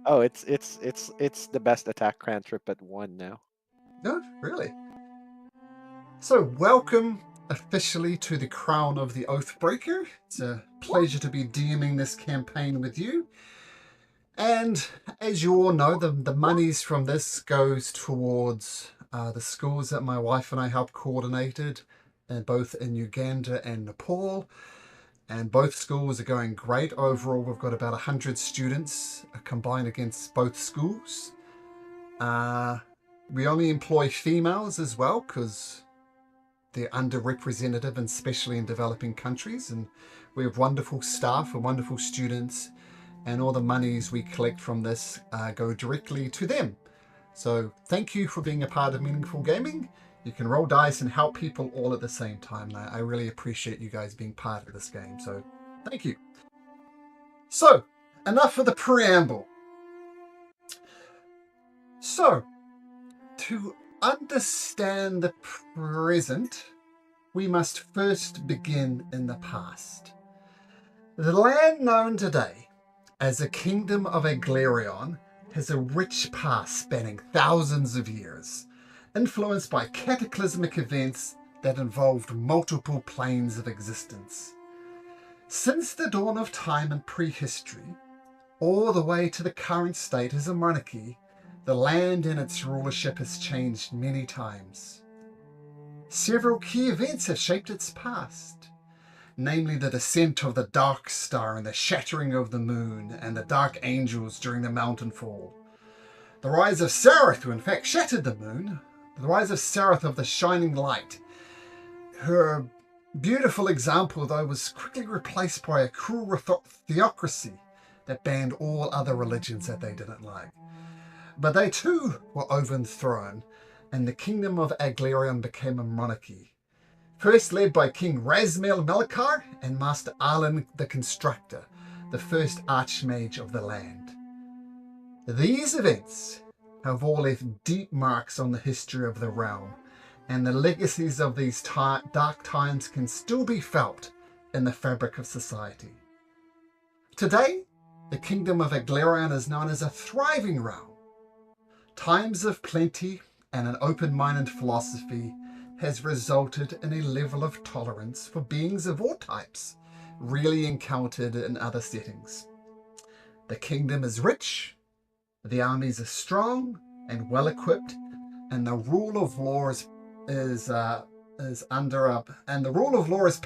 Oh, it's the best attack cantrip at 1 now. No, really. So, welcome officially to the crown of the Oathbreaker. It's a pleasure to be DMing this campaign with you. And as you all know, the monies from this goes towards the schools that my wife and I helped coordinated, both in Uganda and Nepal. And both schools are going great. Overall, we've got about 100 students combined against both schools. Uh, we only employ females as well because they're underrepresented, and especially in developing countries. And we have wonderful staff and wonderful students, and all the monies we collect from this go directly to them. So thank you for being a part of Meaningful Gaming. You can roll dice and help people all at the same time. I really appreciate you guys being part of this game. So thank you. So enough of the preamble. So to understand the present, we must first begin in the past. The land known today as the Kingdom of Aglarion has a rich past spanning thousands of years, influenced by cataclysmic events that involved multiple planes of existence. Since the dawn of time and prehistory, all the way to the current state as a monarchy, the land and its rulership has changed many times. Several key events have shaped its past, namely the descent of the Dark Star and the shattering of the moon and the Dark Angels during the mountain fall. The rise of Sareth, who in fact shattered the moon, the rise of Sareth of the Shining Light. Her beautiful example, though, was quickly replaced by a cruel theocracy that banned all other religions that they didn't like. But they too were overthrown, and the Kingdom of Aglarion became a monarchy, first led by King Razmel Melkar and Master Arlen the Constructor, the first Archmage of the land. These events have all left deep marks on the history of the realm, and the legacies of these dark times can still be felt in the fabric of society. Today, the Kingdom of Aglarion is known as a thriving realm. Times of plenty and an open-minded philosophy has resulted in a level of tolerance for beings of all types rarely encountered in other settings. The kingdom is rich, the armies are strong and well equipped, and the rule of law is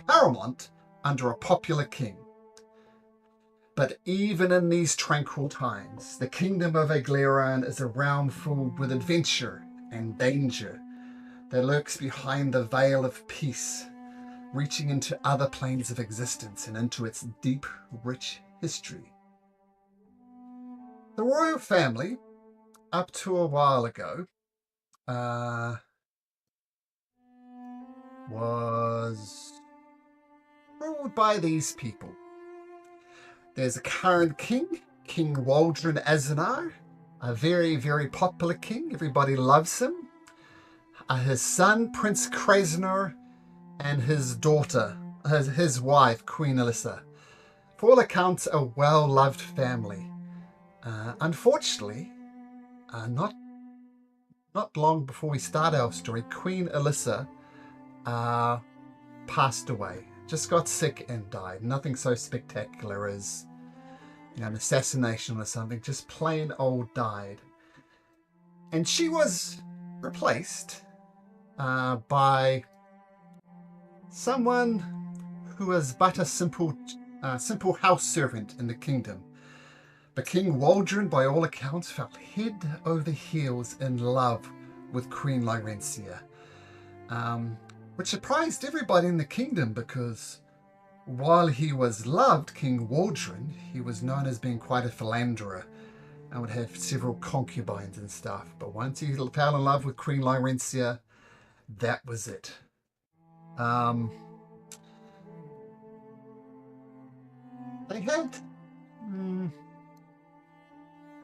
paramount under a popular king. But even in these tranquil times, the Kingdom of Aglarion is a realm filled with adventure and danger that lurks behind the veil of peace, reaching into other planes of existence and into its deep, rich history. The royal family, up to a while ago, was ruled by these people. There's a current king, King Waldron Azanar, a very, very popular king. Everybody loves him. His son, Prince Krasnor, and his daughter, his wife, Queen Alyssa. For all accounts, a well-loved family. Unfortunately, not long before we start our story, Queen Alyssa passed away. Just got sick and died. Nothing so spectacular as an assassination or something. Just plain old died. And she was replaced by someone who was but a simple house servant in the kingdom. But King Waldron, by all accounts, fell head over heels in love with Queen Lyrencia, which surprised everybody in the kingdom because while he was loved, King Waldron, he was known as being quite a philanderer and would have several concubines and stuff. But once he fell in love with Queen Lyrencia, that was it. They had...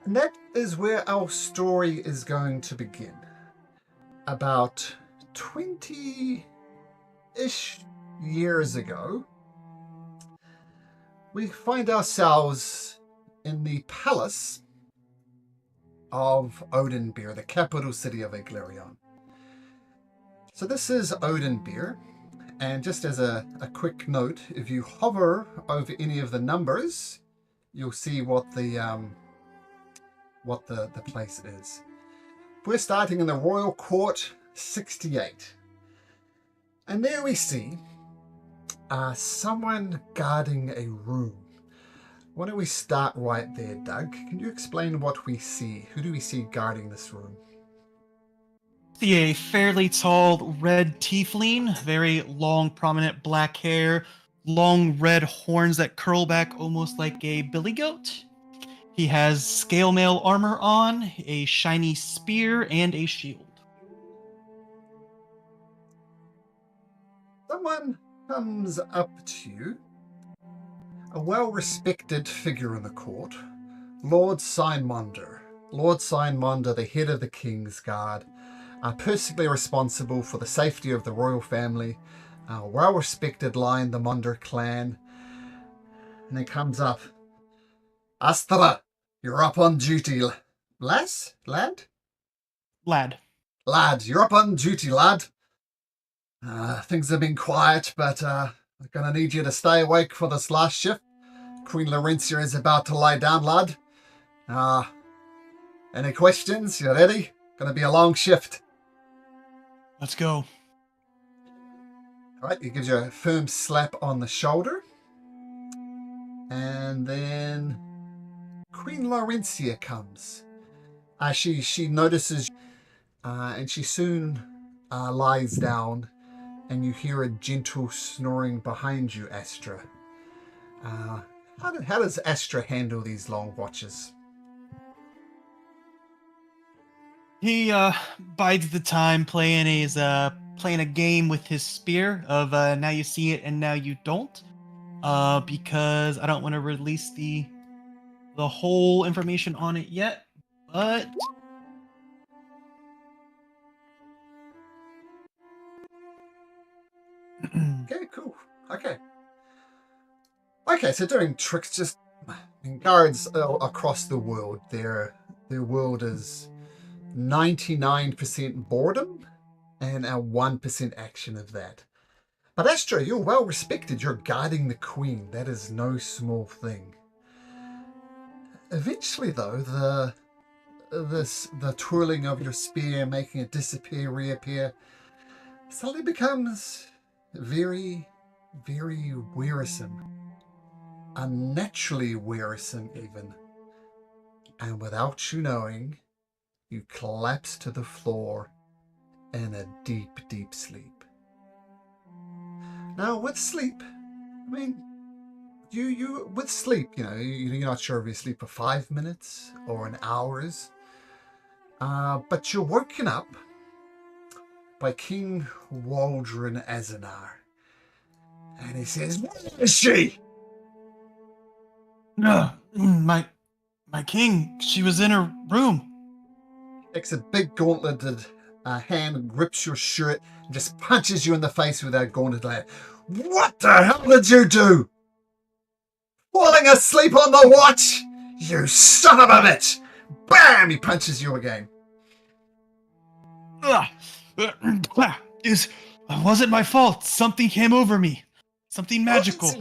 And that is where our story is going to begin. About 20-ish years ago, we find ourselves in the palace of Oathbreaker, the capital city of Eglarion. So this is Oathbreaker, and just as a quick note, if you hover over any of the numbers, you'll see what the place is. We're starting in the Royal Court 68. And there we see someone guarding a room. Why don't we start right there, Doug? Can you explain what we see? Who do we see guarding this room? See a fairly tall red tiefling, very long, prominent black hair, long red horns that curl back almost like a billy goat. He has scale mail armor on, a shiny spear, and a shield. Someone comes up to you, a well-respected figure in the court, Lord Signmonder. Lord Signmonder, the head of the King's Guard, personally responsible for the safety of the royal family, well-respected line, the Monder clan. And he comes up. Astra, you're up on duty. Lass? Lad? Lad. Lad, you're up on duty, lad. Things have been quiet, but I'm going to need you to stay awake for this last shift. Queen Laurencia is about to lie down, lad. Any questions? You ready? Going to be a long shift. Let's go. All right, he gives you a firm slap on the shoulder. And then Queen Laurencia comes. She notices, and she soon lies down, and you hear a gentle snoring behind you, Astra. How does Astra handle these long watches? He bides the time playing a game with his spear of now you see it and now you don't. Because I don't want to release the whole information on it yet, but Okay, cool. Okay, so doing tricks, just guards across the world. Their world is 99% boredom and a 1% action of that. But Astra, you're well respected. You're guarding the queen. That is no small thing. Eventually, though, the twirling of your spear, making it disappear, reappear, suddenly becomes very, very wearisome. Unnaturally wearisome, even. And without you knowing, you collapse to the floor in a deep, deep sleep. Now, with sleep, I mean, with sleep, you're not sure if you sleep for 5 minutes or an hours, but you're woken up by King Waldron Azanar, and he says, "Where is she?" My king, she was in her room. Takes a big gauntleted hand, grips your shirt, and just punches you in the face with that gauntlet. What the hell did you do? Falling asleep on the watch? You son of a bitch! Bam! He punches you again. It wasn't my fault. Something came over me. Something magical.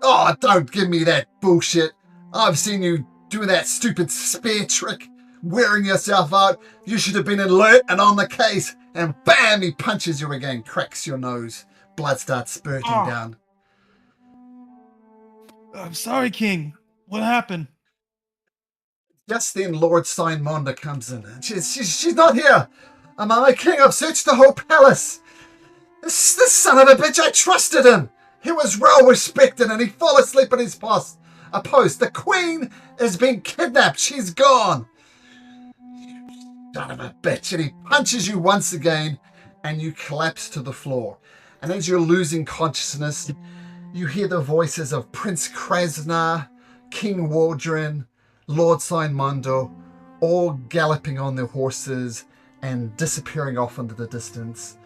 Oh, don't give me that bullshit. I've seen you do that stupid spear trick, wearing yourself out. You should have been alert and on the case. And bam! He punches you again, cracks your nose. Blood starts spurting down. I'm sorry, King. What happened? Just then, Lord Signmonder comes in. And she's not here. My king, I've searched the whole palace. This son of a bitch, I trusted him. He was well respected and he fell asleep in his post. The queen has been kidnapped. She's gone. Son of a bitch. And he punches you once again and you collapse to the floor. And as you're losing consciousness, you hear the voices of Prince Krasnar, King Waldron, Lord Signmondo, all galloping on their horses and disappearing off into the distance,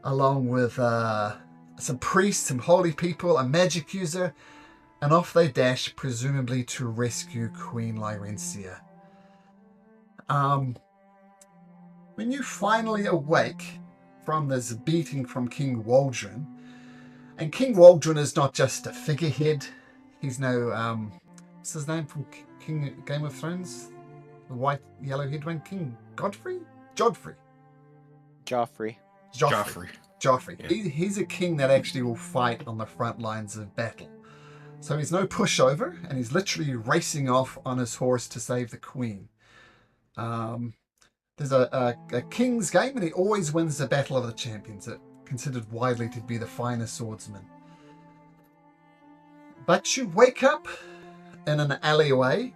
along with some priests, some holy people, a magic user, and off they dash, presumably to rescue Queen Laurencia. When you finally awake from this beating from King Waldron, and King Waldron is not just a figurehead, he's no, what's his name from King Game of Thrones? The white, yellow head one? King Godfrey? Jodfrey. Joffrey. Joffrey. Joffrey. Yeah. He's a king that actually will fight on the front lines of battle. So he's no pushover, and he's literally racing off on his horse to save the queen. There's a king's game, and he always wins the Battle of the Champions. It's considered widely to be the finest swordsman. But you wake up in an alleyway,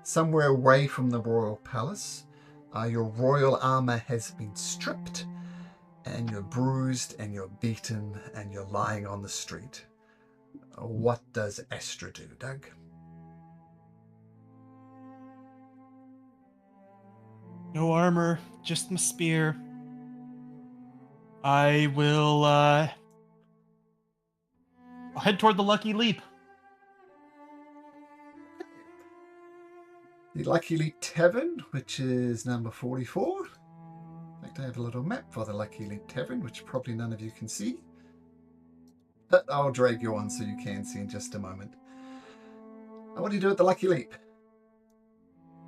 somewhere away from the royal palace. Your royal armor has been stripped, and you're bruised, and you're beaten, and you're lying on the street. What does Astra do, Doug? No armor, just my spear. I will I'll head toward the Lucky Leap. The Lucky Leap Tavern, which is number 44. In fact, I have a little map for the Lucky Leap Tavern, which probably none of you can see. But I'll drag you on so you can see in just a moment. Now, what do you do at the Lucky Leap?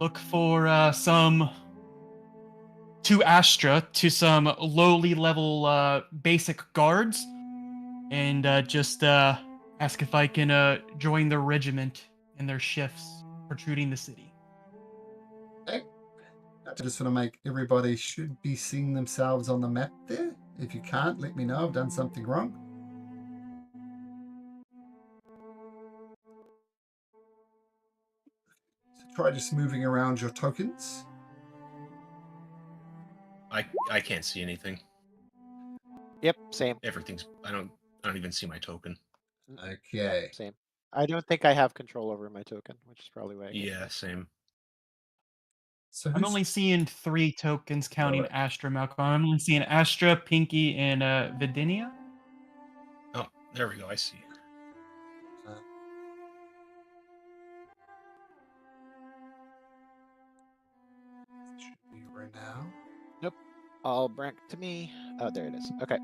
Look for some to Astra, to some lowly level basic guards, and just ask if I can join their regiment in their shifts protruding the city. Okay. I just want to make everybody should be seeing themselves on the map there. If you can't, let me know. I've done something wrong. So try just moving around your tokens. I can't see anything. Yep, same. Everything's I don't even see my token. Okay. Same. I don't think I have control over my token, which is probably why I get Yeah, same. So I'm only seeing 3 tokens counting Alright. Astra, Malcolm. I'm only seeing Astra, Pinky, and Vidinia. Oh, there we go. I see. Should be right now. Nope. All back to me. Oh, there it is. Okay.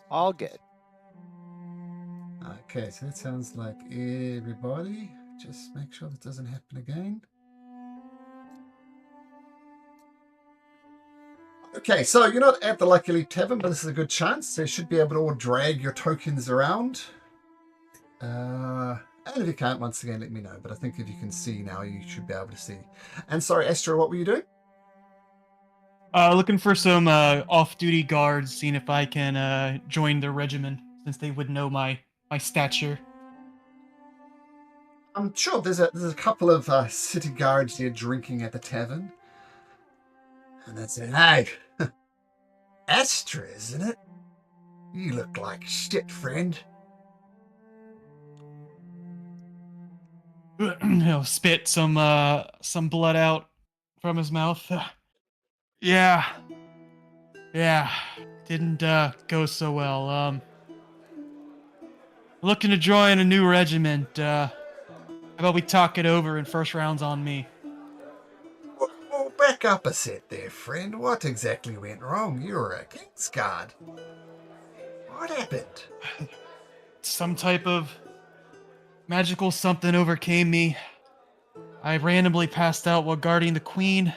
All good. Okay, so that sounds like everybody. Just make sure that doesn't happen again. Okay, so you're not at the Lucky Leap Tavern, but this is a good chance. They should be able to all drag your tokens around. And if you can't, once again, let me know. But I think if you can see now, you should be able to see. And sorry, Astra, what were you doing? Looking for some off-duty guards, seeing if I can join their regiment, since they would know my stature. I'm sure there's a couple of city guards here drinking at the tavern. And they say, hey, Astra, isn't it? You look like shit, friend. He'll spit some blood out from his mouth. Yeah, didn't go so well. Looking to join a new regiment. How about we talk it over and first round's on me? Well, back up a set there, friend. What exactly went wrong? You're a King's Guard. What happened? Some type of magical something overcame me. I randomly passed out while guarding the queen,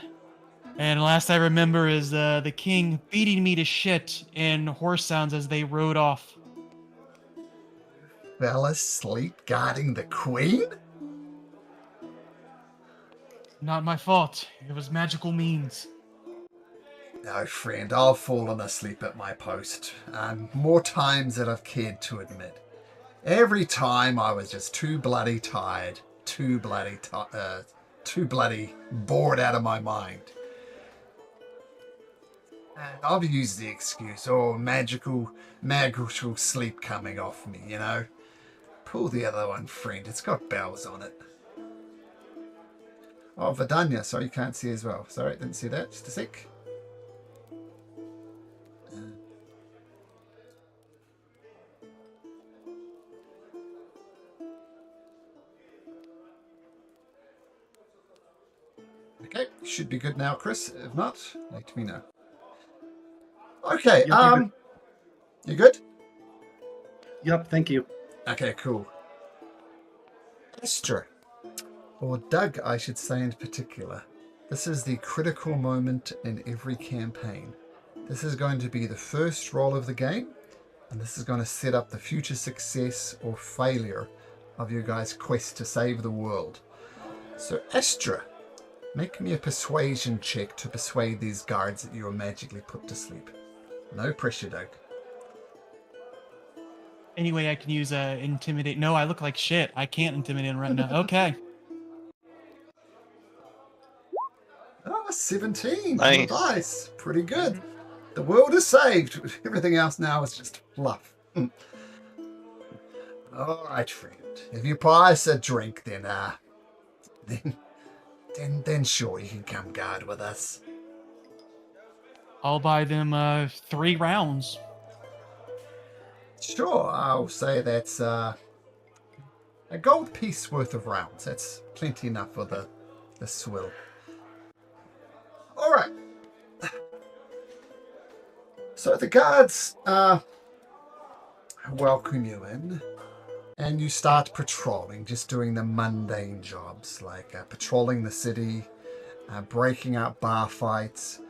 and last I remember is the king beating me to shit and horse sounds as they rode off. Fell asleep guarding the queen? Not my fault. It was magical means. No, friend, I've fallen asleep at my post, more times than I've cared to admit. Every time I was just too bloody tired, too bloody bored out of my mind. And I've used the excuse, magical sleep coming off me, you know. Pull the other one, friend. It's got bells on it. Oh, Vidania. Sorry, you can't see as well. Sorry, didn't see that. Just a sec. Okay, should be good now, Chris. If not, let me know. Okay, Yep, you're good. you good? Yep, thank you. Okay, cool. Astra, or Doug, I should say in particular. This is the critical moment in every campaign. This is going to be the first roll of the game, and this is going to set up the future success or failure of your guys' quest to save the world. So, Astra, make me a persuasion check to persuade these guards that you are magically put to sleep. No pressure, Doug. Anyway, I can use intimidate. No, I look like shit. I can't intimidate him right now. Okay. Oh, 17 on the Nice. dice. Pretty good. The world is saved. Everything else now is just fluff. All right, friend. If you buy us a drink, then sure you can come guard with us. I'll buy them 3 rounds. Sure, I'll say that's a gold piece worth of rounds. That's plenty enough for the swill. All right. So the guards welcome you in, and you start patrolling, just doing the mundane jobs like patrolling the city, breaking up bar fights,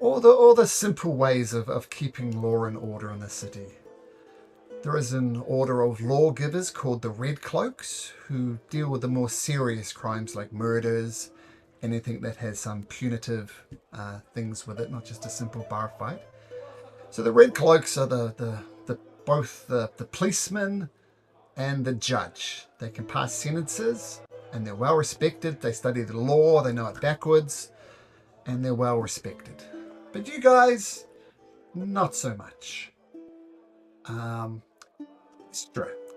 all the simple ways of keeping law and order in the city. There is an order of lawgivers called the Red Cloaks, who deal with the more serious crimes like murders, anything that has some punitive things with it, not just a simple bar fight. So the Red Cloaks are both the policeman and the judge. They can pass sentences, and they're well respected. They study the law, they know it backwards, and they're well respected. But you guys, not so much.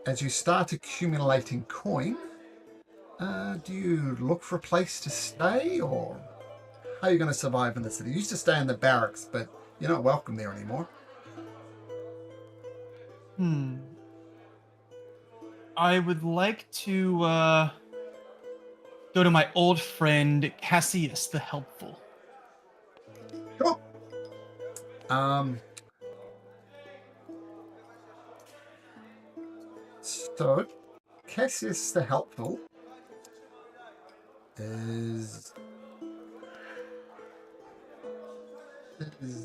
As you start accumulating coin, do you look for a place to stay, or how are you going to survive in the city? You used to stay in the barracks, but you're not welcome there anymore. I would like to go to my old friend Cassius the Helpful. Sure. So, Cassius the Helpful is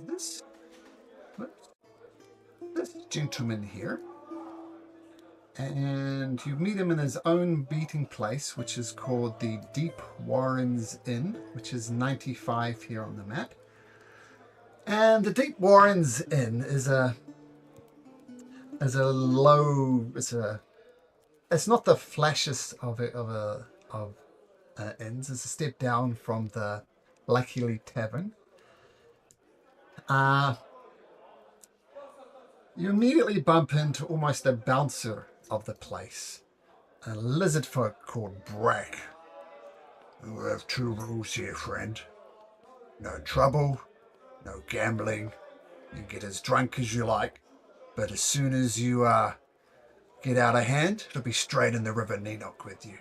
this gentleman here, and you meet him in his own meeting place, which is called the Deep Warrens Inn, which is 95 here on the map. And the Deep Warrens Inn is it's not the flashiest of inns. It's a step down from the Luckily Tavern. You immediately bump into almost a bouncer of the place, a lizard folk called Brack. We have 2 rules here, friend. No trouble, no gambling. You get as drunk as you like, but as soon as you get out of hand, it'll be straight in the River Nenoch with you.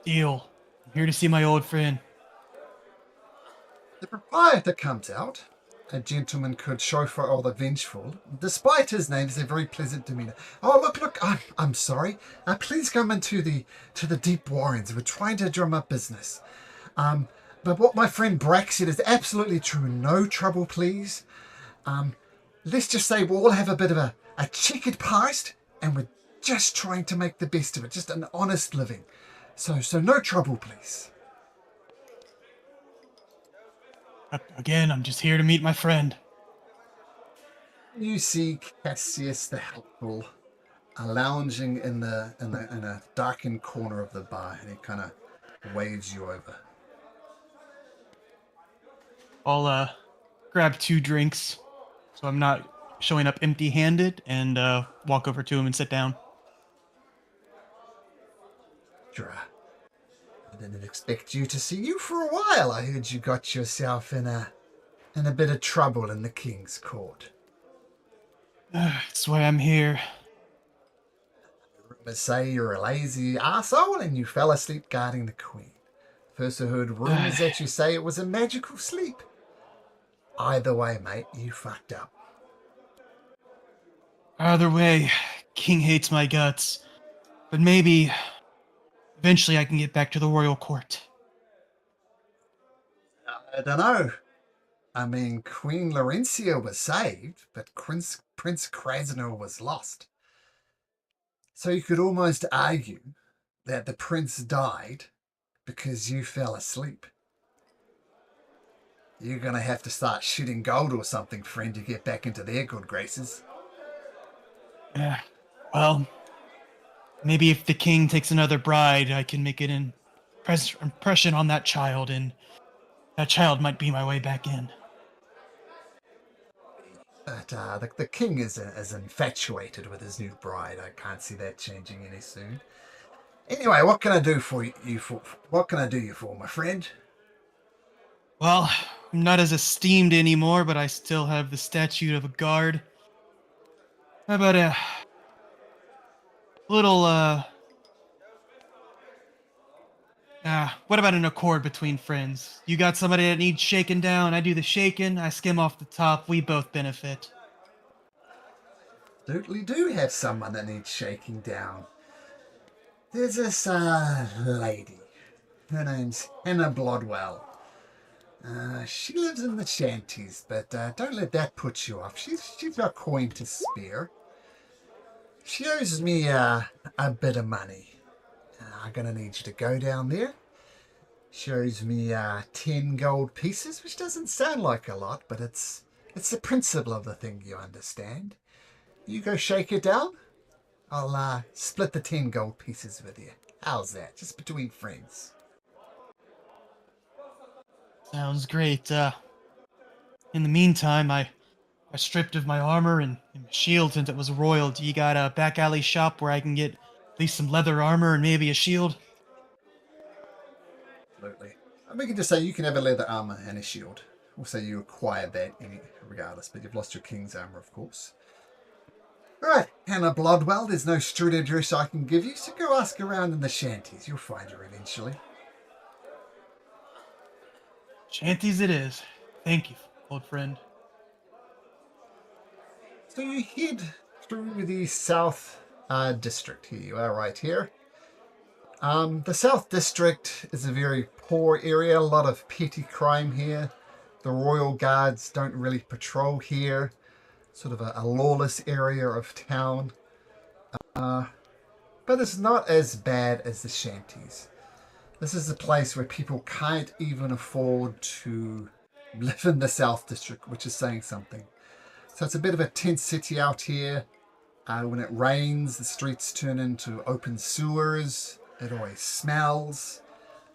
Deal. I'm here to see my old friend. The proprietor comes out, a gentleman called Chauffeur or the Vengeful. Despite his name, he's a very pleasant demeanor. Oh, look, I'm sorry. Please come into the Deep Warrens. We're trying to drum up business. But what my friend Brack said is absolutely true. No trouble, please. Let's just say we'll all have a bit of a checkered past, and we're just trying to make the best of it. Just an honest living. So no trouble, please. Again, I'm just here to meet my friend. You see Cassius the Helpful lounging in a darkened corner of the bar, and he kind of waves you over. I'll grab 2 drinks, so I'm not showing up empty-handed, and walk over to him and sit down. Sure. I didn't expect you to see you for a while. I heard you got yourself in a bit of trouble in the King's Court. That's why I'm here. but say you're a lazy arsehole and you fell asleep guarding the queen. First I heard rumors that you say it was a magical sleep. Either way, mate, you fucked up. Either way, King hates my guts. But maybe eventually I can get back to the royal court. I don't know. I mean, Queen Laurentia was saved, but Prince Krasnor was lost. So you could almost argue that the prince died because you fell asleep. You're going to have to start shooting gold or something, friend, to get back into their good graces. Yeah. Well, maybe if the king takes another bride, I can make an impression on that child, and that child might be my way back in. But the king is infatuated with his new bride. I can't see that changing any soon. Anyway, what can I do for you? What can I do you for, my friend? Well, I'm not as esteemed anymore, but I still have the statute of a guard. How about a little, what about an accord between friends? You got somebody that needs shaken down, I do the shaking, I skim off the top, we both benefit. Absolutely do have someone that needs shaking down. There's this lady. Her name's Hannah Blodwell. She lives in the shanties, but don't let that put you off. She's got coin to spare. She owes me a bit of money. I'm gonna need you to go down there. She owes me 10 gold pieces, which doesn't sound like a lot, but it's the principle of the thing, you understand. You go shake it down. I'll split the 10 gold pieces with you. How's that? Just between friends. Sounds great. In the meantime, I stripped of my armor and my shield since it was royal. Do you got a back alley shop where I can get at least some leather armor and maybe a shield? Absolutely. And we can just say you can have a leather armor and a shield. We'll say you acquired that regardless, but you've lost your king's armor, of course. Alright, Hannah Blodwell, there's no street address I can give you, so go ask around in the shanties. You'll find her eventually. Shanties it is. Thank you, old friend. So you head through the South District. Here you are right here. The South District is a very poor area, a lot of petty crime here. The Royal Guards don't really patrol here. Sort of a lawless area of town. But it's not as bad as the shanties. This is a place where people can't even afford to live in the South District, which is saying something. So it's a bit of a tent city out here. When it rains, the streets turn into open sewers. It always smells.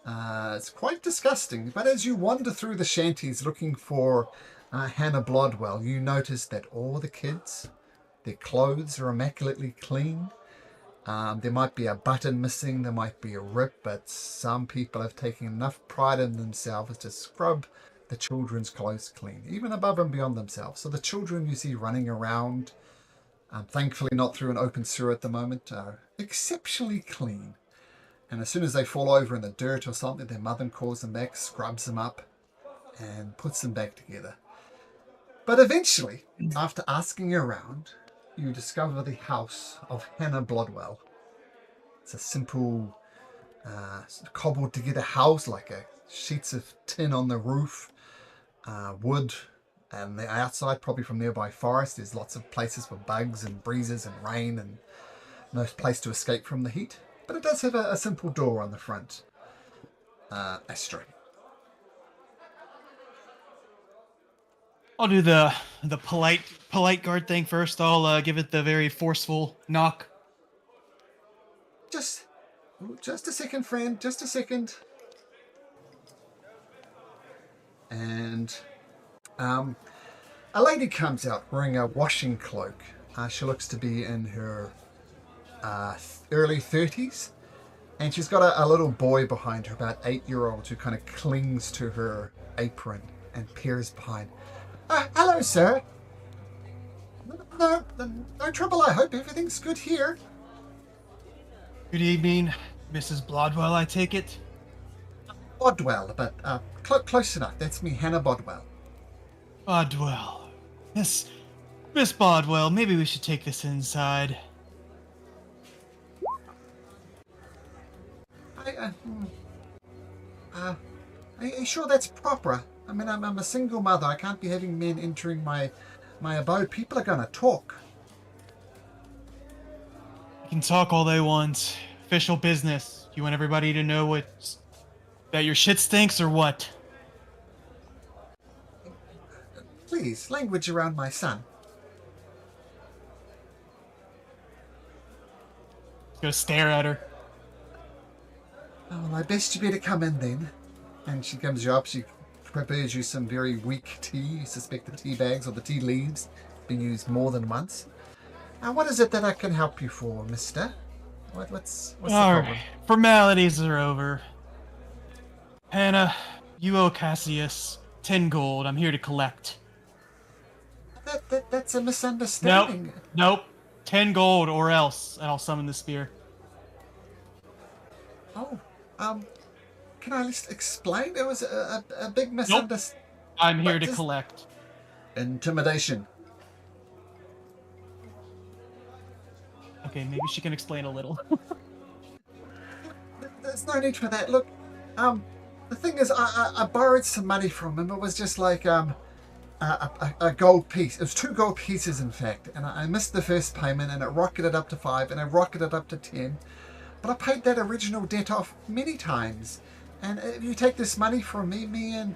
It's quite disgusting. But as you wander through the shanties looking for Hannah Blodwell, you notice that all the kids, their clothes are immaculately clean. There might be a button missing, there might be a rip, but some people have taken enough pride in themselves to scrub the children's clothes clean, even above and beyond themselves. So the children you see running around, thankfully not through an open sewer at the moment, are exceptionally clean. And as soon as they fall over in the dirt or something, their mother calls them back, scrubs them up, and puts them back together. But eventually, after asking around, you discover the house of Hannah Blodwell. It's a simple, cobbled together house, like sheets of tin on the roof, wood, and the outside, probably from nearby forest. There's lots of places for bugs and breezes and rain, and no place to escape from the heat. But it does have a simple door on the front. Astro. I'll do the polite guard thing first. I'll give it the very forceful knock. Just a second, friend. Just a second. And a lady comes out wearing a washing cloak. She looks to be in her early 30s. And she's got a little boy behind her, about 8-year-old, who kind of clings to her apron and peers behind. Hello, sir. No trouble, I hope. Everything's good here. Good evening, Mrs. Blodwell, I take it? Bodwell, but close enough. That's me, Hannah Bodwell. Bodwell. Miss Bodwell, maybe we should take this inside. Are you sure that's proper? I mean, I'm a single mother. I can't be having men entering my abode. People are going to talk. You can talk all they want. Official business. You want everybody to know that your shit stinks or what? Please, language around my son. Just gonna stare at her. Oh, well, I best you better come in then. And she comes you up. She prepares you some very weak tea. You suspect the tea bags or the tea leaves been used more than once. What is it that I can help you for, mister? What's the problem? Alright, formalities are over. Hannah, you owe Cassius 10 gold. I'm here to collect. That's a misunderstanding. Nope. 10 gold or else, and I'll summon the spear. Oh, can I just explain? It was a big misunderstanding. I'm here to collect. Intimidation. Okay, maybe she can explain a little. There's no need for that. Look, the thing is, I borrowed some money from him. It was just like a gold piece. It was 2 gold pieces, in fact. And I missed the first payment, and it rocketed up to 5, and it rocketed up to 10. But I paid that original debt off many times. And if you take this money from me and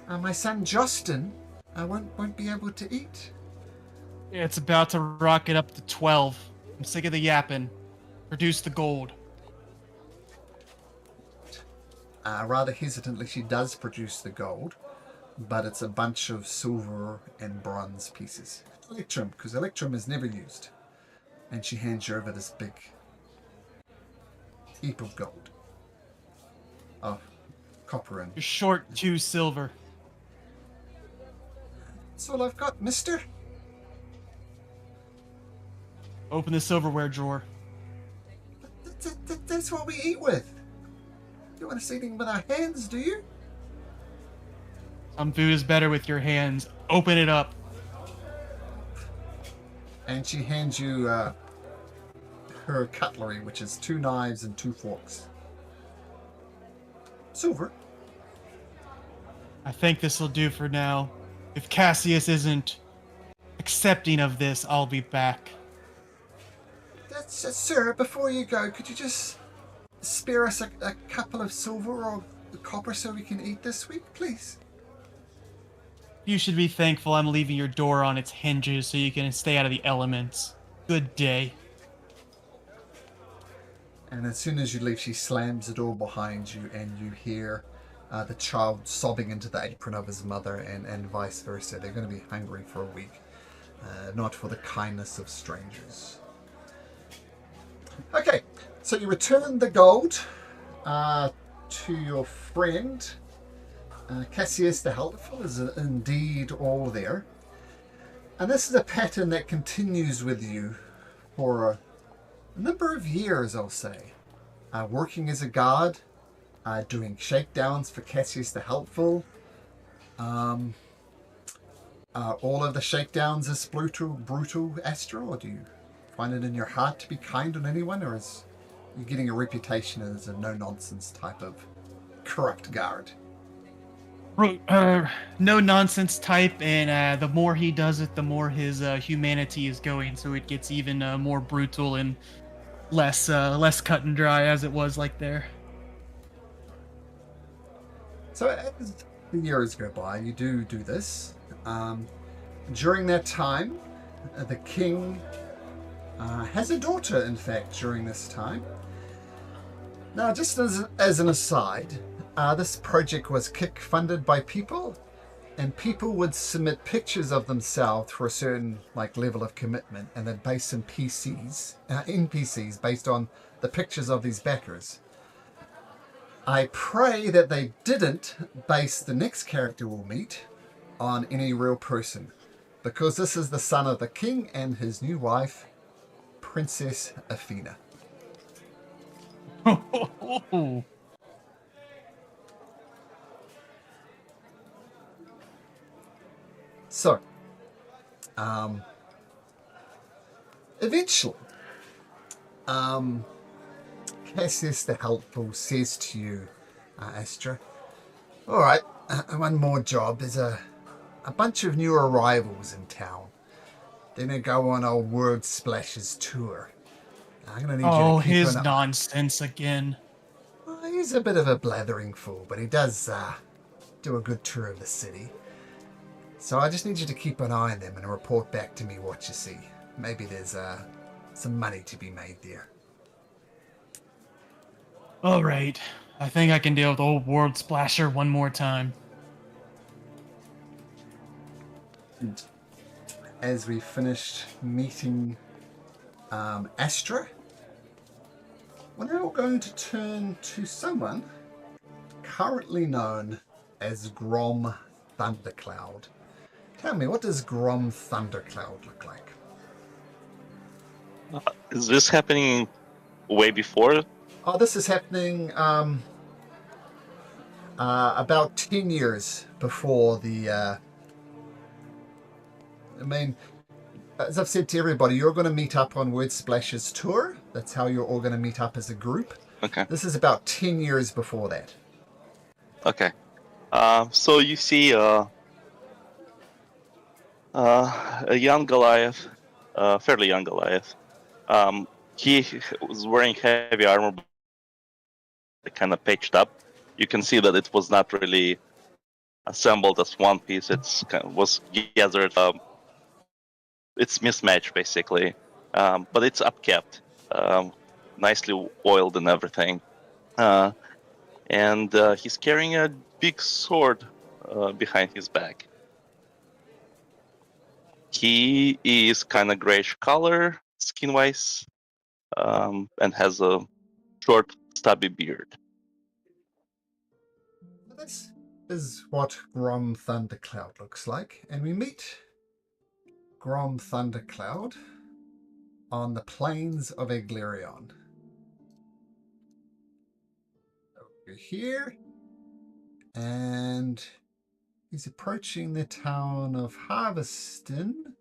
my son Justin won't be able to eat. It's about to rocket up to 12. I'm sick of the yapping. Produce the gold. Rather hesitantly, she does produce the gold, but it's a bunch of silver and bronze pieces. Electrum, because Electrum is never used. And she hands you over this big heap of gold. Oh, copper and... You're short 2 silver. That's all I've got, mister. Open the silverware drawer. That's what we eat with. You want us eating with our hands, do you? Some food is better with your hands. Open it up. And she hands you her cutlery, which is 2 knives and 2 forks. Silver. I think this will do for now. If Cassius isn't accepting of this, I'll be back. Sir, before you go, could you just spare us a couple of silver or copper so we can eat this week, please? You should be thankful I'm leaving your door on its hinges so you can stay out of the elements. Good day. And as soon as you leave, she slams the door behind you, and you hear the child sobbing into the apron of his mother, and vice versa. They're going to be hungry for a week, not for the kindness of strangers. Okay, so you return the gold to your friend. Cassius the Helpful is indeed all there. And this is a pattern that continues with you for a number of years, I'll say. Working as a guard, doing shakedowns for Cassius the Helpful. All of the shakedowns is brutal, Astral, or do you find it in your heart to be kind on anyone, or is you getting a reputation as a no-nonsense type of corrupt guard? No nonsense type, and the more he does it, the more his humanity is going, so it gets even more brutal and less cut and dry as it was like there. So as the years go by, you do this. During that time, the king has a daughter, in fact, during this time. Now, just as an aside, this project was funded by people, and people would submit pictures of themselves for a certain level of commitment, and then based in NPCs based on the pictures of these backers. I pray that they didn't base the next character we'll meet on any real person, because this is the son of the king and his new wife, Princess Athena. So, eventually, Cassius the Helpful says to you, Astra, all right, one more job. There's a bunch of new arrivals in town. They're going to go on our Word Splashes tour. I'm going to need you Oh, to keep his an eye. nonsense again. Well, he's a bit of a blathering fool, but he does do a good tour of the city. So I just need you to keep an eye on them and report back to me what you see. Maybe there's some money to be made there. All right. I think I can deal with old World Splasher one more time. And as we finished meeting Astra, we're now going to turn to someone currently known as Grom Thundercloud. Tell me, what does Grom Thundercloud look like? Is this happening way before? Oh, this is happening about 10 years before the... as I've said to everybody, you're going to meet up on Word Splash's tour. That's how you're all going to meet up as a group. Okay. This is about 10 years before that. Okay. So you see a young Goliath, fairly young Goliath. He was wearing heavy armor, but kind of patched up. You can see that it was not really assembled as one piece. It's was gathered. It's mismatched basically, but it's upkept, nicely oiled and everything. And he's carrying a big sword behind his back. He is kind of grayish color, skin-wise, and has a short, stubby beard. This is what Grom Thundercloud looks like, and we meet Grom Thundercloud on the plains of Eglerion. Over here, and he's approaching the town of Harveston.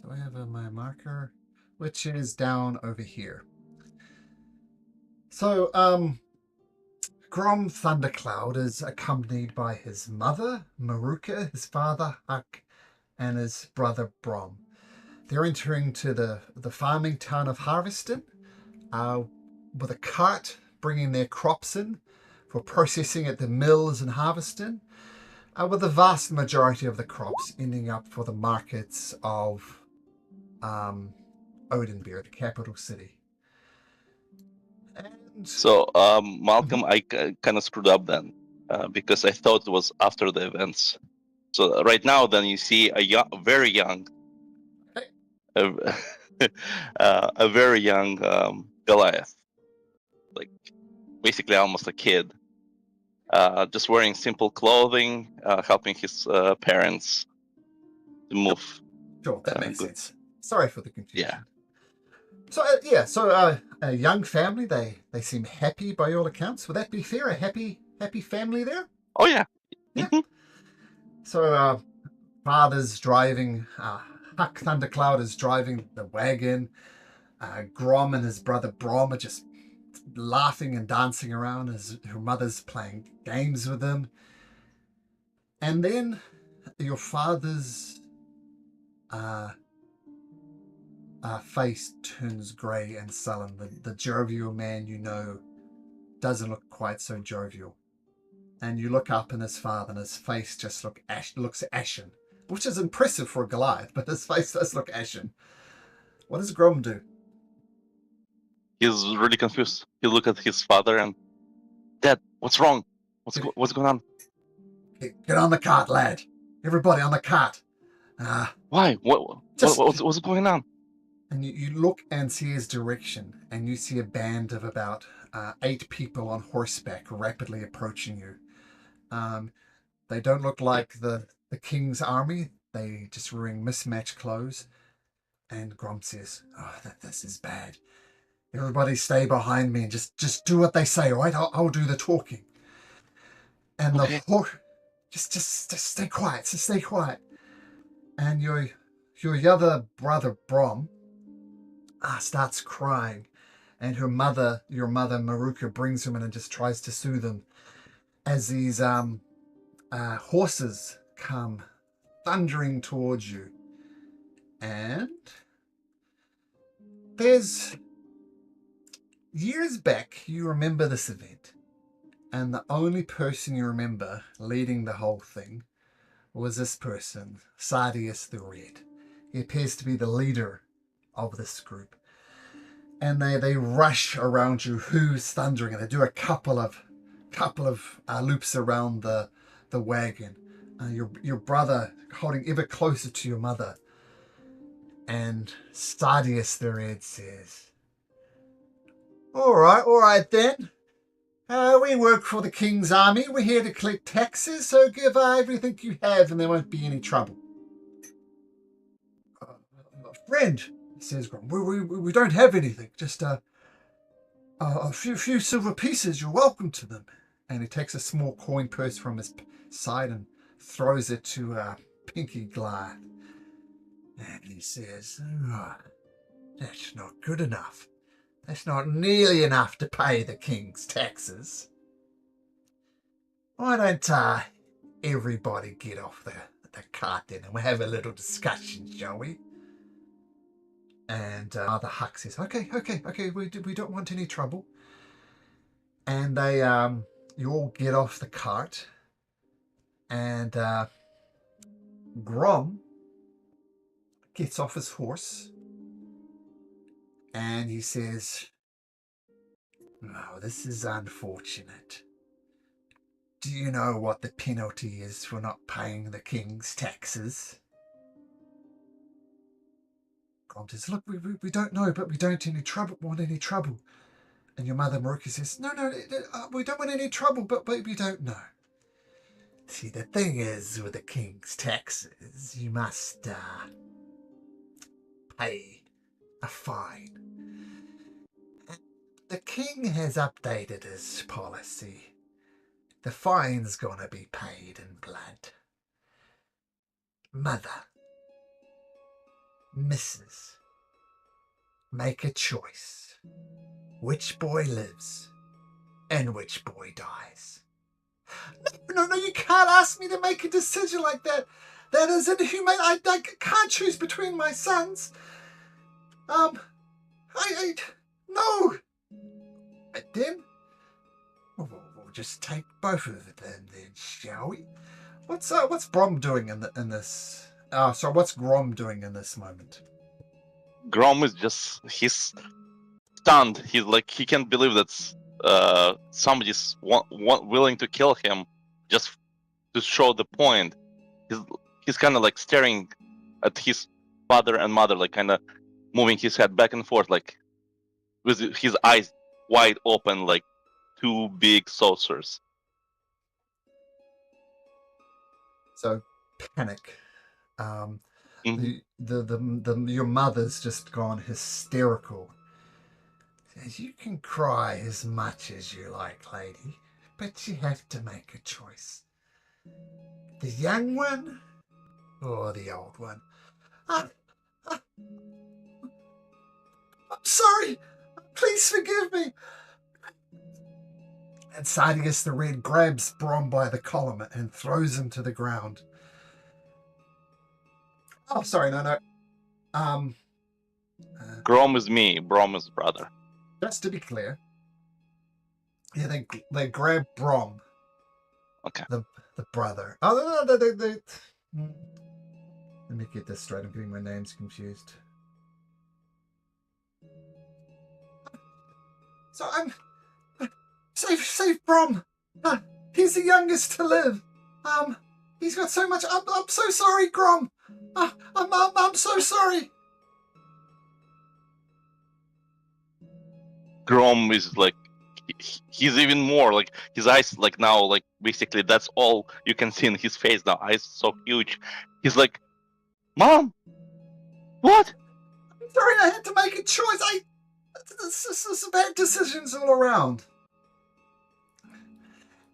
Do I have my marker? Which is down over here. So, Grom Thundercloud is accompanied by his mother, Maruka, his father, Huck, and his brother, Brom. They're entering to the farming town of Harveston with a cart bringing their crops in for processing at the mills in Harveston, with the vast majority of the crops ending up for the markets of Odenbeer, the capital city. And So, Malcolm, I kind of screwed up then, because I thought it was after the events. So right now, then you see a very young, a very young Goliath, like basically almost a kid, just wearing simple clothing, helping his parents to move. sure, that makes good. sense. Sorry for the confusion. Yeah. So a young family. They seem happy by all accounts. Would that be fair? A happy family there. Oh yeah. Yeah. Mhm. So father's driving. Huck Thundercloud is driving the wagon. Grom and his brother Brom are just laughing and dancing around as her mother's playing games with them. And then your father's face turns grey and sullen. The jovial man you know doesn't look quite so jovial. And you look up in his father, and his face just looks ashen, which is impressive for a Goliath, but his face does look ashen. What does Grom do? He's really confused. He look at his father and, Dad, what's wrong? What's going on? Get on the cart, lad. Everybody on the cart. Why? What's going on? And you look and see his direction, and you see a band of about 8 people on horseback rapidly approaching you. They don't look like the king's army. They just wearing mismatched clothes. And Grom says, "Oh, this is bad. Everybody stay behind me and just do what they say, all right? I'll do the talking. And Okay. the horse, just stay quiet, just stay quiet. And your other brother Brom starts crying, and your mother Maruka brings him in and just tries to soothe him as these horses come thundering towards you. And there's years back, you remember this event, and the only person you remember leading the whole thing was this person, Sardius the Red. He appears to be the leader of this group. And they rush around you, who's thundering, and they do a couple of loops around the wagon. Your brother holding ever closer to your mother. And Sardius the Red says, all right then. We work for the King's Army. We're here to collect taxes, so give everything you have and there won't be any trouble. Friend, says Grom, we don't have anything, just a few silver pieces. You're welcome to them. And he takes a small coin purse from his side and throws it to Pinky Glide. And he says, that's not good enough. That's not nearly enough to pay the king's taxes. Why don't everybody get off the cart then and we'll have a little discussion, shall we? And Mother Huck says, okay, we don't want any trouble. And they, you all get off the cart, and Grom gets off his horse, and he says, oh, this is unfortunate. Do you know what the penalty is for not paying the king's taxes? Grom says, look, we don't know, but we don't want any trouble. And your mother Maruka says, no, we don't want any trouble, but we don't know. See, the thing is, with the king's taxes, you must pay a fine. The king has updated his policy. The fine's gonna be paid in blood. Mother, Mrs., make a choice. Which boy lives and which boy dies? No, you can't ask me to make a decision like that. That is inhumane. I can't choose between my sons. No. Then, we'll just take both of them then, shall we? What's Brom doing in this? So what's Grom doing in this moment? Grom is he's stunned. He's like, he can't believe that somebody's willing to kill him just to show the point. He's kind of like staring at his father and mother, like kind of moving his head back and forth, like with his eyes wide open, like two big saucers. So panic. Your mother's just gone hysterical. You can cry as much as you like, lady, but you have to make a choice. The young one or the old one? I'm sorry. Please forgive me. And Sardius the Red grabs Brom by the collar and throws him to the ground. Oh, sorry, no. Grom is me. Brom is brother. Just to be clear, yeah, they grab Brom. Okay. The brother. Oh, no, they. Let me get this straight. I'm getting my names confused. So I'm save Brom. He's the youngest to live. He's got so much. I'm so sorry, Grom. I'm so sorry. Grom is like, he's even more like, his eyes like now, like basically that's all you can see in his face now. Eyes so huge. He's like, Mom, what? I'm sorry, I had to make a choice. This bad decisions all around.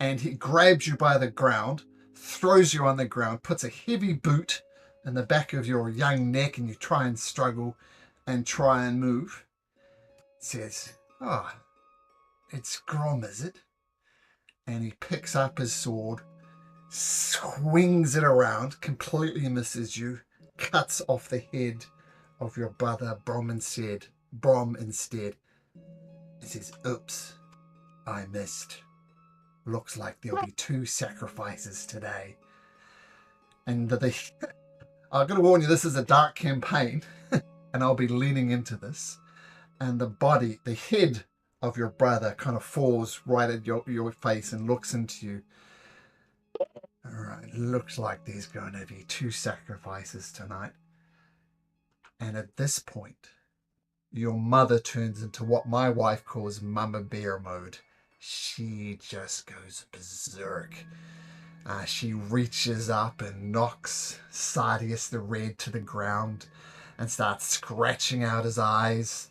And he grabs you by the ground, throws you on the ground, puts a heavy boot in the back of your young neck, and you try and struggle and try and move. Says, "Oh, it's Grom, is it?" And he picks up his sword, swings it around, completely misses you, cuts off the head of your brother Brom instead. He says, "Oops, I missed. Looks like there'll be 2 sacrifices today." And I've got to warn you, this is a dark campaign, and I'll be leaning into this. And the head of your brother kind of falls right at your face and looks into you. All right, looks like there's going to be 2 sacrifices tonight. And at this point, your mother turns into what my wife calls Mama Bear mode. She just goes berserk. She reaches up and knocks Sardius the Red to the ground and starts scratching out his eyes.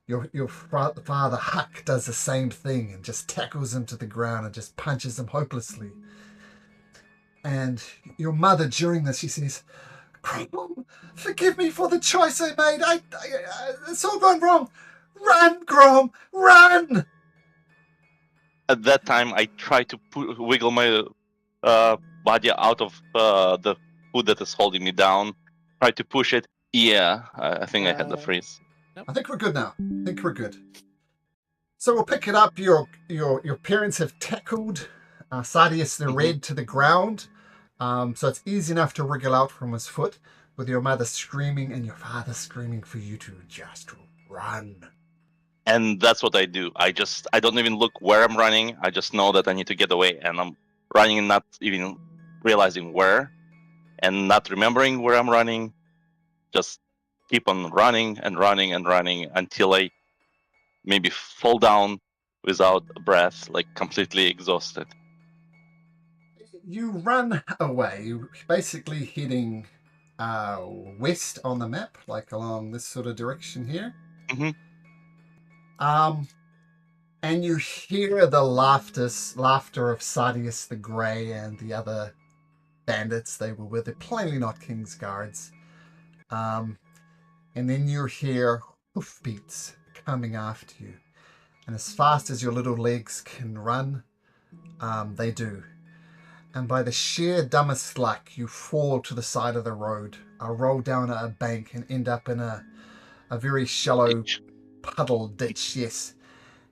Your father Huck does the same thing and just tackles him to the ground and just punches him hopelessly. And your mother, during this, she says, "Grom, forgive me for the choice I made. It's all gone wrong. Run, Grom, run!" At that time, I try to wiggle my body out of the hood that is holding me down. Try to push it. Yeah, I think I had the freeze. I think we're good now. I think we're good. So we'll pick it up. Your parents have tackled Sardius the Red to the ground. So it's easy enough to wriggle out from his foot, with your mother screaming and your father screaming for you to just run. And that's what I do. I don't even look where I'm running. I just know that I need to get away, and I'm running and not even realizing where, and not remembering where I'm running. Just keep on running and running and running until I maybe fall down without breath, like completely exhausted. You run away. You're basically heading west on the map, like along this sort of direction here. Mm-hmm. And you hear the laughter of Sardius the Grey and the other bandits they were with. They're plainly not King's Guards. And then you hear hoofbeats coming after you. And as fast as your little legs can run, they do. And by the sheer dumbest luck, you fall to the side of the road, roll down a bank, and end up in a very shallow puddle ditch, yes.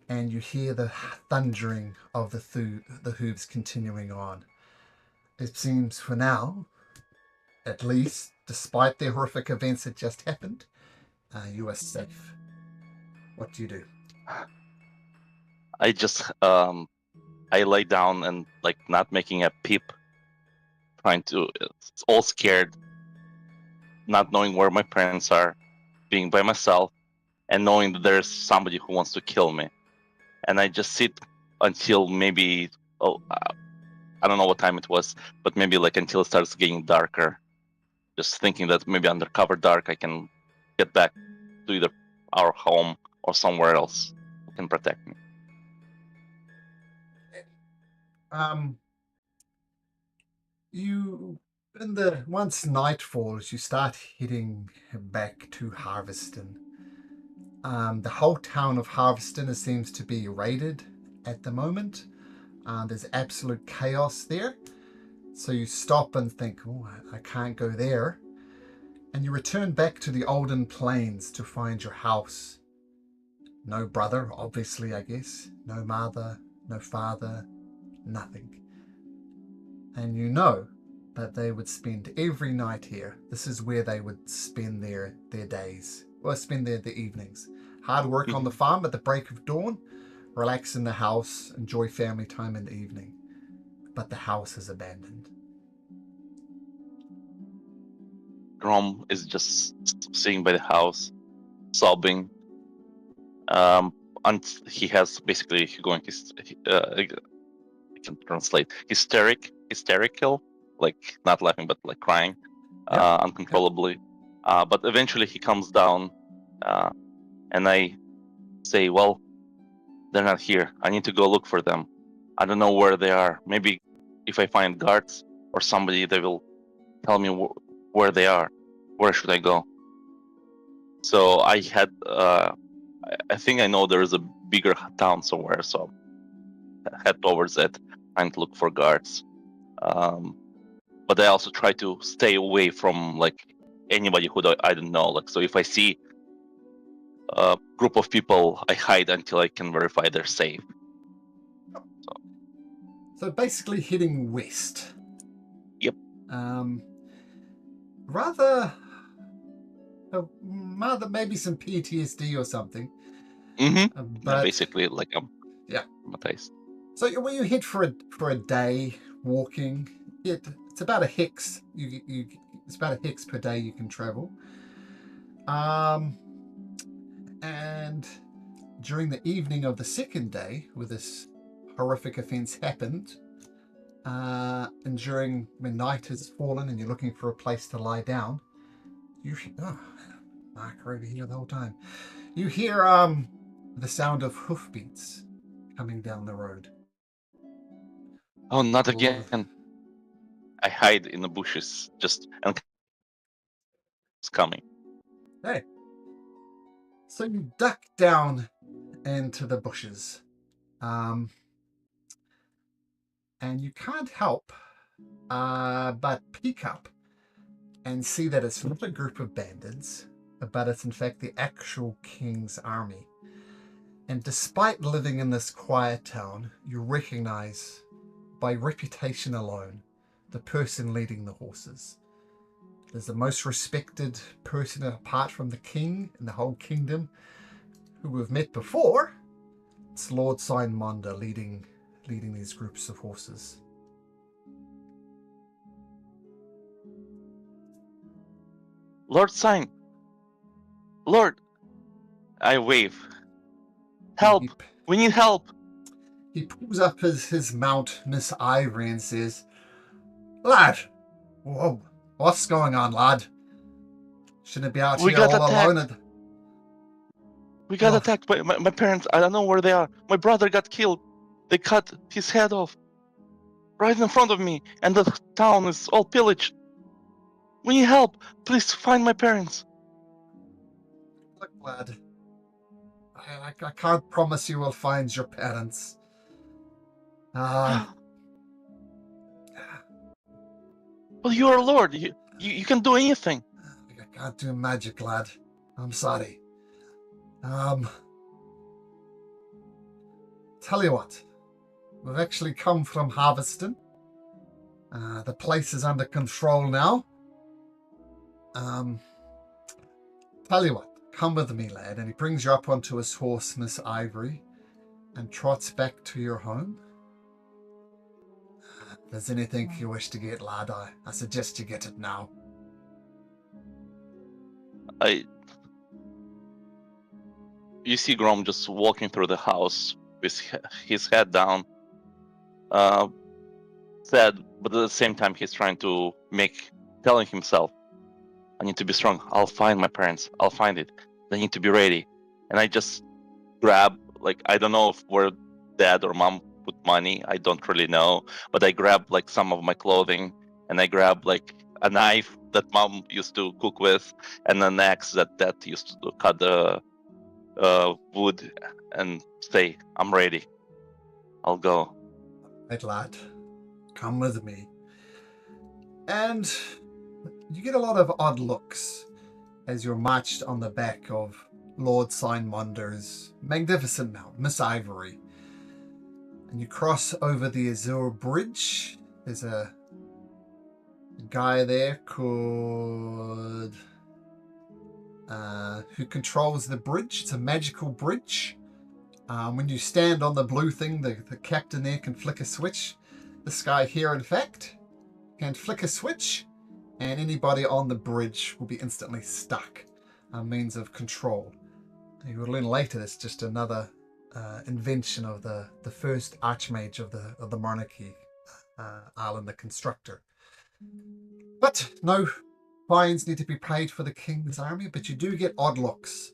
And you hear the thundering of the hooves continuing on. It seems for now, at least, despite the horrific events that just happened, you are safe. What do you do? I just I lay down and like not making a peep, trying to, all scared, not knowing where my parents are, being by myself, and knowing that there's somebody who wants to kill me. And I just sit until maybe, I don't know what time it was, but maybe like until it starts getting darker. Just thinking that maybe under cover dark I can get back to either our home or somewhere else who can protect me. Once night falls, you start heading back to Harveston. The whole town of Harveston seems to be raided at the moment. There's absolute chaos there. So you stop and think, "Oh, I can't go there." And you return back to the Olden Plains to find your house. No brother, obviously, I guess. No mother, no father, nothing. And you know that they would spend every night here. This is where they would spend their days, or spend their evenings. Hard work on the farm at the break of dawn, relax in the house, enjoy family time in the evening. But the house is abandoned. Grom is just sitting by the house, sobbing. And he has basically going. I can translate hysterical, like not laughing but like crying, uncontrollably. But eventually he calms down, and I say, well, they're not here. I need to go look for them. I don't know where they are. Maybe if I find guards or somebody, they will tell me where they are. Where should I go? So I had, I think I know there is a bigger town somewhere, so I head towards it, trying to look for guards. But I also try to stay away from like anybody who I don't know. Like, so if I see a group of people, I hide until I can verify they're safe. So basically heading west. Yep. Rather maybe some PTSD or something. Mm-hmm. But basically, like I'm yeah. traumatized. So when you head for a day walking, it's about a hex. It's about a hex per day you can travel. And during the evening of the second day, where this horrific offense happened, and during when night has fallen and you're looking for a place to lie down, Mark over here the whole time. You hear the sound of hoofbeats coming down the road. Oh, not again! I hide in the bushes, and it's coming. Hey. So you duck down into the bushes. And you can't help but peek up and see that it's not a group of bandits, but it's in fact the actual king's army. And despite living in this quiet town, you recognize by reputation alone the person leading the horses. There's the most respected person apart from the king in the whole kingdom, who we've met before. It's Lord Signmonda leading these groups of horses. Lord Sign! Lord! I wave. Help! We need help! He pulls up his mount, Miss Ivory, and says, "Lad! Whoa, what's going on, lad? Shouldn't be out here all alone." We got attacked by my parents. I don't know where they are. My brother got killed. They cut his head off right in front of me, and the town is all pillaged. We need help. Please find my parents. Look, lad, I can't promise you will find your parents. Well, you are a lord. You can do anything. I can't do magic, lad. I'm sorry. Tell you what, we've actually come from Harveston. The place is under control now. Tell you what, come with me, lad. And he brings you up onto his horse, Miss Ivory, and trots back to your home. If there's anything you wish to get, lad, I suggest you get it now. You see Grom just walking through the house with his head down, sad, but at the same time he's trying to telling himself, I need to be strong. I'll find my parents. I'll find it. They need to be ready. And I just grab, like, I don't know if where dad or mom put money. I don't really know. But I grab, like, some of my clothing, and I grab, like, a knife that mom used to cook with, and an axe that dad used to cut the wood, and say, I'm ready. I'll go. Right, lad. Come with me. And you get a lot of odd looks as you're marched on the back of Lord Signmonder's magnificent mount, Miss Ivory. And you cross over the Azure Bridge. There's a guy there called who controls the bridge. It's a magical bridge. When you stand on the blue thing, the captain there can flick a switch. This guy here, in fact, can flick a switch, and anybody on the bridge will be instantly stuck. A means of control. You will learn later it's just another invention of the first archmage of the monarchy, Arlen the Constructor. But no fines need to be paid for the king's army, but you do get odd looks.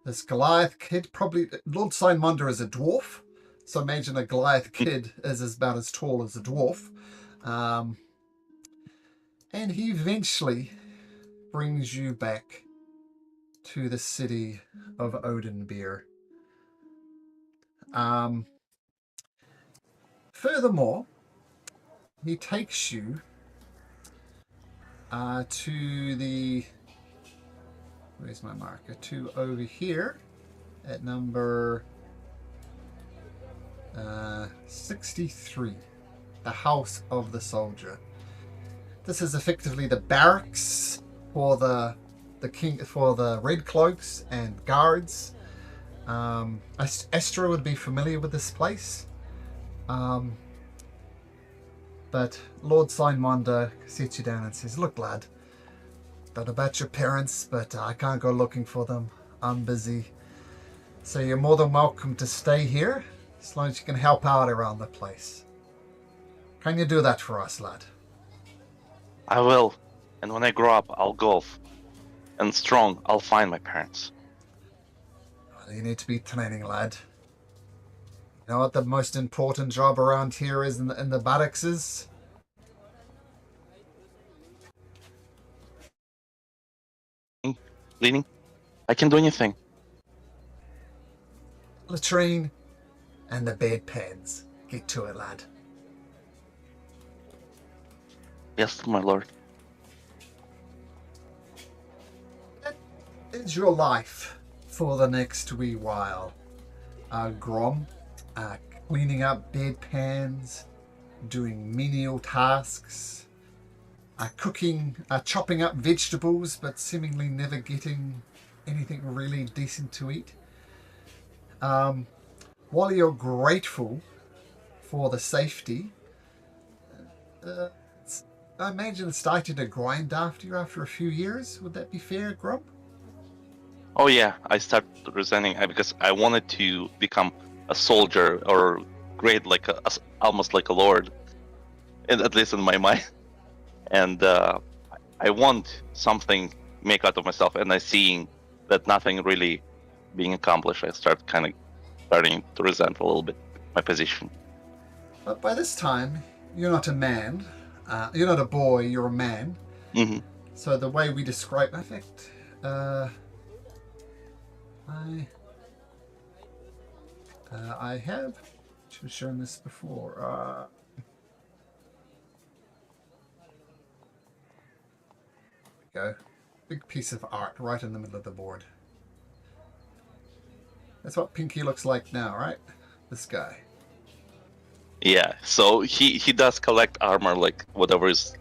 this Goliath kid, probably Lord Simonda is a dwarf, so imagine a Goliath kid is about as tall as a dwarf. And he eventually brings you back to the city of Odenbeer. Furthermore, he takes you to the... Where's my marker? To over here at number 63, the House of the Soldier. This is effectively the barracks for the Red Cloaks and guards. Estra would be familiar with this place. But Lord Simonda sits you down and says, "Look, lad, don't know about your parents, but I can't go looking for them. I'm busy. So you're more than welcome to stay here, as long as you can help out around the place. Can you do that for us, lad?" I will. And when I grow up, I'll golf. And strong, I'll find my parents. Well, you need to be training, lad. You know what the most important job around here is in the barracks is? Cleaning? I can do anything. Latrine and the bedpans. Get to it, lad. Yes, my lord. That is your life for the next wee while. Grom, cleaning up bedpans, doing menial tasks, cooking, chopping up vegetables, but seemingly never getting anything really decent to eat. While you're grateful for the safety, I imagine it's starting to grind after you after a few years. Would that be fair, Grom? Oh yeah, I started resenting because I wanted to become a soldier or great, like almost like a lord, at least in my mind. And I want something make out of myself, and I seeing that nothing really being accomplished. I starting to resent a little bit my position. But by this time, you're not a man. You're not a boy. You're a man. Mm-hmm. So the way we describe, in fact, I have shown this before. There we go. Big piece of art right in the middle of the board. That's what Pinky looks like now, right? This guy. Yeah, so he does collect armor, like whatever is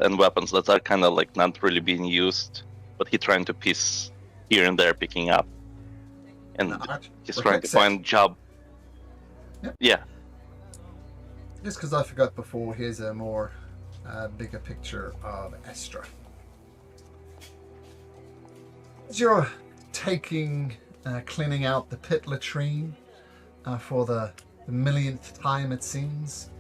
and weapons that are kind of like not really being used, but he trying to piece here and there, picking up, and he's trying to find a job. Yep. Yeah. Just because I forgot before, here's a more bigger picture of Estra. As you're cleaning out the pit latrine for the millionth time, it seems.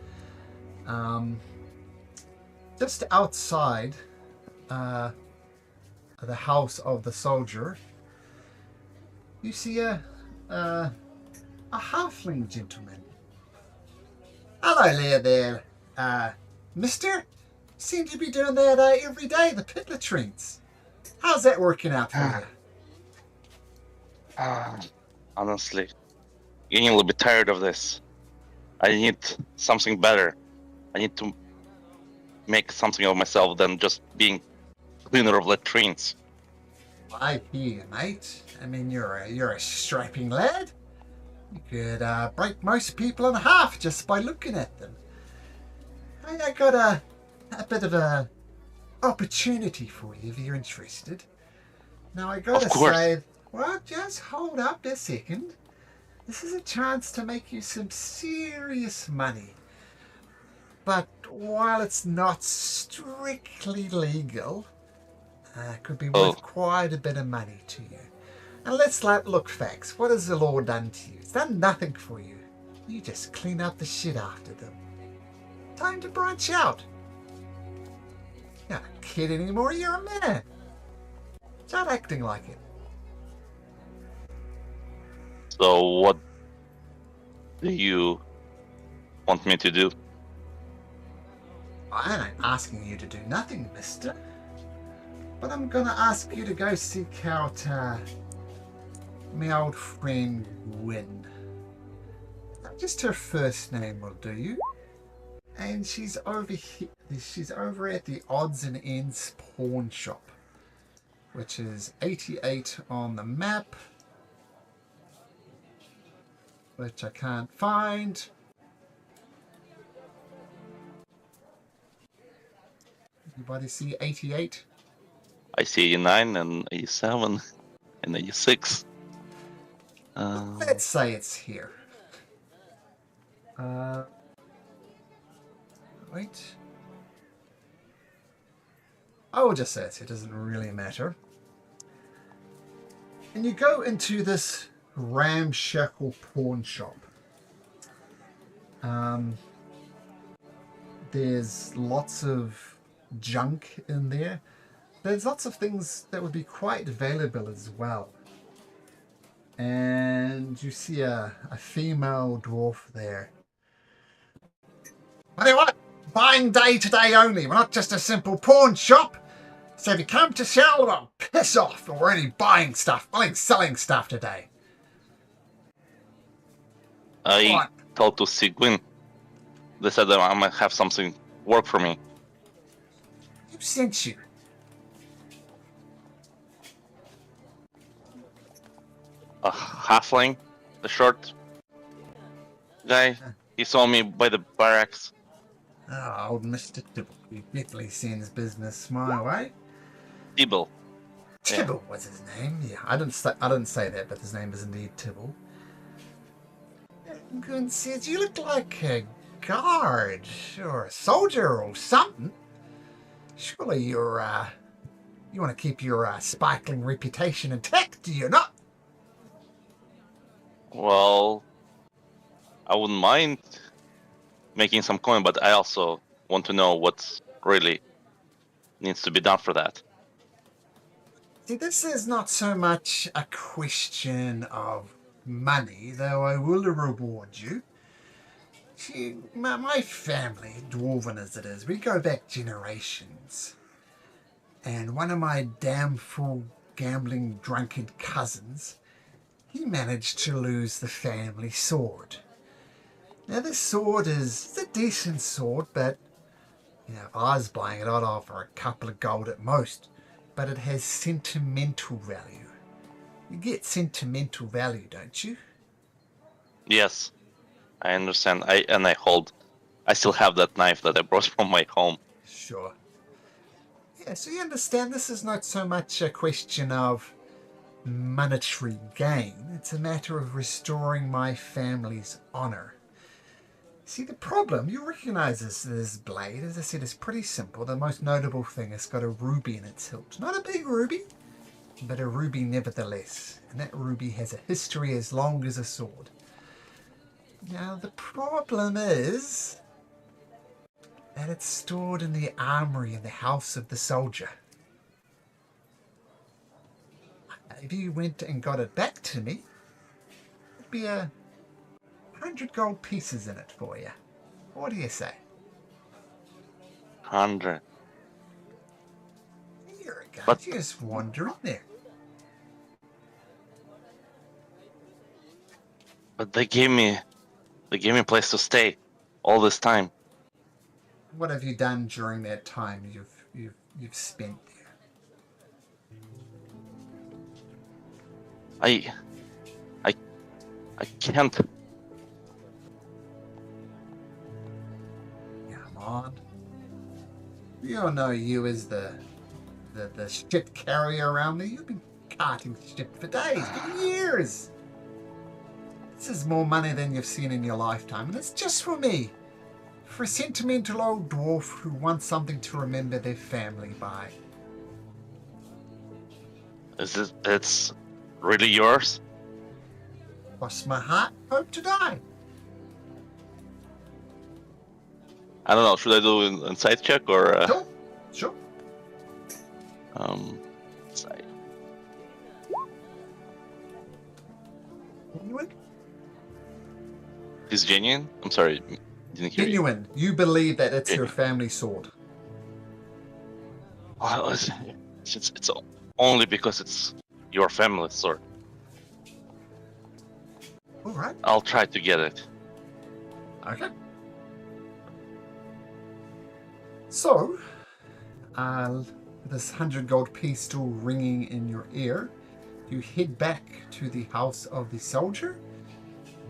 Just outside the house of the soldier, you see a halfling gentleman. "Hello there, mister. Seem to be doing that every day, the pit latrines. How's that working out for you?" Honestly, getting a little bit tired of this. I need something better. I need to make something of myself than just being cleaner of latrines. I hear you, mate. I mean, you're a strapping lad. You could break most people in half just by looking at them. I got a bit of a opportunity for you if you're interested. Now I gotta say, well, just hold up a second. This is a chance to make you some serious money. But while it's not strictly legal, it could be worth quite a bit of money to you. And let's look facts. What has the law done to you? It's done nothing for you. You just clean up the shit after them. Time to branch out. You're not a kid anymore, you're a man. Start acting like it. So what do you want me to do? I ain't asking you to do nothing, mister. But I'm gonna ask you to go seek out my old friend Wynn. Just her first name will do you. And she's over here. She's over at the Odds and Ends pawn shop, which is 88 on the map, which I can't find. Anybody see 88? I see 89 and 87 and 86. Let's say it's here. Wait. I will just say it doesn't really matter. And you go into this ramshackle pawn shop. There's lots of junk in there. There's lots of things that would be quite valuable as well. And you see a female dwarf there. What do you want? Buying day today only. We're not just a simple pawn shop. So if you come to sell, well, piss off. We're only buying stuff, only selling stuff today. I What? told to see Gwyn. They said that I might have something work for me. Who sent you? A halfling, the short guy. He saw me by the barracks. Oh, old Mr. Tibble. He definitely sends business my way. Tibble. Tibble was his name. Yeah, I didn't say that, but his name is indeed Tibble. Gun says you look like a guard or a soldier or something. Surely you want to keep your sparkling reputation intact, do you not? Well, I wouldn't mind making some coin, but I also want to know what really needs to be done for that. See, this is not so much a question of money, though I will reward you. See, my family, dwarven as it is, we go back generations. And one of my damn fool gambling drunkard cousins, he managed to lose the family sword. Now this sword is a decent sword, but if I was buying it, I'd offer a couple of gold at most. But it has sentimental value. You get sentimental value, don't you? Yes, I understand. I still have that knife that I brought from my home. Sure. Yeah, so you understand this is not so much a question of monetary gain. It's a matter of restoring my family's honor. See, the problem, you recognize this blade, as I said, is pretty simple. The most notable thing, it's got a ruby in its hilt. Not a big ruby, but a ruby nevertheless. And that ruby has a history as long as a sword. Now, the problem is that it's stored in the armory in the house of the soldier. If you went and got it back to me, it'd be 100 gold pieces in it for you. What do you say? 100. Here it goes. But- You just wander in there. But they gave me a place to stay all this time. What have you done during that time you've spent there? I can't. Come on. We all know you as the shit carrier around there. You've been carting shit for days, for years. This is more money than you've seen in your lifetime, and it's just for me. For a sentimental old dwarf who wants something to remember their family by. It's really yours? Cross my heart, hope to die. I don't know. Should I do an insight check or Sure. insight? Genuine? Is genuine? I'm sorry, didn't hear you. Genuine. You believe that it's your Genuine. family sword. Well, it's only because it's your family sword. All right. I'll try to get it. Okay. So, this 100 gold piece still ringing in your ear, you head back to the house of the soldier.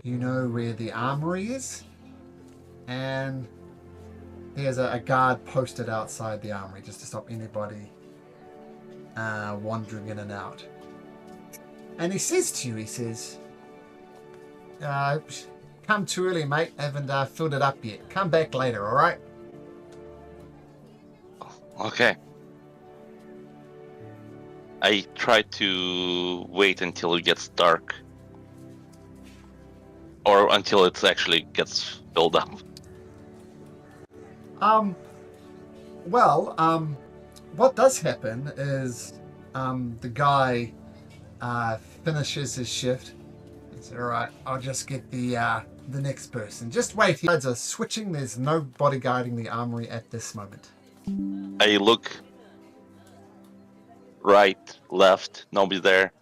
You know where the armory is, and there's a guard posted outside the armory just to stop anybody wandering in and out. And he says to you, he says, come too early, mate. Haven't filled it up yet. Come back later, all right? Okay. I try to wait until it gets dark. Or until it actually gets filled up. What does happen is the guy finishes his shift. He says, all right, I'll just get the next person. Just wait. The guards are switching. There's no bodyguarding the armory at this moment. I look right, left, nobody there.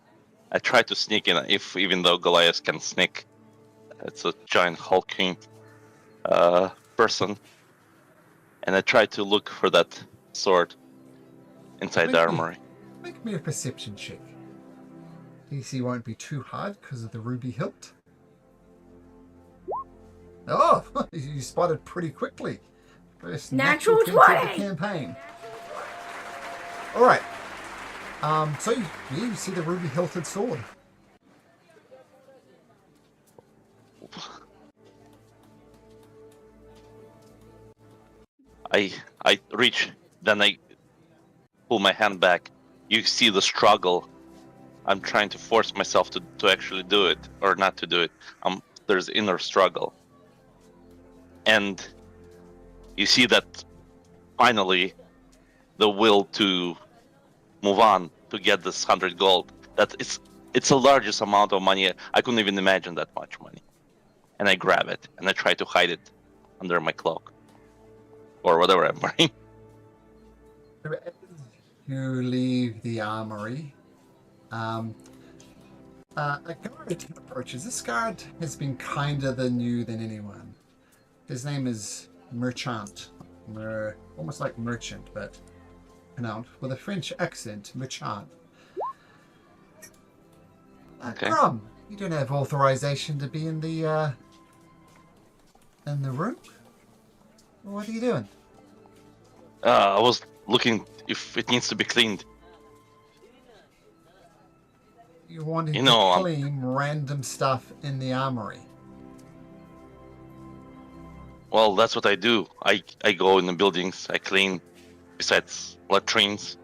I try to sneak in, even though Goliath can sneak. It's a giant hulking person. And I try to look for that sword inside the armory. Make me a perception check. DC won't be too hard because of the ruby hilt. Oh, you spotted pretty quickly. First Natural 20 of 20. the campaign. All right. So you see the ruby hilted sword. I reach, then I pull my hand back. You see the struggle. I'm trying to force myself to actually do it, or not to do it. There's inner struggle. And you see that finally the will to move on, to get this 100 gold, that it's the largest amount of money. I couldn't even imagine that much money. And I grab it, and I try to hide it under my cloak. Or whatever I'm wearing. As you leave the armory, a guard approaches. This guard has been kinder than you than anyone. His name is Merchant. Almost like merchant, but pronounced with a French accent, Merchant. Okay. Grom, you don't have authorization to be in the room? What are you doing? I was looking if it needs to be cleaned. You wanted You know, to clean random stuff in the armory. Well, that's what I do. I go in the buildings, I clean, besides latrines.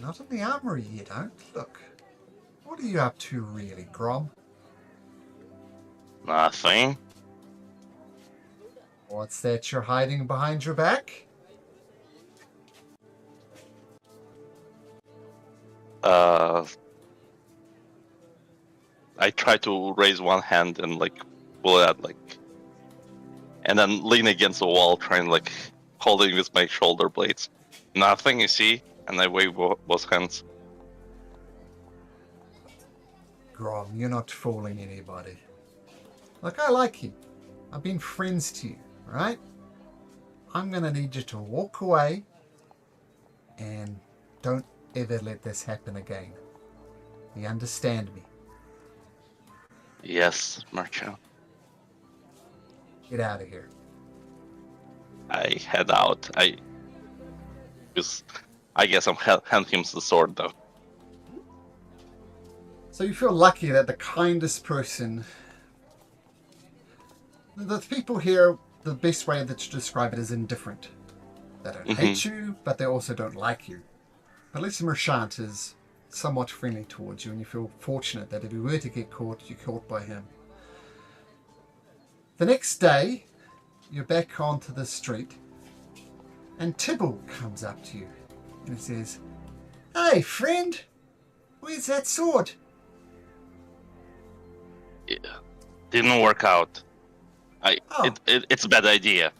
Not in the armory, you don't. Look, what are you up to really, Grom? Nothing. What's that you're hiding behind your back? I try to raise one hand and pull it out, and then lean against the wall, trying holding with my shoulder blades. Nothing, you see? And I wave both hands. Grom, you're not fooling anybody. Look, I like you. I've been friends to you, right? I'm gonna need you to walk away and don't ever let this happen again. You understand me? Yes, Merchant. Get out of here. I head out. I guess I'm handing him the sword, though. So you feel lucky that the kindest person... The people here, the best way that to describe it is indifferent. They don't hate you, but they also don't like you. At least Merchant is somewhat friendly towards you, and you feel fortunate that if you were to get caught, you're caught by him. The next day, you're back onto the street, and Tibble comes up to you, and he says, "Hey, friend, where's that sword?" it didn't work out. Oh, It's a bad idea.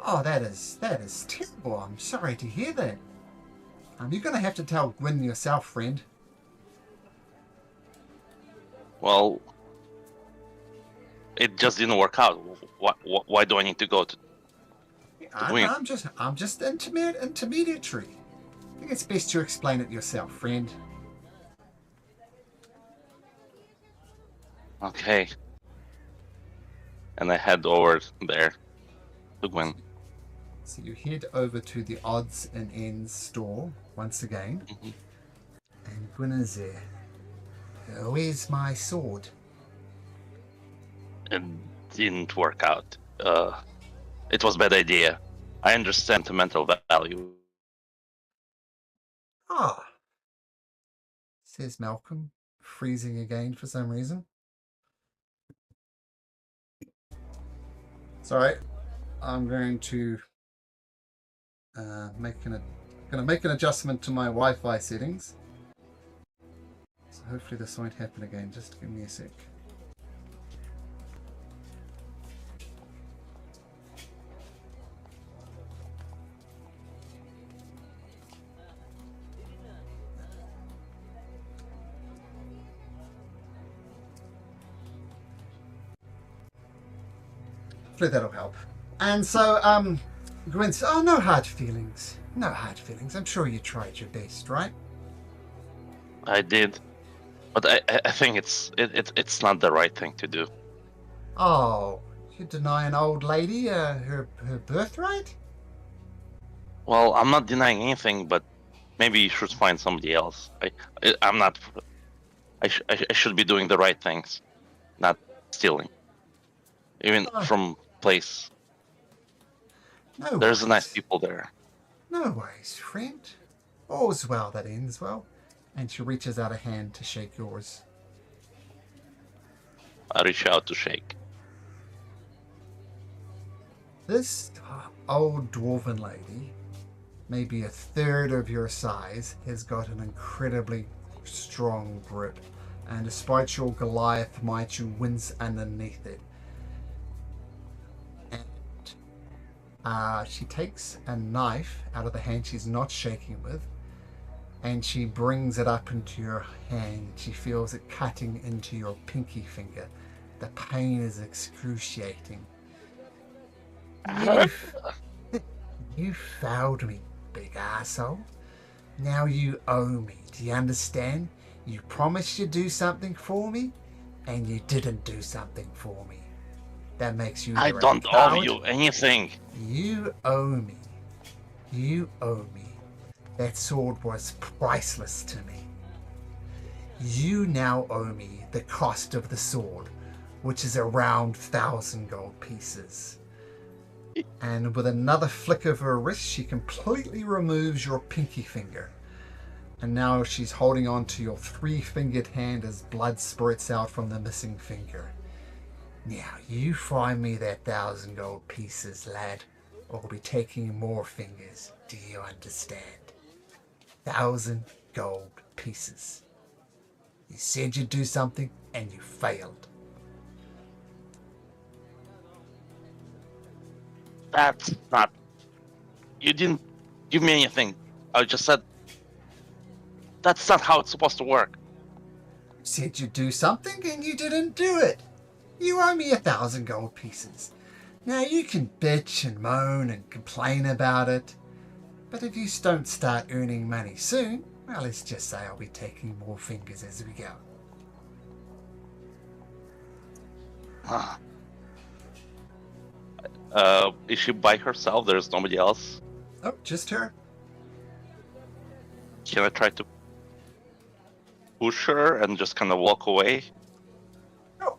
oh, that is terrible. I'm sorry to hear that. You're gonna have to tell Gwyn yourself, friend. Well, it just didn't work out. Why do I need to go to Gwyn? I'm just intermediary. I think it's best you explain it yourself, friend. Okay. And I head over there to Gwyn. So you head over to the odds and ends store once again, Mhm. and Gwyn is there. Where's my sword? It didn't work out. It was a bad idea. I understand the mental value. Ah, says Malcolm, freezing again for some reason. Sorry, I'm going to make an adjustment to my Wi-Fi settings. So hopefully this won't happen again. Just give me a sec. Hopefully that'll help. And so, Gwen says, oh, no hard feelings. No hard feelings. I'm sure you tried your best, right? I did, but I think it's not the right thing to do. Oh, you deny an old lady her birthright? Well, I'm not denying anything, but maybe you should find somebody else. I'm not. I should be doing the right things, not stealing. Even Oh. from place. No There's worries. nice people there. No worries, friend. All's well that ends well. And she reaches out a hand to shake yours. I reach out to shake. This old dwarven lady, maybe a third of your size, has got an incredibly strong grip. And despite your Goliath might, you wince underneath it. And she takes a knife out of the hand she's not shaking with, and she brings it up into your hand. She feels it cutting into your pinky finger. The pain is excruciating. You failed me, big arsehole. Now you owe me. Do you understand? You promised you'd do something for me, and you didn't do something for me. That makes you I either a don't owe coward. you anything. You owe me. You owe me. That sword was priceless to me. You now owe me the cost of the sword, which is around 1,000 gold pieces. And with another flick of her wrist, she completely removes your pinky finger. And now she's holding on to your 3-fingered hand as blood spurts out from the missing finger. Now, you find me that 1,000 gold pieces, lad, or we'll be taking more fingers. Do you understand? 1,000 gold pieces. You said you'd do something, and you failed. That's not. You didn't give me anything. I just said. That's not how it's supposed to work. You said you'd do something, and you didn't do it. You owe me 1,000 gold pieces. Now you can bitch and moan and complain about it, but if you don't start earning money soon, well, let's just say I'll be taking more fingers as we go. Is she by herself? There's nobody else. Oh, just her? Can I try to push her and just kind of walk away? Oh,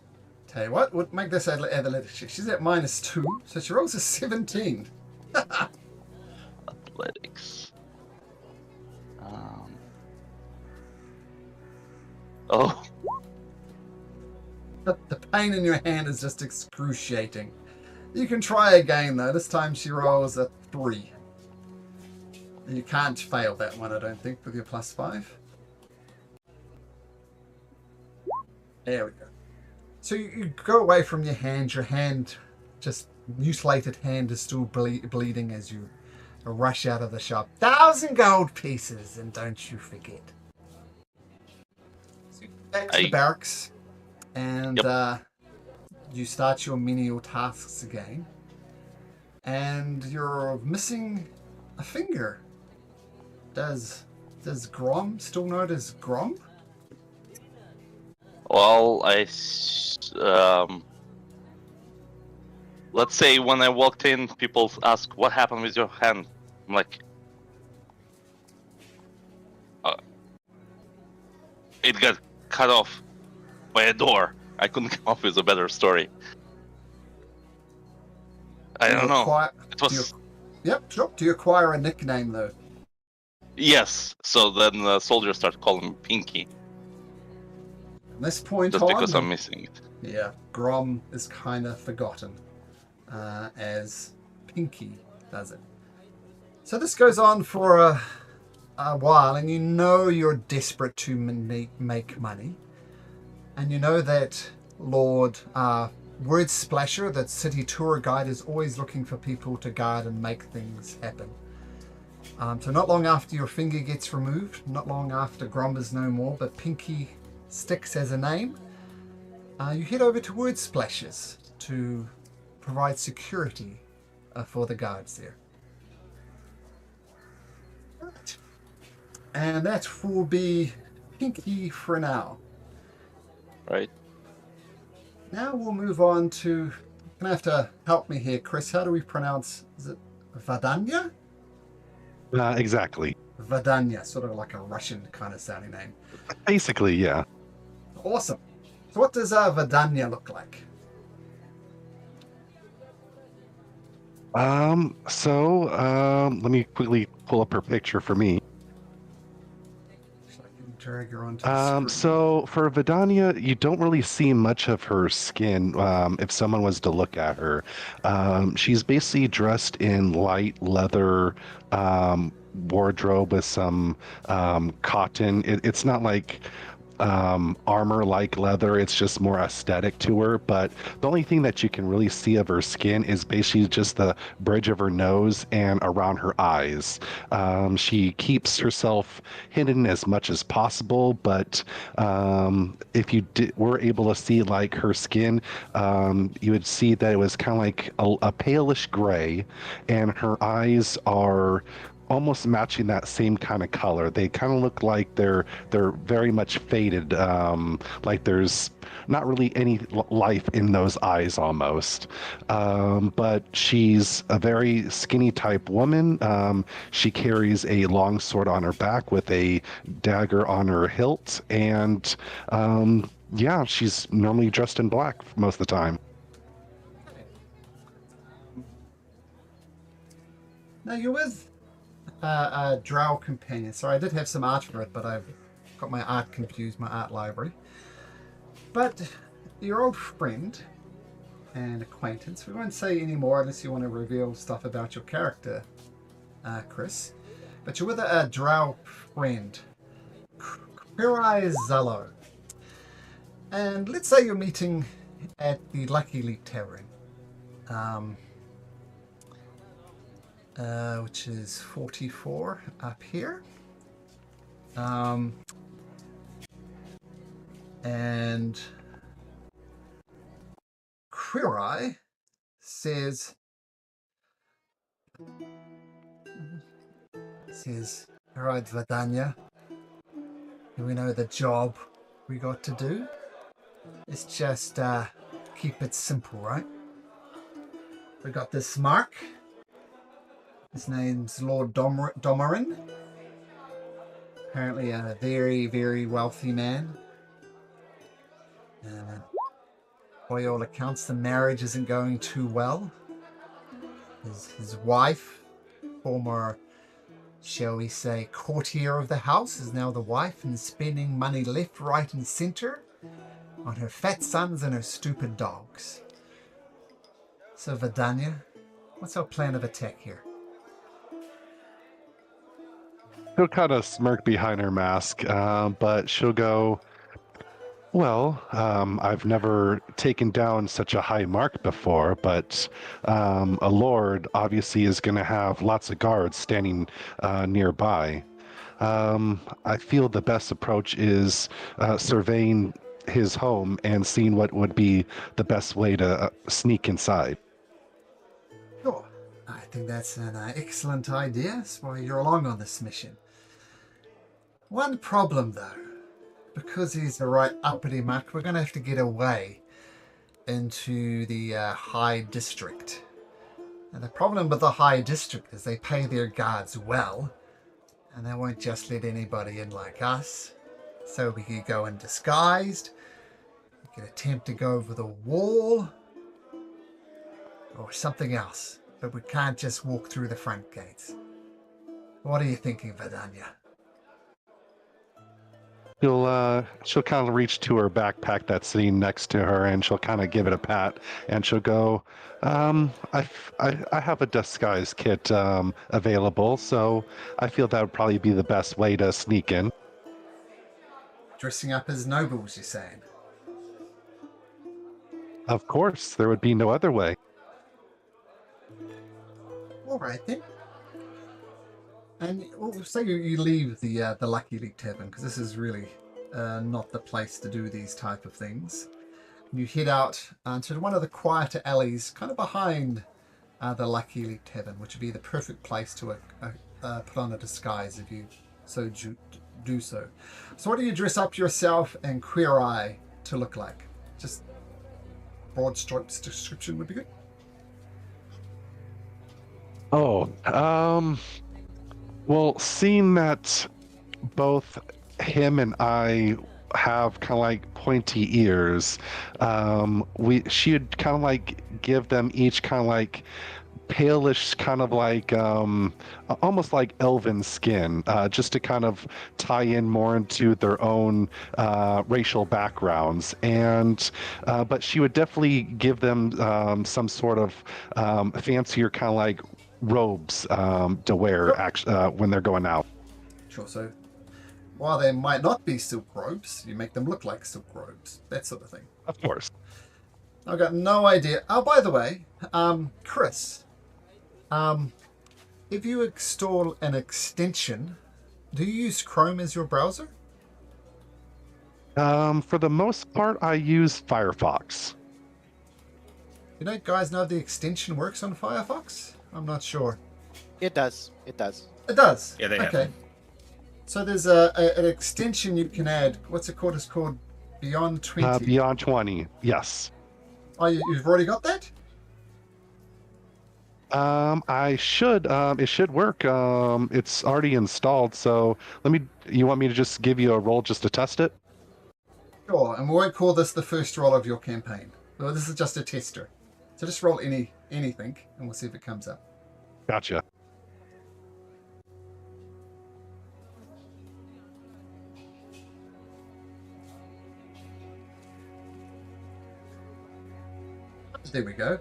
tell you what, we'll make this athletics. She's at -2, so she rolls a 17. Athletics. Oh, The pain in your hand is just excruciating. You can try again though. This time she rolls a 3. You can't fail that one, I don't think, with your +5. There we go. So you go away from your hand. Your hand, just mutilated hand, is still bleeding as you rush out of the shop. 1,000 gold pieces, and don't you forget. So you go back to the barracks, and you start your menial tasks again. And you're missing a finger. Does Grom still know it as Grom? Well, let's say when I walked in, people ask, "What happened with your hand?" I'm like, "It got cut off by a door." I couldn't come up with a better story. I don't know. It was. Yep, sure. Do you acquire a nickname though? Yes. So then the soldiers start calling me Pinky. From this point just on, because I'm missing it. Yeah, Grom is kind of forgotten as Pinky does it. So this goes on for a while, and you know you're desperate to make money. And you know that Lord Word Splasher, that city tour guide, is always looking for people to guard and make things happen. So not long after your finger gets removed, not long after Grom is no more, but Pinky sticks as a name, you head over to Word Splashes to provide security for the guards there. Right. And that will be Pinky for now. Right. Now we'll move on to... You're going to have to help me here, Chris. How do we pronounce... Is it Vadanya? Exactly. Vadanya, sort of like a Russian kind of sounding name. Basically, yeah. Awesome. So what does Vadanya look like? Let me quickly pull up her picture for me. Drag her onto the screen. So for Vidania, you don't really see much of her skin if someone was to look at her. She's basically dressed in light leather wardrobe with some cotton. It's not like armor like leather. It's just more aesthetic to her, but the only thing that you can really see of her skin is basically just the bridge of her nose and around her eyes. She keeps herself hidden as much as possible, but if you were able to see like her skin, you would see that it was kind of like a palish gray, and her eyes are almost matching that same kind of color. They kind of look like they're very much faded, like there's not really any life in those eyes almost. But she's a very skinny type woman. She carries a long sword on her back with a dagger on her hilt, and yeah, she's normally dressed in black most of the time. Now you're with a drow companion. Sorry, I did have some art for it, but I've got my art confused, my art library. But your old friend and acquaintance, we won't say any more unless you want to reveal stuff about your character, Chris. But you're with a drow friend, Quirai Zalo. And let's say you're meeting at the Lucky Leap Tavern. Which is 44 up here. And Quirai says, all right, Vadanya, we know the job we got to do. It's just keep it simple, right? We got this mark. His name's Lord Domarin. Apparently a very, very wealthy man. By all accounts, the marriage isn't going too well. His wife, former, shall we say, courtier of the house, is now the wife and spending money left, right, and center on her fat sons and her stupid dogs. So, Vadanya, what's our plan of attack here? She'll kind of smirk behind her mask, but she'll go, Well, I've never taken down such a high mark before, but a lord obviously is going to have lots of guards standing nearby. I feel the best approach is surveying his home and seeing what would be the best way to sneak inside. Sure. I think that's an excellent idea. That's why you're along on this mission. One problem, though. Because he's the right uppity muck, we're going to have to get away into the High District. And the problem with the High District is they pay their guards well, and they won't just let anybody in like us. So we could go in disguised, we could attempt to go over the wall, or something else. But we can't just walk through the front gates. What are you thinking, Vidania? She'll kind of reach to her backpack that's sitting next to her, and she'll kind of give it a pat, and she'll go, I have a disguise kit available, so I feel that would probably be the best way to sneak in. Dressing up as nobles, you're saying? Of course, there would be no other way. All right then. And say you leave the Lucky League Tavern, because this is really not the place to do these type of things. You head out to one of the quieter alleys, kind of behind the Lucky League Tavern, which would be the perfect place to put on a disguise if you so do so. So what do you dress up yourself and Queer Eye to look like? Just broad strokes description would be good. Oh, well, seeing that both him and I have kind of like pointy ears, she'd kind of like give them each kind of like palish, kind of like almost like elven skin, just to kind of tie in more into their own racial backgrounds. And but she would definitely give them some sort of fancier kind of like robes to wear when they're going out. Sure. So while they might not be silk robes, you make them look like silk robes, that sort of thing. Of course. I've got no idea. Oh, by the way, Chris, if you install an extension, do you use Chrome as your browser? For the most part, I use Firefox. You don't guys know if the extension works on Firefox? I'm not sure. It does. It does. It does? Yeah, they have. Okay. So there's an extension you can add. What's it called? It's called Beyond 20. Beyond 20, yes. Oh, you've already got that? I should. It should work. It's already installed. So you want me to just give you a roll just to test it? Sure. And we won't call this the first roll of your campaign. Well, this is just a tester. So just roll anything, and we'll see if it comes up. Gotcha. There we go.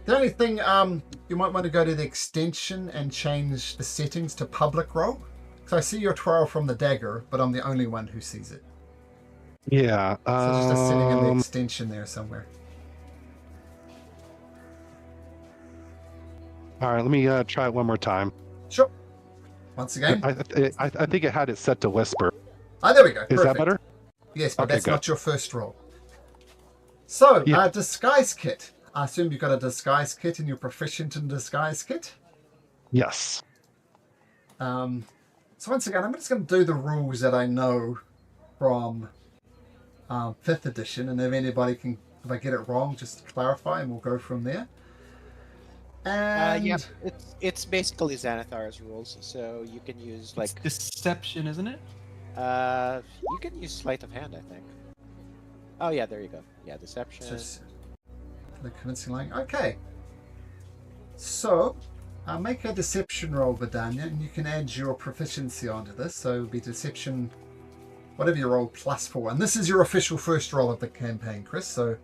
The only thing, you might want to go to the extension and change the settings to public role. So I see your trial from the dagger, but I'm the only one who sees it. Yeah. So it's just sitting in the extension there somewhere. All right, let me try it one more time. Sure. Once again. I think it had it set to whisper. Ah, there we go. Is Perfect. that better? Yes, but Okay, that's good. not your first roll. So, Yeah. disguise kit. I assume you've got a disguise kit and you're proficient in disguise kit. Yes. So once again, I'm just going to do the rules that I know from 5th edition, and if anybody can, if I get it wrong, just clarify, and we'll go from there. And Yeah, it's basically Xanathar's rules, so you can use like It's deception, isn't it? you can use sleight of hand, I think. Oh yeah, there you go. Yeah, deception. just the convincing line. Okay. So, make a deception roll, Vidania, and you can add your proficiency onto this. So it'll be deception, whatever you roll, +4. And this is your official first roll of the campaign, Chris. So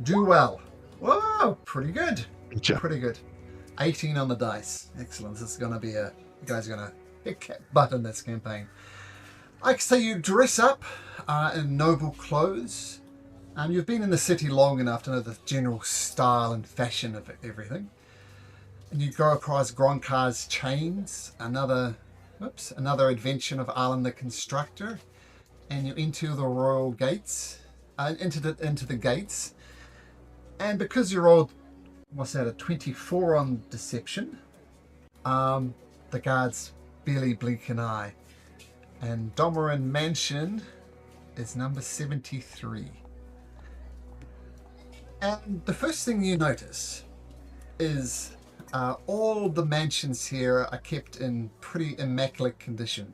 do well. Whoa, pretty good. Gotcha. Pretty good. 18 on the dice. Excellent. This is going to be you guys are going to kick butt in this campaign. Like I say, you dress up in noble clothes. You've been in the city long enough to know the general style and fashion of everything. And you go across Gronkar's chains, another invention of Alan the Constructor, and you enter the royal gates, into the gates. And because you rolled, what's that, a 24 on deception, the guards barely blink an eye. And Domerin Mansion is number 73. And the first thing you notice is all the mansions here are kept in pretty immaculate condition.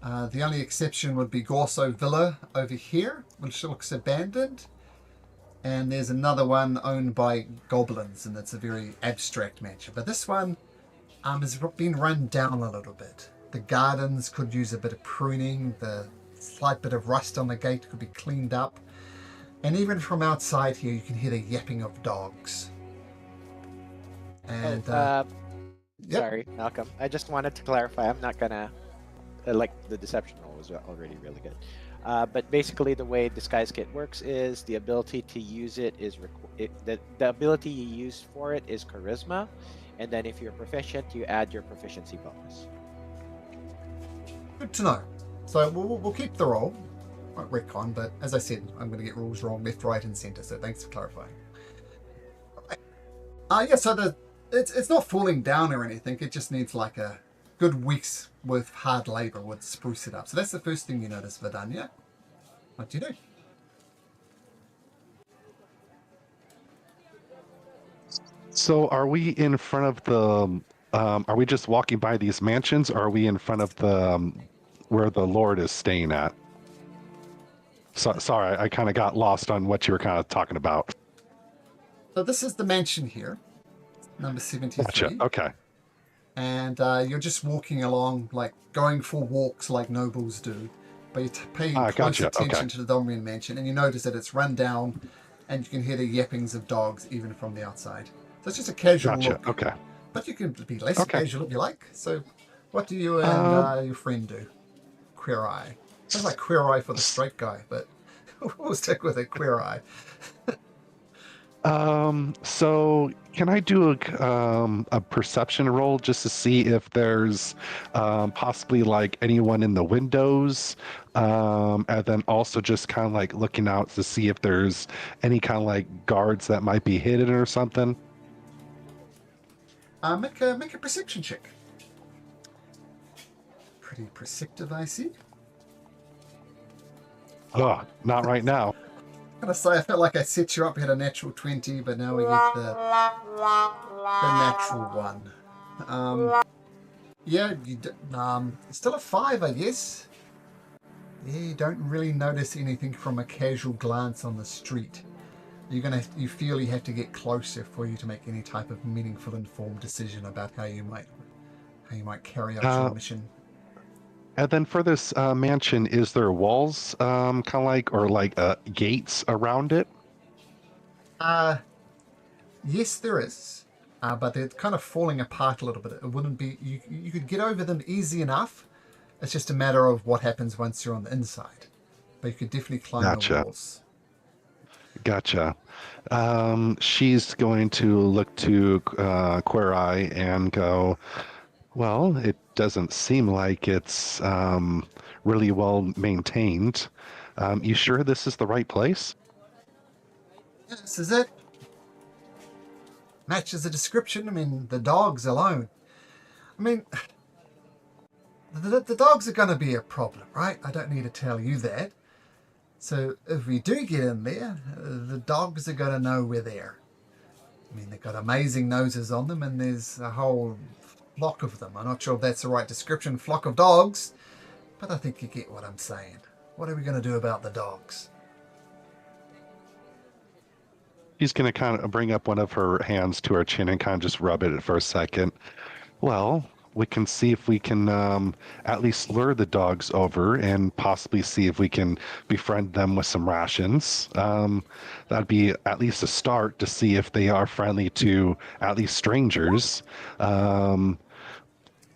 The only exception would be Gorso Villa over here, which looks abandoned. And there's another one owned by goblins, and it's a very abstract mansion. But this one has been run down a little bit. The gardens could use a bit of pruning. The slight bit of rust on the gate could be cleaned up. And even from outside here, you can hear the yapping of dogs. And yep. Sorry, Malcolm. I just wanted to clarify. I'm not gonna like the deception roll was already really good. But basically, the way Disguise Kit works is the ability to use it is the ability you use for it is charisma, and then if you're proficient, you add your proficiency bonus. Good to know. So we'll keep the roll. Won't retcon, but as I said, I'm going to get rules wrong left, right, and centre. So thanks for clarifying. Yeah. So it's not falling down or anything. It just needs like a good week's worth of hard labour would spruce it up. So that's the first thing you notice, Vidania. What do you do? So are we in front of the are we just walking by these mansions, or are we in front of the where the Lord is staying at? So, sorry, I kind of got lost on what you were kind of talking about. So this is the mansion here, number 73. Gotcha. Okay. And you're just walking along, like going for walks like nobles do. But you're paying close attention to the Domrian mansion, and you notice that it's run down, and you can hear the yappings of dogs even from the outside. So it's just a casual look. Okay. But you can be less casual if you like. So what do you and your friend do? Queer Eye. Sounds like Queer Eye for the straight guy, but we'll stick with it, Queer Eye. So can I do a perception roll just to see if there's possibly like anyone in the windows, and then also just kind of like looking out to see if there's any kind of like guards that might be hidden or something? Make a perception check. Pretty perceptive, I see. Oh, not right now. I'm gonna say I felt like I set you up. We had a natural 20, but now we get the natural one. Yeah, still a 5, I guess. Yeah, you don't really notice anything from a casual glance on the street. You feel you have to get closer for you to make any type of meaningful, informed decision about how you might carry out your mission. And then for this mansion, is there walls, kind of like, or like gates around it? Yes, there is, but they're kind of falling apart a little bit. It wouldn't be you could get over them easy enough. It's just a matter of what happens once you're on the inside. But you could definitely climb the walls. Gotcha. She's going to look to Queer Eye and go, well, it doesn't seem like it's really well maintained. You sure this is the right place? Yeah, this is it. Matches the description. I mean, the dogs alone. I mean, the dogs are going to be a problem, right? I don't need to tell you that. So if we do get in there, the dogs are going to know we're there. I mean, they've got amazing noses on them, and there's a whole flock of them. I'm not sure if that's the right description, flock of dogs, but I think you get what I'm saying. What are we going to do about the dogs? She's going to kind of bring up one of her hands to her chin and kind of just rub it for a second. Well, we can see if we can at least lure the dogs over and possibly see if we can befriend them with some rations. That'd be at least a start to see if they are friendly to at least strangers.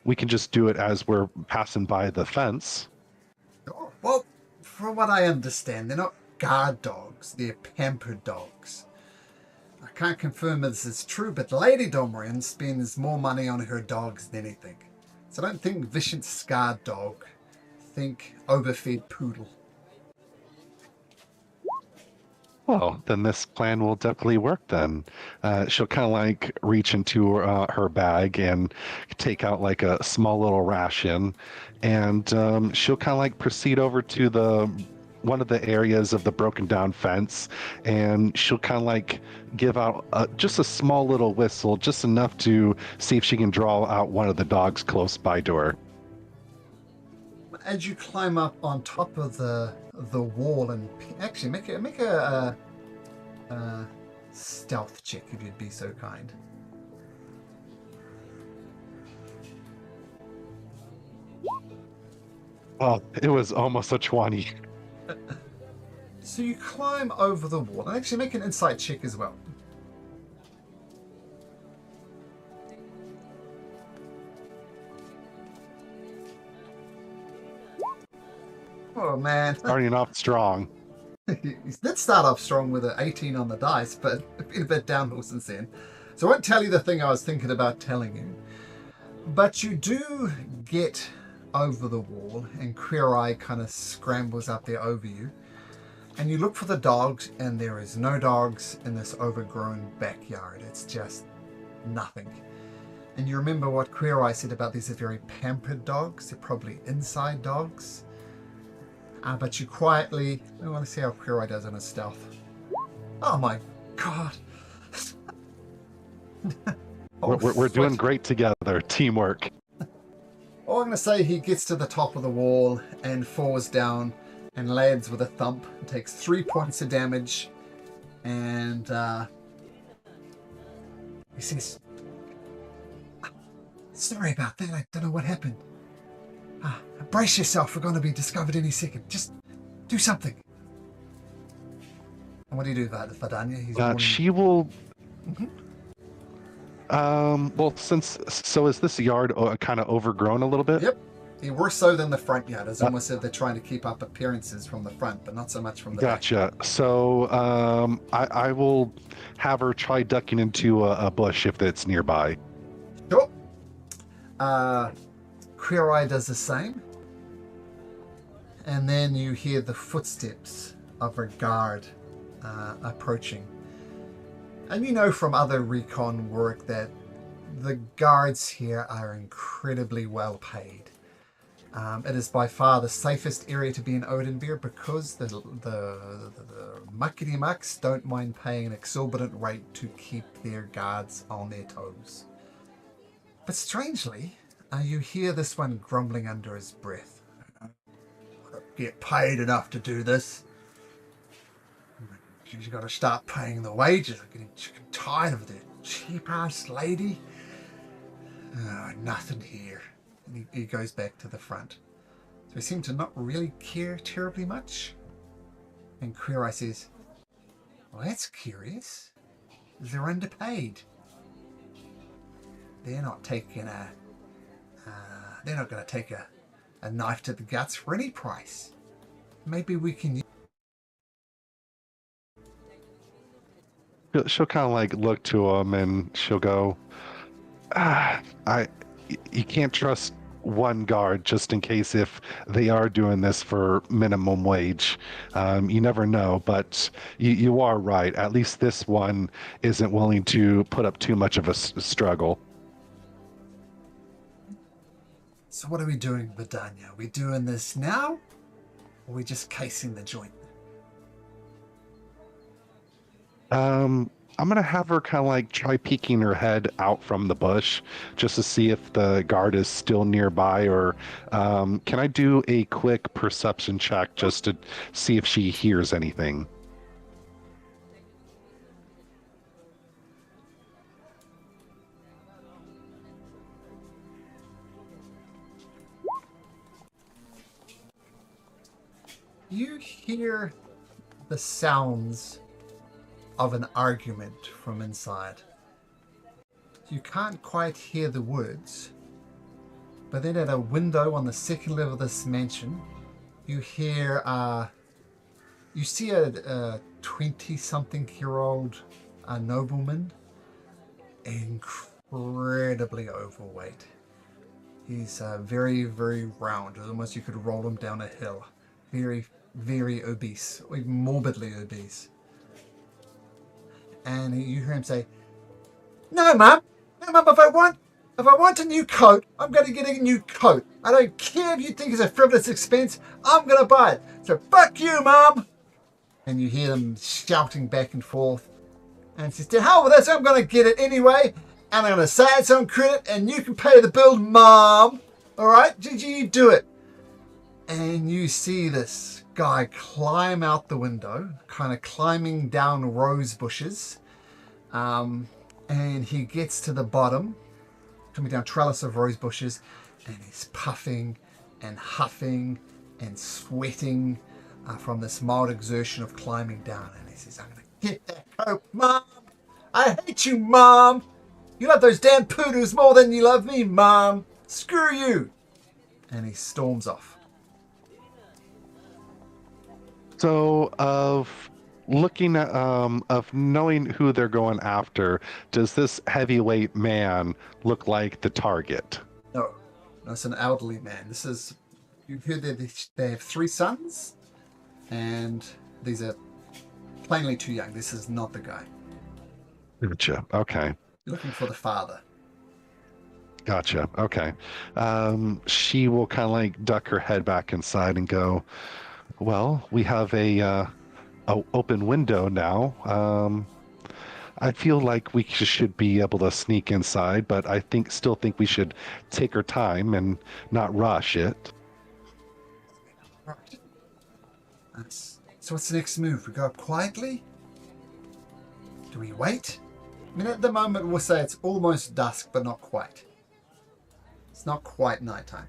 We can just do it as we're passing by the fence. Well, from what I understand, they're not guard dogs, they're pampered dogs. I can't confirm this is true, but Lady Domrian spends more money on her dogs than anything. So don't think vicious scarred dog. Think overfed poodle. Well, then this plan will definitely work then. She'll kind of like reach into her bag and take out like a small little ration, and she'll kind of like proceed over to the one of the areas of the broken down fence, and she'll kind of like give out just a small little whistle, just enough to see if she can draw out one of the dogs close by to her. As you climb up on top of the wall, and actually make a stealth check if you'd be so kind. Well, it was almost a 20. So you climb over the wall, and actually make an insight check as well. Oh man. Starting off strong. He did start off strong with an 18 on the dice, but been a bit downhill since then. So I won't tell you the thing I was thinking about telling you. But you do get over the wall, and Queer Eye kind of scrambles up there over you. And you look for the dogs, and there is no dogs in this overgrown backyard. It's just nothing. And you remember what Queer Eye said about these are very pampered dogs. They're probably inside dogs. But you quietly... I want to see how Queer Eye does on his stealth. Oh my god. We're doing great together. Teamwork. Oh, I'm going to say he gets to the top of the wall and falls down and lands with a thump. Takes 3 points of damage. And he says, sorry about that. I don't know what happened. Brace yourself. We're going to be discovered any second. Just do something. And what do you do, Vidania? She will... well, so is this yard kind of overgrown a little bit? Yep. Worse so than the front yard. It's almost as if they're trying to keep up appearances from the front, but not so much from the back. Gotcha. So I will have her try ducking into a bush if it's nearby. Sure. Queer Eye does the same. And then you hear the footsteps of a guard approaching. And you know from other recon work that the guards here are incredibly well paid. It is by far the safest area to be in Odenbeer because the muckety mucks don't mind paying an exorbitant rate to keep their guards on their toes. But strangely, you hear this one grumbling under his breath. I don't get paid enough to do this. You've got to start paying the wages. I'm getting tired of the cheap-ass lady. Nothing here. And he goes back to the front. So he seemed to not really care terribly much. And Queer Eye says, well, that's curious. They're underpaid. They're not taking they're not going to take a knife to the guts for any price. Maybe we can... She'll kind of like look to him and she'll go, you can't trust one guard just in case if they are doing this for minimum wage. You never know, but you are right. At least this one isn't willing to put up too much of a struggle. So what are we doing, Vidania? Are we doing this now? Or are we just casing the joint? I'm gonna have her kind of like try peeking her head out from the bush just to see if the guard is still nearby, or can I do a quick perception check just to see if she hears anything? You hear the sounds of an argument from inside. You can't quite hear the words, but then at a window on the second level of this mansion, You hear, you see a 20-something-year-old nobleman, incredibly overweight. He's very, very round. Almost you could roll him down a hill. Very, very obese, like morbidly obese. And you hear him say, "No, Mum. No, Mum. If I want a new coat, I'm going to get a new coat. I don't care if you think it's a frivolous expense. I'm going to buy it. So fuck you, Mum." And you hear them shouting back and forth. And he says, "To hell with this. I'm going to get it anyway. And I'm going to say it's on credit, and you can pay the bill, Mom. All right, you do it." And you see this guy climb out the window, kind of climbing down rose bushes. And he gets to the bottom, coming down trellis of rose bushes, and he's puffing and huffing and sweating from this mild exertion of climbing down. And he says, "I'm going to get that coat, Mom. I hate you, Mom. You love those damn poodles more than you love me, Mom. Screw you." And he storms off. So, of looking at, of knowing who they're going after, does this heavyweight man look like the target? No, it's an elderly man. This is, you heard that they have 3 sons, and these are plainly too young. This is not the guy. Gotcha. Okay. You're looking for the father. Gotcha. Okay. She will kind of like duck her head back inside and go, "Well, we have a open window now. I feel like we should be able to sneak inside, but I still think we should take our time and not rush it." Right. So what's the next move? We go up quietly? Do we wait? I mean, at the moment, we'll say it's almost dusk, but not quite. It's not quite nighttime.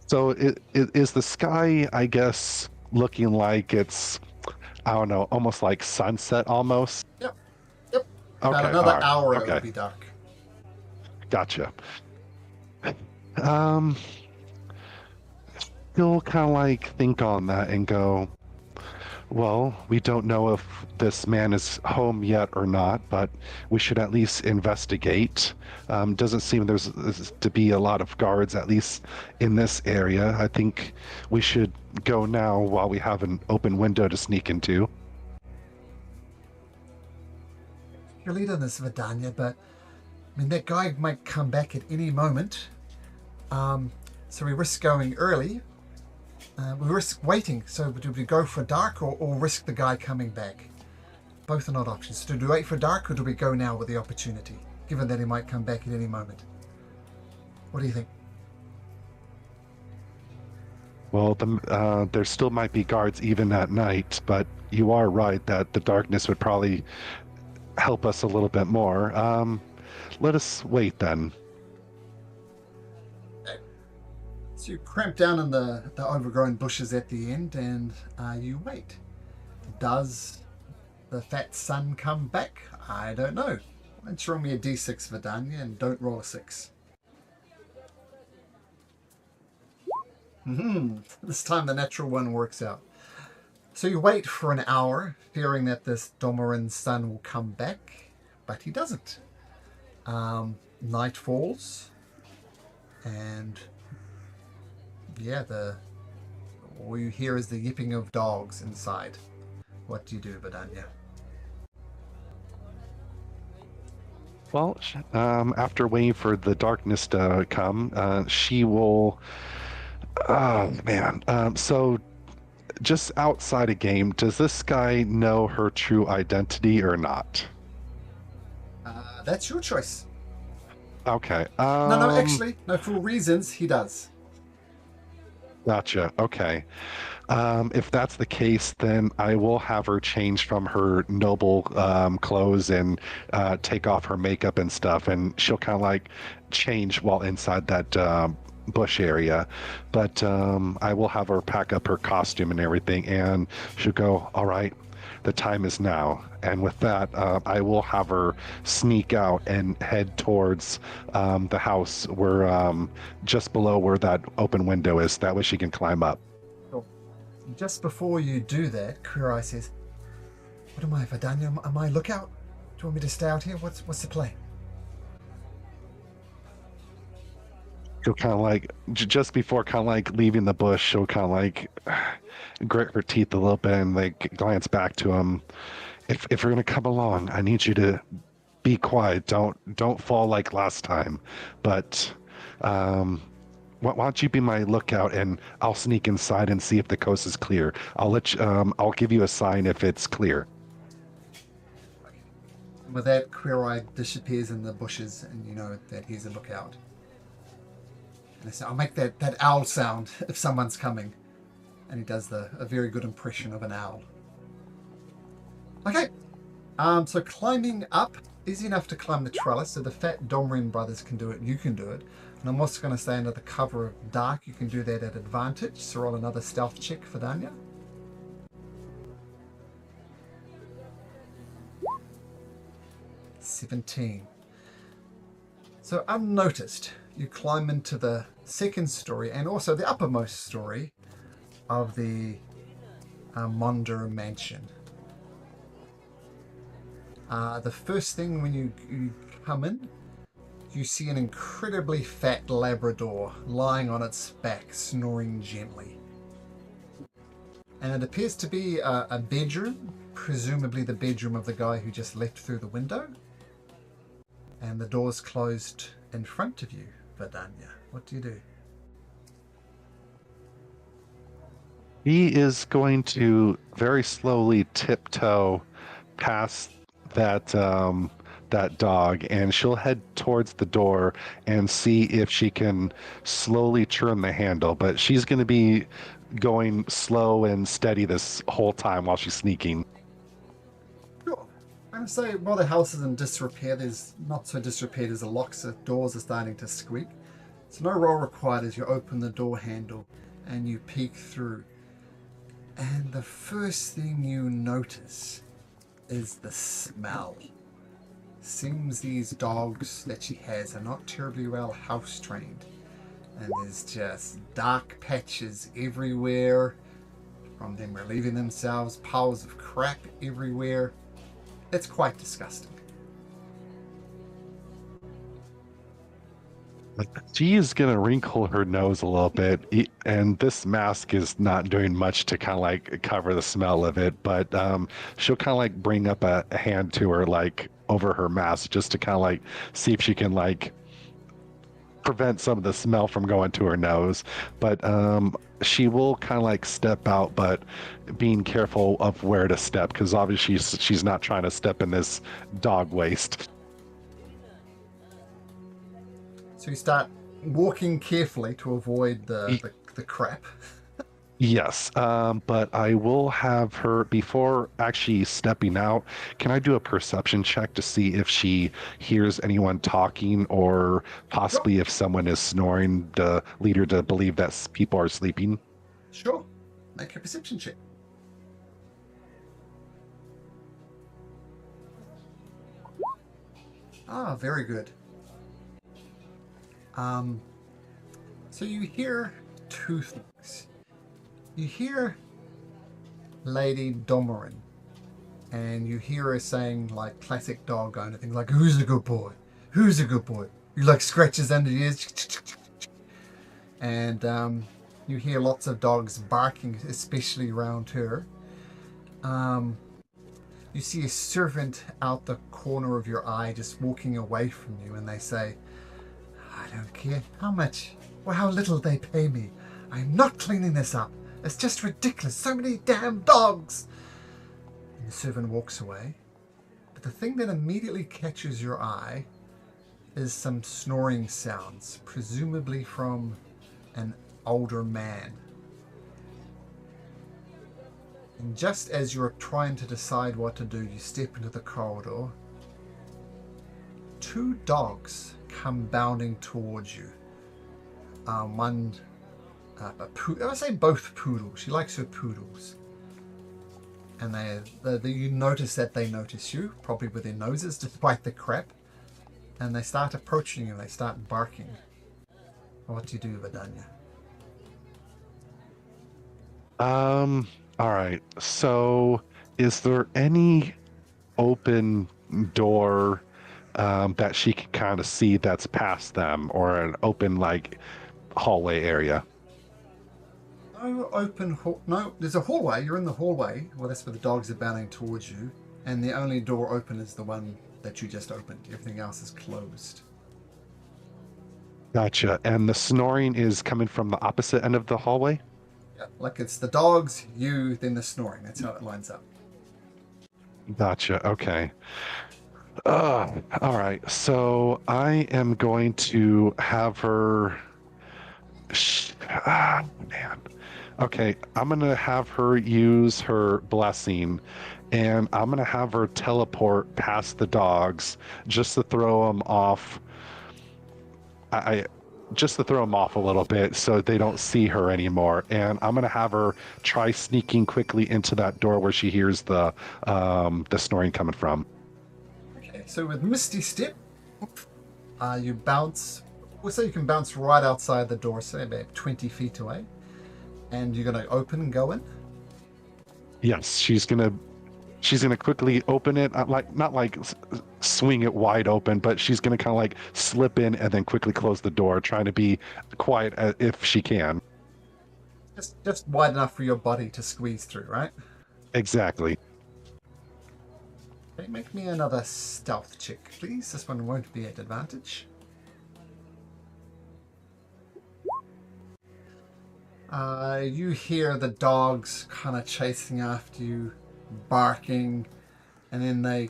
So is the sky, I guess, looking like it's, I don't know, almost like sunset almost? Yep. Okay. About another all right, hour, it okay. will be dark. Gotcha. Still kind of like think on that and go, well, we don't know if this man is home yet or not, but we should at least investigate. Doesn't seem there's to be a lot of guards, at least in this area. I think we should go now while we have an open window to sneak into. You're leading this, Vidania, but I mean, that guy might come back at any moment. So we risk going early. We risk waiting. So do we go for dark or risk the guy coming back? Both are not options. So do we wait for dark or do we go now with the opportunity, given that he might come back at any moment? What do you think? Well, there still might be guards even at night, but you are right that the darkness would probably help us a little bit more. Let us wait then. So you cramp down in the overgrown bushes at the end and you wait. Does the fat sun come back? I don't know. Why don't you roll me a d6, Vidania, and don't roll a 6. This time the natural one works out. So you wait for an hour, fearing that this Domoran sun will come back, but he doesn't. Night falls, and yeah, all you hear is the yipping of dogs inside. What do you do, Vidania? Well, after waiting for the darkness to come, she will. Oh man. So, just outside a game, does this guy know her true identity or not? That's your choice. Okay. No, actually, no. For reasons, he does. Gotcha. Okay. If that's the case, then I will have her change from her noble clothes and take off her makeup and stuff, and she'll kind of like change while inside that bush area. But I will have her pack up her costume and everything, and she'll go, "All right, the time is now. And with that, I will have her sneak out and head towards the house where just below where that open window is. That way she can climb up. Cool. Just before you do that, Queer Eye says, "What am I, Vidania? Am I lookout? Do you want me to stay out here? What's the plan?" She'll kind of like, just before kind of like leaving the bush, she'll kind of like grit her teeth a little bit and like glance back to him. If you're gonna come along, I need you to be quiet. Don't fall like last time. But why don't you be my lookout, and I'll sneak inside and see if the coast is clear. I'll give you a sign if it's clear. With that, Queer Eye disappears in the bushes, and you know that he's a lookout. And I say, "I'll make that owl sound if someone's coming." And he does a very good impression of an owl. Okay. So climbing up, easy enough to climb the trellis. So the fat Domrin brothers can do it. You can do it. And I'm also going to stay under the cover of dark. You can do that at advantage. So roll another stealth check for Danya. $17. So unnoticed, you climb into the second story and also the uppermost story of the Monder mansion. The first thing when you come in, you see an incredibly fat Labrador lying on its back, snoring gently. And it appears to be a bedroom, presumably the bedroom of the guy who just left through the window. And the door's closed in front of you, Vidania. What do you do? He is going to very slowly tiptoe past that that dog, and she'll head towards the door and see if she can slowly turn the handle. But she's going to be going slow and steady this whole time while she's sneaking. Sure. I'm going to say, while the house is in disrepair, there's not so disrepair as the locks, the doors are starting to squeak. So no roll required as you open the door handle and you peek through. And the first thing you notice is the smell. Seems these dogs that she has are not terribly well house trained. And there's just dark patches everywhere from them relieving themselves, piles of crap everywhere. It's quite disgusting. She is going to wrinkle her nose a little bit, and this mask is not doing much to kind of like cover the smell of it, but she'll kind of like bring up a hand to her, like over her mask, just to kind of like see if she can like prevent some of the smell from going to her nose. But she will kind of like step out, but being careful of where to step, because obviously she's not trying to step in this dog waste. So you start walking carefully to avoid the crap. Yes, but I will have her, before actually stepping out, can I do a perception check to see if she hears anyone talking, or possibly if someone is snoring, to lead her to believe that people are sleeping? Sure. Make a perception check. Ah, very good. So you hear two things. You hear Lady Domorin, and you hear her saying like classic dog owner things like, "Who's a good boy? Who's a good boy?" You like scratches under the ears. And you hear lots of dogs barking, especially around her. You see a servant out the corner of your eye just walking away from you, and they say, "I don't care how much or how little they pay me. I'm not cleaning this up. It's just ridiculous. So many damn dogs." And the servant walks away. But the thing that immediately catches your eye is some snoring sounds, presumably from an older man. And just as you're trying to decide what to do, you step into the corridor. Two dogs come bounding towards you. I say both poodles. She likes her poodles. and you notice that they notice you, probably with their noses, despite the crap, and they start approaching you. They start barking. What do you do, Vidania? All right. So, is there any open door that she can kind of see that's past them, or an open like hallway area? No open hall. No, there's a hallway. You're in the hallway. Well, that's where the dogs are bounding towards you, and the only door open is the one that you just opened. Everything else is closed. Gotcha. And the snoring is coming from the opposite end of the hallway? Yeah, like it's the dogs, you, then the snoring. That's how it lines up. Gotcha. Okay. All right. So I am going to have her. Man. Okay. I'm going to have her use her blessing, and I'm going to have her teleport past the dogs just to throw them off. Just to throw them off a little bit so they don't see her anymore. And I'm gonna have her try sneaking quickly into that door where she hears the snoring coming from. Okay, so with Misty Step, you bounce. We'll say you can bounce right outside the door, say about 20 feet away, and you're gonna open and go in. Yes, she's gonna quickly open it, not like swing it wide open, but she's gonna kind of like slip in and then quickly close the door, trying to be quiet if she can. Just wide enough for your body to squeeze through, right? Exactly. Okay, make me another stealth check, please. This one won't be at advantage. You hear the dogs kind of chasing after you, barking, and then they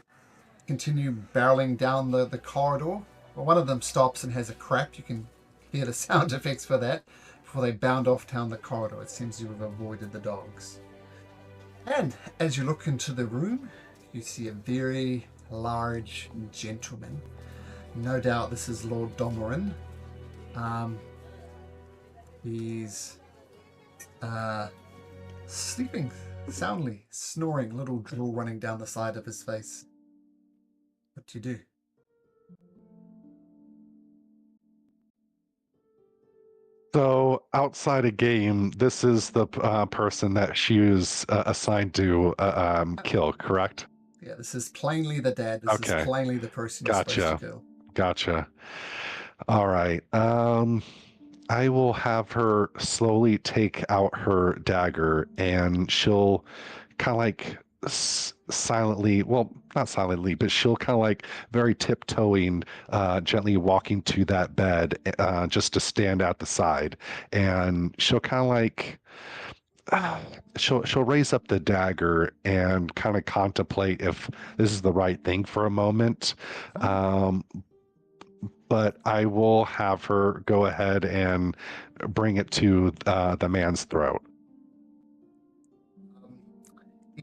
continue barreling down the corridor. Well, one of them stops and has a crap. You can hear the sound effects for that before they bound off down the corridor. It seems you have avoided the dogs. And as you look into the room, you see a very large gentleman. No doubt this is Lord Domorin. He's sleeping soundly, snoring, little drool running down the side of his face. What do you do? So outside a game, this is the person that she was assigned to kill, correct? Yeah, this is plainly the dad. This is plainly the person you're supposed to kill. Gotcha. All right. I will have her slowly take out her dagger, and she'll kind of like silently, well, not silently, but she'll kind of like very tiptoeing, gently walking to that bed, just to stand at the side, and she'll kind of like she'll raise up the dagger and kind of contemplate if this is the right thing for a moment. But I will have her go ahead and bring it to the man's throat.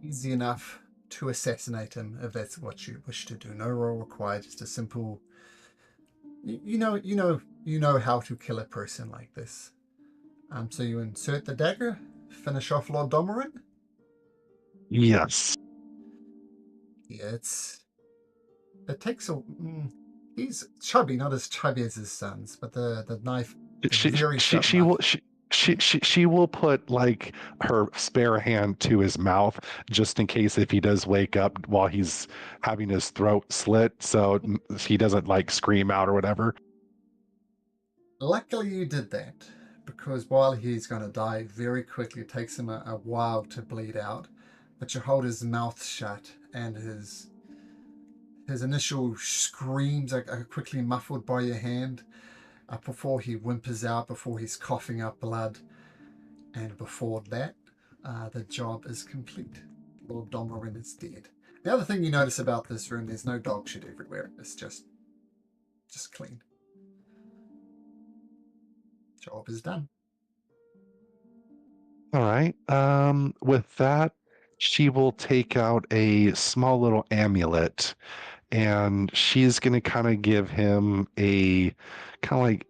Easy enough to assassinate him if that's what you wish to do. No roll required. Just a simple. You know how to kill a person like this. So you insert the dagger, finish off Lord Domorin. Yes. Yeah, it takes a. He's chubby, not as chubby as his sons, but the knife is very sharp. She will put like her spare hand to his mouth just in case if he does wake up while he's having his throat slit, so he doesn't like scream out or whatever. Luckily you did that, because while he's going to die very quickly, it takes him a while to bleed out, but you hold his mouth shut, and his initial screams are quickly muffled by your hand before he whimpers out, before he's coughing up blood, and before that, the job is complete. Lord Domorin is dead. The other thing you notice about this room, there's no dog shit everywhere. It's just clean. Job is done. All right. With that, she will take out a small little amulet, and she's going to kind of give him a kind of like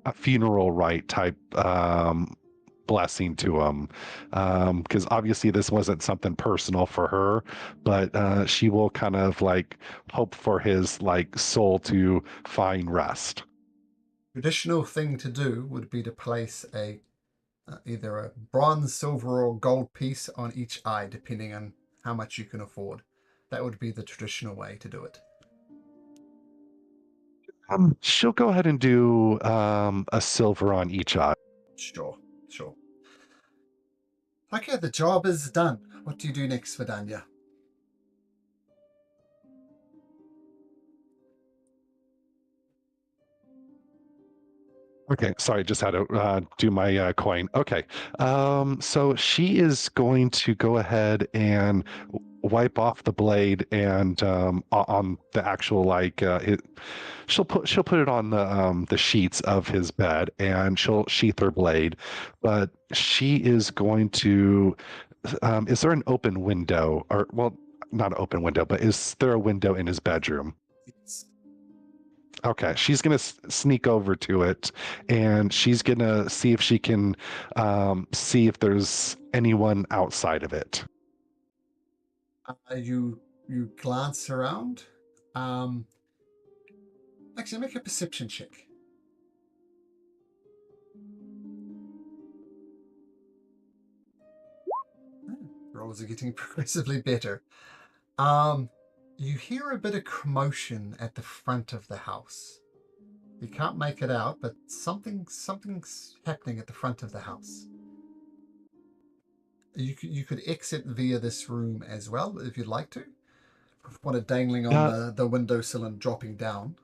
a funeral rite type blessing to him, because obviously this wasn't something personal for her, but she will kind of like hope for his like soul to find rest. Traditional thing to do would be to place either a bronze, silver, or gold piece on each eye, depending on how much you can afford. That would be the traditional way to do it. She'll go ahead and do a silver on each eye. Sure. Okay, the job is done. What do you do next, Vidania? Okay, sorry, just had to do my coin. Okay, so she is going to go ahead and wipe off the blade and on the actual she'll put it on the sheets of his bed and she'll sheath her blade, but she is going to. Is there an open window or well, not an open window, but is there a window in his bedroom? It's Okay, she's gonna sneak over to it, and she's gonna see if she can see if there's anyone outside of it. you glance around. Actually, make a perception check. Rolls are getting progressively better. You hear a bit of commotion at the front of the house. You can't make it out, but something's happening at the front of the house. You could exit via this room as well if you'd like to. Want it dangling on the windowsill and dropping down.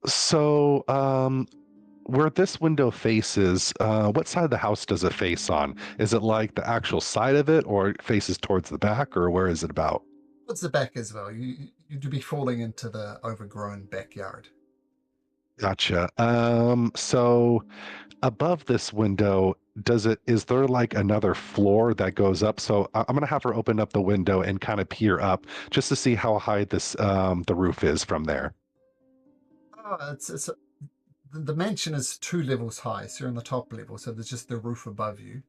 So, where this window faces, what side of the house does it face on? Is it like the actual side of it, or it faces towards the back, or where is it about? What's the back as well? You'd be falling into the overgrown backyard. Gotcha. So above this window, is there like another floor that goes up? So I'm gonna have her open up the window and kind of peer up just to see how high the roof is from there. Oh, the mansion is 2 levels high, so you're on the top level, so there's just the roof above you.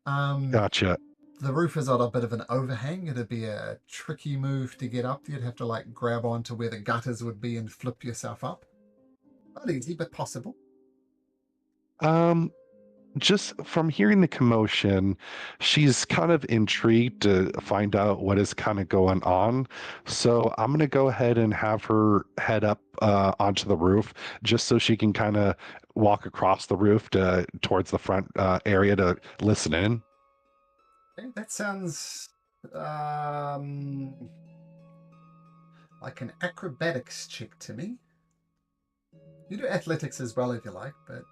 Gotcha. The roof is on a bit of an overhang. It'd be a tricky move to get up. You'd have to like grab onto where the gutters would be and flip yourself up. Not easy, but possible. Um, just from hearing the commotion, she's kind of intrigued to find out what is kind of going on. So I'm gonna go ahead and have her head up onto the roof, just so she can kind of walk across the roof towards the front area to listen in. Okay, that sounds like an acrobatics check to me. You do athletics as well if you like, but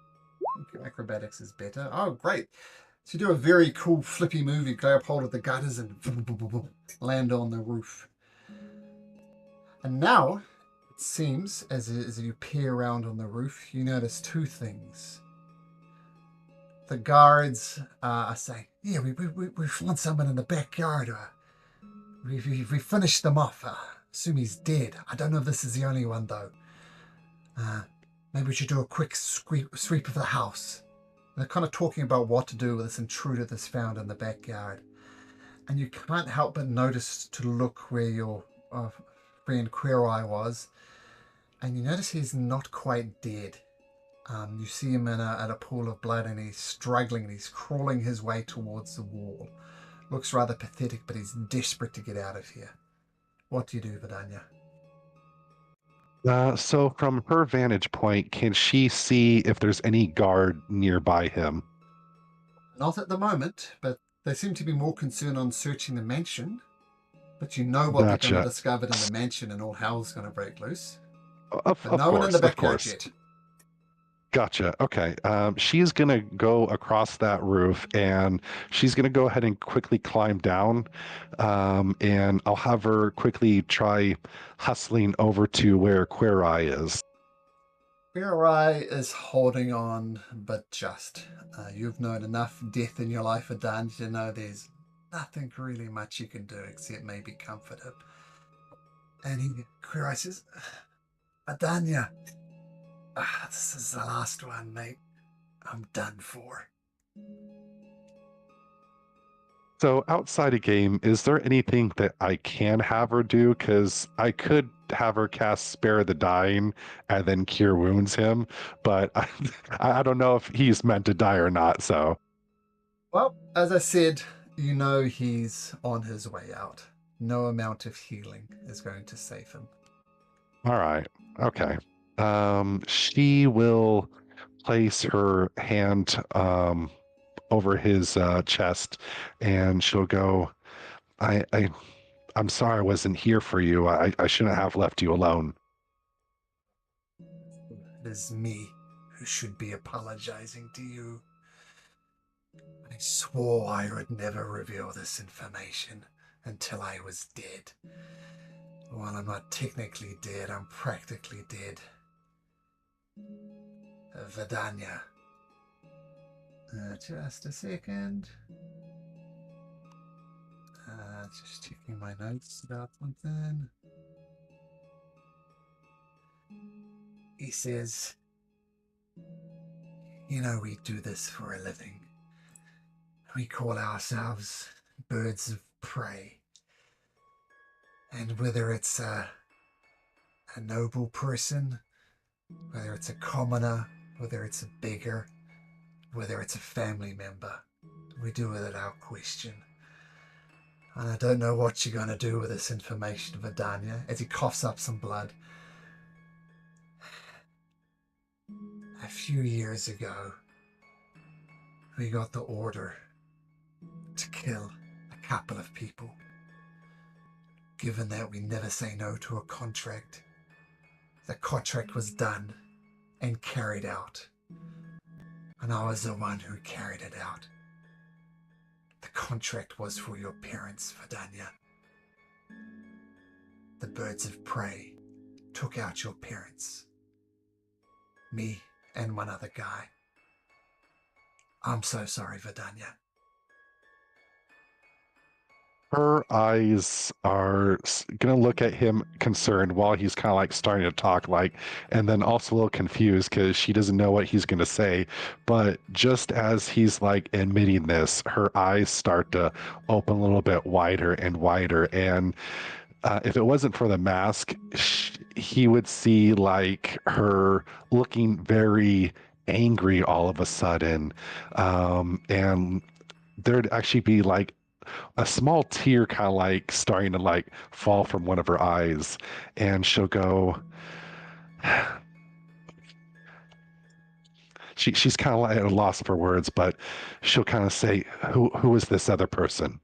I think acrobatics is better. Oh, great. So you do a very cool flippy move. You grab hold of the gutters and land on the roof. And now, it seems, as you peer around on the roof, you notice 2 things. The guards are saying, yeah, we found someone in the backyard. We finished them off. Assume he's dead. I don't know if this is the only one, though. Maybe we should do a quick sweep of the house. And they're kind of talking about what to do with this intruder that's found in the backyard. And you can't help but notice to look where your friend Queer Eye was. And you notice he's not quite dead. You see him at a pool of blood and he's struggling and he's crawling his way towards the wall. Looks rather pathetic, but he's desperate to get out of here. What do you do, Vidania? So from her vantage point, can she see if there's any guard nearby him? Not at the moment, but they seem to be more concerned on searching the mansion. But you know what they're going to Gotcha. discover in the mansion and all hell's going to break loose. Of But no one in course, the of backyard course. yet. Gotcha. Okay. She's gonna go across that roof and she's gonna go ahead and quickly climb down. And I'll have her quickly try hustling over to where Queer Eye is. Queer Eye is holding on, but just. You've known enough death in your life, Adan, to know there's nothing really much you can do except maybe comfort him. And Queer Eye says, Adanya, this is the last one, mate. I'm done for. So outside a game, is there anything that I can have her do? Because I could have her cast Spare the Dying and then Cure Wounds him, but I don't know if he's meant to die or not. So, Well, as I said, you know he's on his way out. No amount of healing is going to save him. all right, okay. She will place her hand over his chest, and she'll go. I'm sorry I wasn't here for you. I shouldn't have left you alone. It is me who should be apologizing to you. I swore I would never reveal this information until I was dead. While I'm not technically dead, I'm practically dead. Vidania. Just a second. Just checking my notes about something. He says, you know, we do this for a living. We call ourselves birds of prey. And whether it's a noble person, whether it's a commoner, whether it's a beggar, whether it's a family member, we do it without question. And I don't know what you're going to do with this information, Vidania, as he coughs up some blood. A few years ago, we got the order to kill a couple of people. Given that we never say no to a contract, the contract was done and carried out. And I was the one who carried it out. The contract was for your parents, Vidania. The birds of prey took out your parents. Me and one other guy. I'm so sorry, Vidania. Her eyes are gonna look at him concerned while he's kind of like starting to talk, like, and then also a little confused because she doesn't know what he's gonna say. But just as he's like admitting this, her eyes start to open a little bit wider and wider. And if it wasn't for the mask, he would see like her looking very angry all of a sudden, and there'd actually be like a small tear kind of like starting to like fall from one of her eyes, and she'll go. She's kind of like at a loss for words, but she'll kind of say, "Who is this other person?"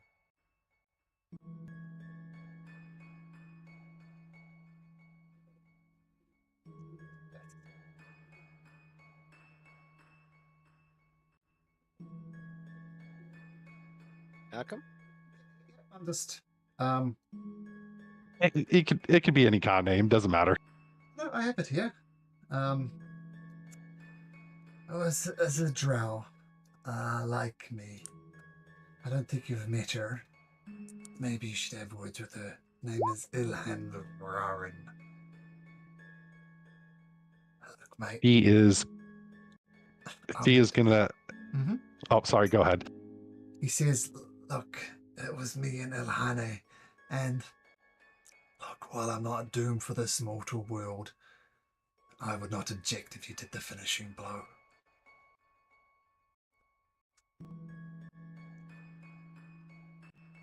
Malcolm? I'm just, It could be any kind of name, doesn't matter. no, I have it here. As a drow, like me. I don't think you've met her. Maybe you should have words with her. Name is Ilhan Vararin. Look, mate. He is gonna. Mhm. Oh, sorry. Go ahead. He says, look, it was me and Ilhane, and look, while I'm not doomed for this mortal world, I would not object if you did the finishing blow.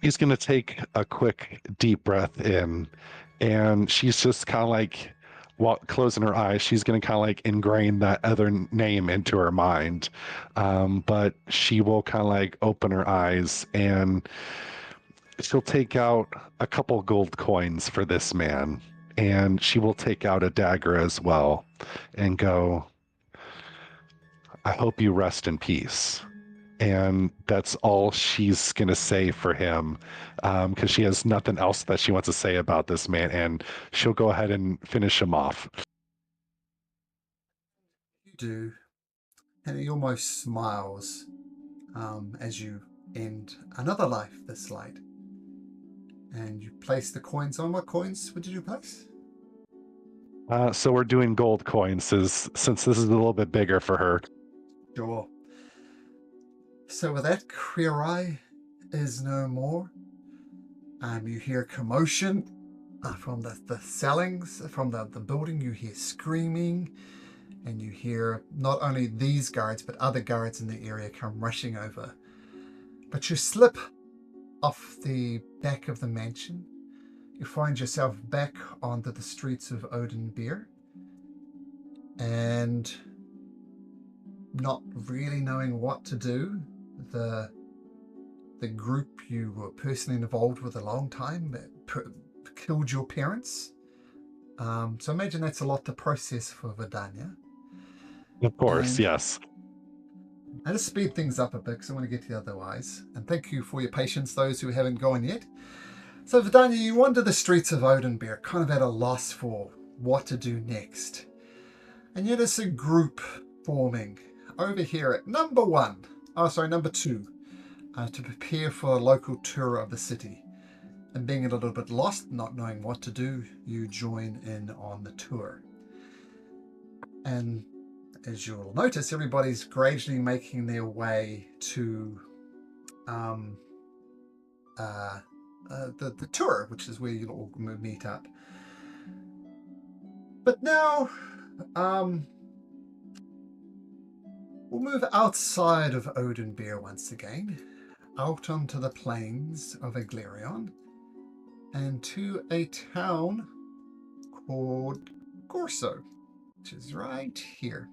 He's gonna take a quick deep breath in, and she's just kind of like, while closing her eyes, she's gonna kind of like ingrain that other name into her mind. But she will kind of like open her eyes, and she'll take out a couple gold coins for this man, and she will take out a dagger as well, and go, "I hope you rest in peace." And that's all she's gonna say for him, because she has nothing else that she wants to say about this man, and she'll go ahead and finish him off. You do, and he almost smiles as you end another life this light. And you place the coins on. What coins would you place? So we're doing gold coins, since this is a little bit bigger for her. Sure. So with that, Queer Eye is no more. You hear commotion from the cellings, from the building. You hear screaming, and you hear not only these guards, but other guards in the area come rushing over. But you slip off the back of the mansion. You find yourself back onto the streets of Oathbreaker, and not really knowing what to do. The group you were personally involved with a long time killed your parents. So imagine that's a lot to process for Vidania. Of course, And yes. I just speed things up a bit because I want to get to the otherwise. And thank you for your patience, those who haven't gone yet. So Vidania, you wander the streets of Oathbreaker, kind of at a loss for what to do next. And yet it's a group forming over here at number 2, to prepare for a local tour of the city. And being a little bit lost, not knowing what to do, you join in on the tour. And as you'll notice, everybody's gradually making their way to the tour, which is where you'll all meet up. But now, we'll move outside of Oathbreaker once again, out onto the plains of Aglarion, and to a town called Gorso, which is right here.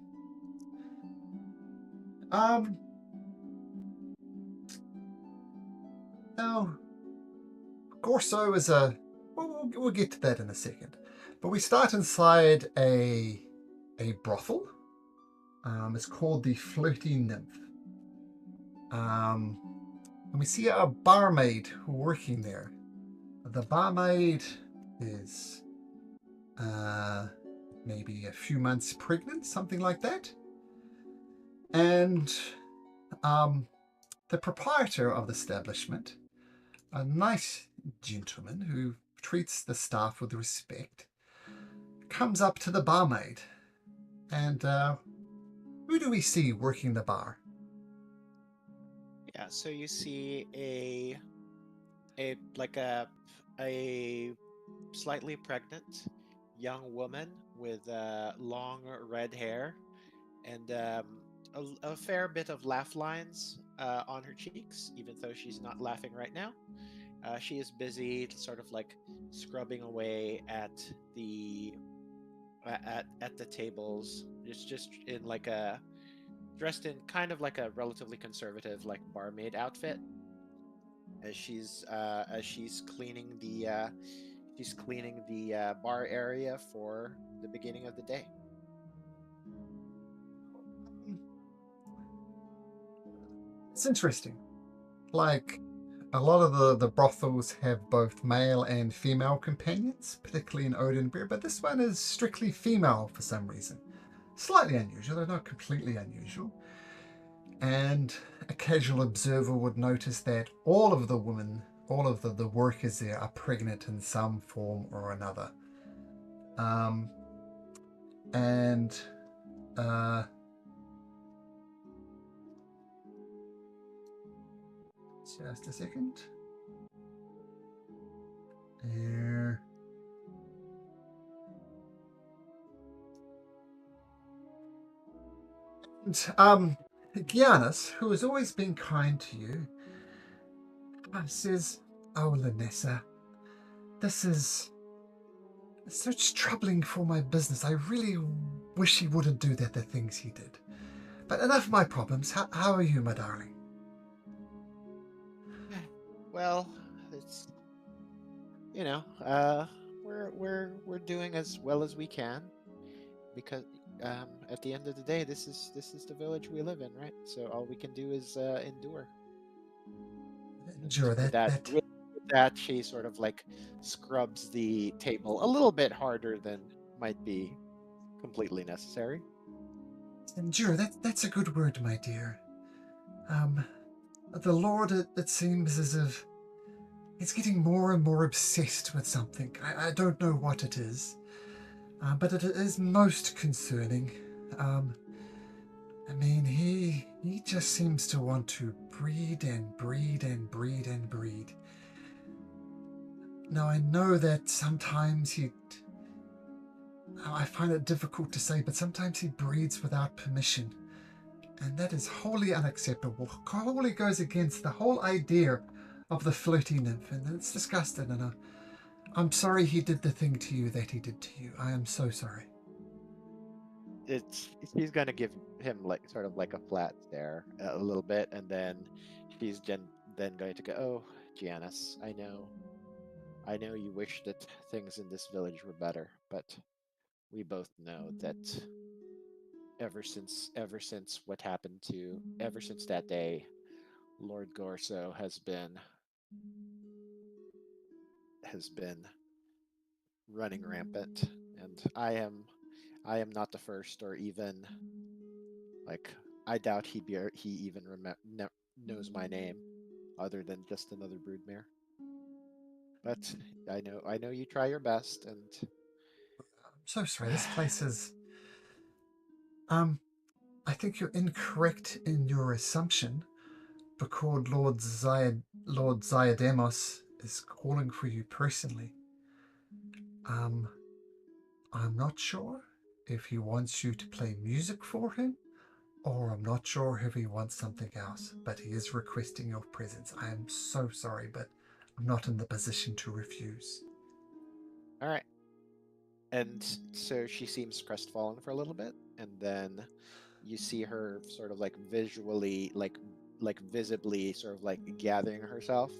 Now, Gorso is we'll get to that in a second. But we start inside a brothel. It's called the Flirty Nymph. And we see a barmaid working there. The barmaid is maybe a few months pregnant, something like that. And the proprietor of the establishment, a nice gentleman who treats the staff with respect, comes up to the barmaid. And who do we see working the bar? Yeah, so you see a slightly pregnant young woman with long red hair and a fair bit of laugh lines on her cheeks, even though she's not laughing right now. She is busy, sort of like scrubbing away at the tables, just in like a dressed in kind of like a relatively conservative like barmaid outfit, as she's cleaning the bar area for the beginning of the day. It's interesting. Like, a lot of the brothels have both male and female companions, particularly in Oathbreaker, but this one is strictly female for some reason. Slightly unusual, though not completely unusual. And a casual observer would notice that all of the women, all of the workers there are pregnant in some form or another. Just a second. There. And, Giannis, who has always been kind to you, says, "Oh, Lanessa, this is such troubling for my business. I really wish he wouldn't do the things he did. But enough of my problems. How are you, my darling?" Well, it's we're doing as well as we can, because at the end of the day, this is the village we live in, right? So all we can do is endure. Sure, With that, she sort of like scrubs the table a little bit harder than might be completely necessary. Endure, that's a good word, my dear. The Lord, it seems as if he's getting more and more obsessed with something. I don't know what it is, but it is most concerning. I mean, he just seems to want to breed and breed and breed and breed. Now, I know that sometimes I find it difficult to say, but sometimes he breeds without permission. And that is wholly unacceptable. Wholly goes against the whole idea of the flirty nymph, and it's disgusting. And I'm sorry he did the thing to you that he did to you. I am so sorry. She's gonna give him like sort of like a flat stare a little bit, and then she's then going to go, "Oh, Giannis, I know you wish that things in this village were better, but we both know that ever since that day, Lord Gorso has been running rampant, and I am not the first, or even like I doubt he even knows my name, other than just another broodmare. But I know you try your best, and I'm so sorry. This place is. I think you're incorrect in your assumption, because Lord Ziademos is calling for you personally. I'm not sure if he wants you to play music for him, or I'm not sure if he wants something else, but he is requesting your presence. I am so sorry, but I'm not in the position to refuse. all right. And so she seems crestfallen for a little bit, and then you see her sort of like visually, like visibly, sort of like gathering herself,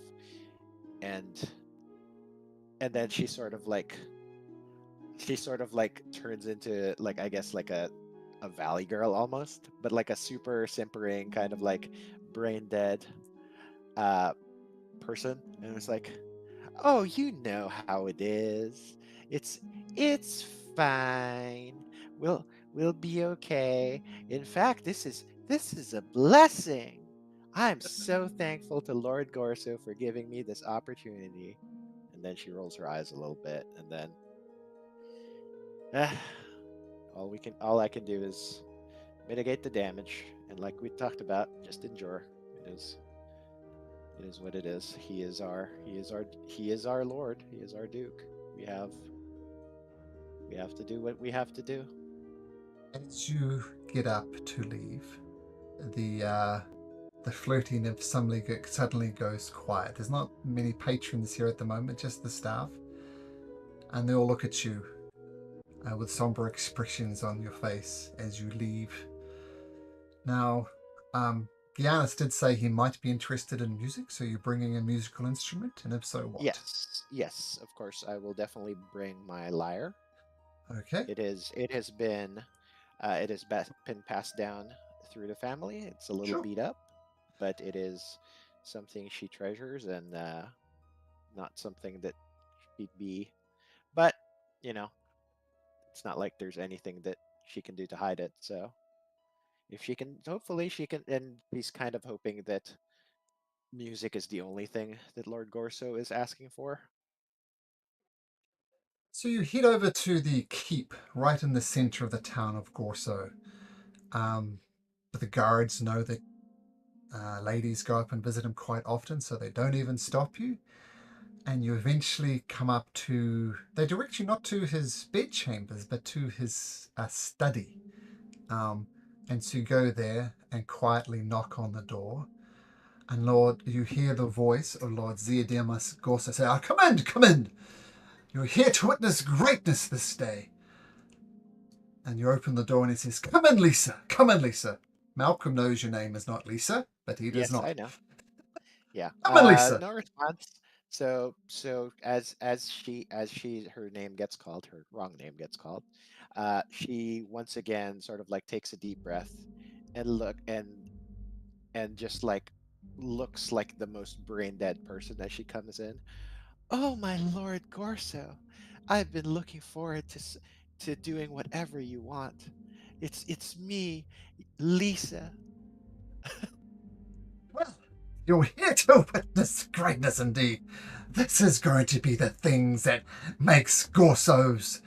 and then she sort of like turns into, like, I guess like a valley girl almost, but like a super simpering kind of like brain dead uh person, and it's like, "Oh, you know how it is. It's it's fine. We'll be okay. In fact, this is a blessing. I'm so thankful to Lord Gorso for giving me this opportunity." And then she rolls her eyes a little bit, and then ah, all I can do is mitigate the damage, and like we talked about, just endure. It is what it is. He is our lord. He is our duke. We have we have to do what we have to do. As you get up to leave, the flirting of suddenly goes quiet. There's not many patrons here at the moment, just the staff, and they all look at you with somber expressions on your face as you leave. Now, Giannis did say he might be interested in music, so you're bringing a musical instrument, and if so, what? Yes, of course. I will definitely bring my lyre. Okay, It has been passed down through the family. It's a little sure. beat up, but it is something she treasures, and not something that she'd be. But you know, it's not like there's anything that she can do to hide it. So if she can, hopefully she can. And he's kind of hoping that music is the only thing that Lord Gorso is asking for. So you head over to the keep right in the center of the town of Gorso. But the guards know that ladies go up and visit him quite often, so they don't even stop you. And you eventually come up to. They direct you not to his bedchambers, but to his study. And so you go there and quietly knock on the door. And Lord, you hear the voice of Lord Ziademus Gorsa say, "Come in, come in. You're here to witness greatness this day." And you open the door and he says, "Come in, Lisa. Come in, Lisa." Malcolm knows your name is not Lisa, but he does Yes, not. I know. Yeah. "Come in, Lisa." No response. So as she her name gets called, her wrong name gets called, she once again sort of like takes a deep breath, and just like looks like the most brain dead person as she comes in. "Oh, my Lord Gorso, I've been looking forward to doing whatever you want. It's me, Lisa." "Well, you're here to witness greatness indeed. This is going to be the things that makes Gorsos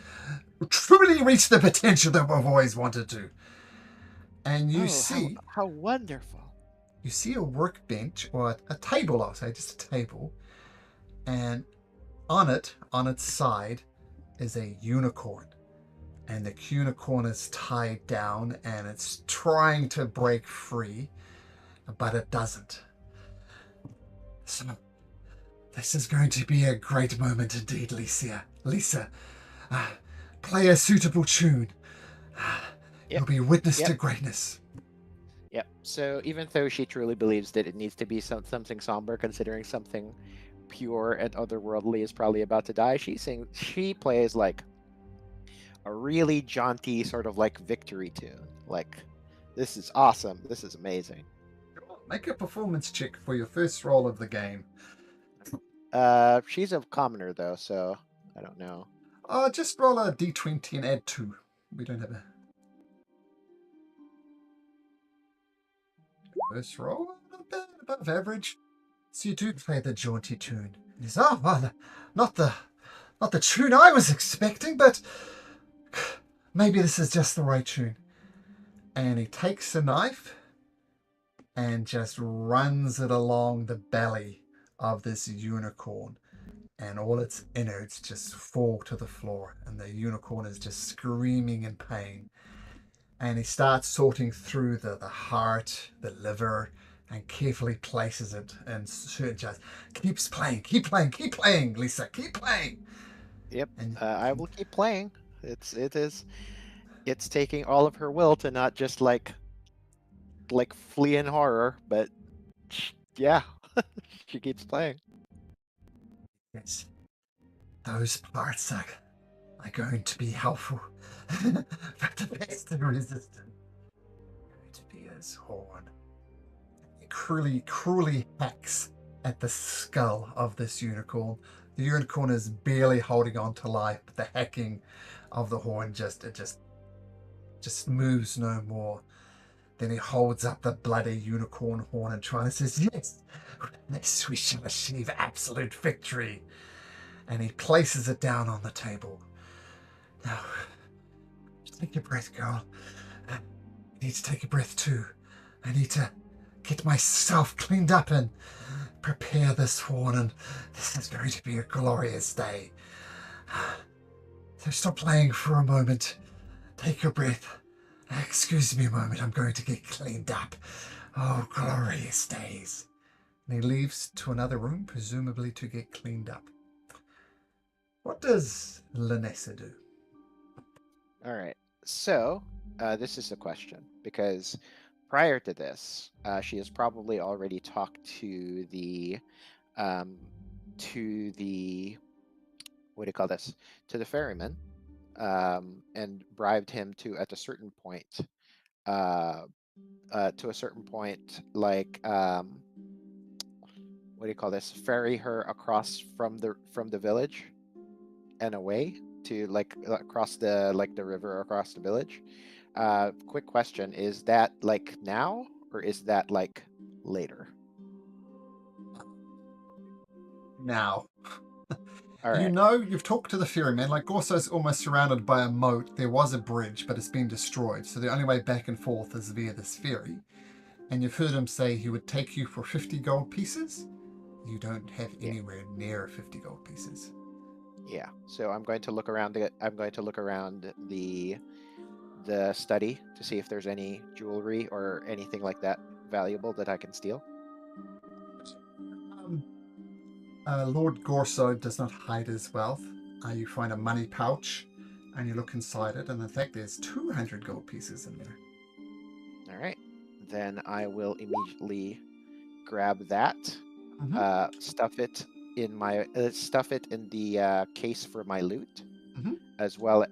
truly reach the potential that we've always wanted to." And you Oh, how see how wonderful. you see a workbench, or a table, I'll say, just a table, and on its side, is a unicorn. And the unicorn is tied down and it's trying to break free, but it doesn't. So, this is going to be a great moment indeed, Lisa. Play a suitable tune. You'll be witness to greatness. Yep. So even though she truly believes that it needs to be something somber, considering something pure and otherworldly is probably about to die, she plays like a really jaunty sort of like victory tune. Like, this is awesome. This is amazing. Make a performance check for your first roll of the game. She's a commoner though, so I don't know. Just roll a d20 and add 2. We don't have a first roll. Not bad, above average. So you do play the jaunty tune. He says, "Oh, well, not the tune I was expecting, but maybe this is just the right tune." And he takes a knife and just runs it along the belly of this unicorn, and all its innards just fall to the floor, and the unicorn is just screaming in pain. And he starts sorting through the heart, the liver, and carefully places it in certain jars. Keep playing, Lisa, keep playing. Yep. And I will keep playing. It's taking all of her will to not just like flee in horror, but yeah, she keeps playing. yes, those parts are going to be helpful. But the best in resistance going to be his horn. It cruelly hacks at the skull of this unicorn. The unicorn is barely holding on to life, but the hacking of the horn just moves no more. Then he holds up the bloody unicorn horn and tries to says, "Yes, with this we shall achieve absolute victory." And he places it down on the table. "Now, take a breath, girl. I need to take a breath too. I need to get myself cleaned up and prepare this horn, and this is going to be a glorious day. So stop playing for a moment. Take a breath. Excuse me a moment, I'm going to get cleaned up. Oh, glorious days." And he leaves to another room, presumably to get cleaned up. What does Lanessa do? All right. So this is a question, because prior to this, she has probably already talked to the what do you call this? To the ferryman, and bribed him to at a certain point, like what do you call this? Ferry her across from the village and away to like across the river across the village. Quick question: is that like now, or is that like later? Now. All You right. know, you've talked to the ferryman. Like, Gorso's almost surrounded by a moat. There was a bridge, but it's been destroyed. So the only way back and forth is via this ferry. And you've heard him say he would take you for 50 gold pieces. You don't have Yeah. anywhere near 50 gold pieces. Yeah. So I'm going to look around the study to see if there's any jewelry or anything like that valuable that I can steal. Lord Gorso does not hide his wealth. You find a money pouch and you look inside it, and in fact, there's 200 gold pieces in there. All right. Then I will immediately grab that, stuff it in the case for my loot, Mhm. as well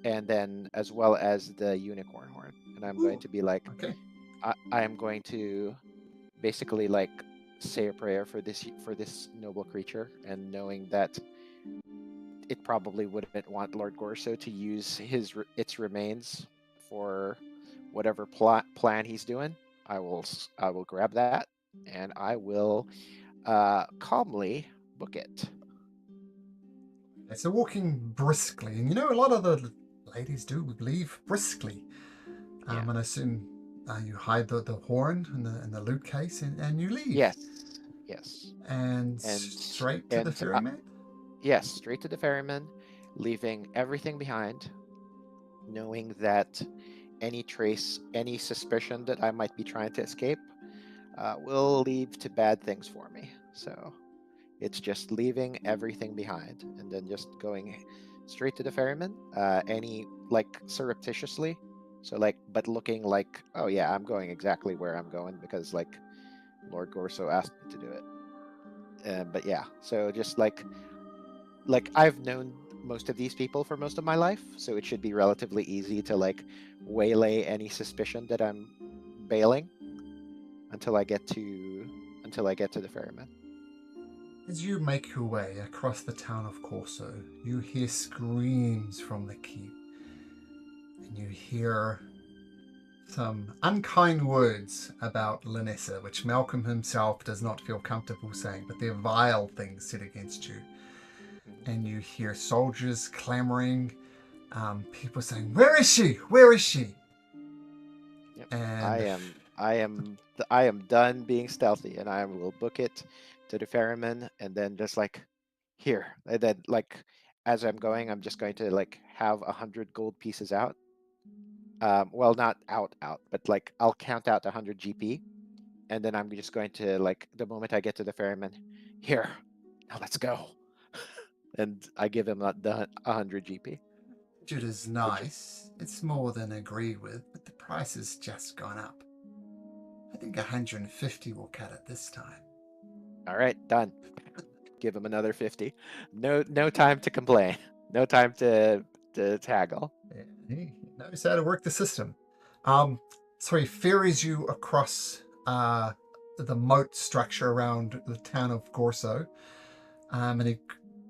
as the unicorn horn. And I'm going to be like, Okay. I am going to basically like say a prayer for this noble creature, and knowing that it probably wouldn't want Lord Gorso to use its remains for whatever plan he's doing. I will grab that, and I will calmly book it. So walking briskly, and you know a lot of the ladies do leave briskly. Yeah. And I assume You hide the horn in the loot case and you leave. Yes. Yes. And And straight to the ferryman? Yes, straight to the ferryman, leaving everything behind, knowing that any trace, any suspicion that I might be trying to escape will lead to bad things for me. So it's just leaving everything behind and then just going straight to the ferryman, any like surreptitiously. So like, but looking like, oh yeah, I'm going exactly where I'm going because like Lord Gorso asked me to do it. But yeah, so just like I've known most of these people for most of my life, so it should be relatively easy to like waylay any suspicion that I'm bailing until I get to the ferryman. As you make your way across the town of Corso, you hear screams from the keep. And you hear some unkind words about Lanessa, which Malcolm himself does not feel comfortable saying, but they're vile things said against you. And you hear soldiers clamoring, people saying, "Where is she? Where is she?" Yep. And I am done being stealthy, and I will book it to the ferryman, and then just like here, and then like as I'm going, I'm just going to like have 100 gold pieces out. Well, not out, but like I'll count out 100 GP, and then I'm just going to like the moment I get to the ferryman, here, now let's go, and I give him the 100 GP. it is nice. It's more than agreed with, but the price has just gone up. I think 150 will cut it this time. All right, done. Give him another 50. No time to complain. No time to haggle. Yeah, he knows how to work the system. So he ferries you across the moat structure around the town of Corso, and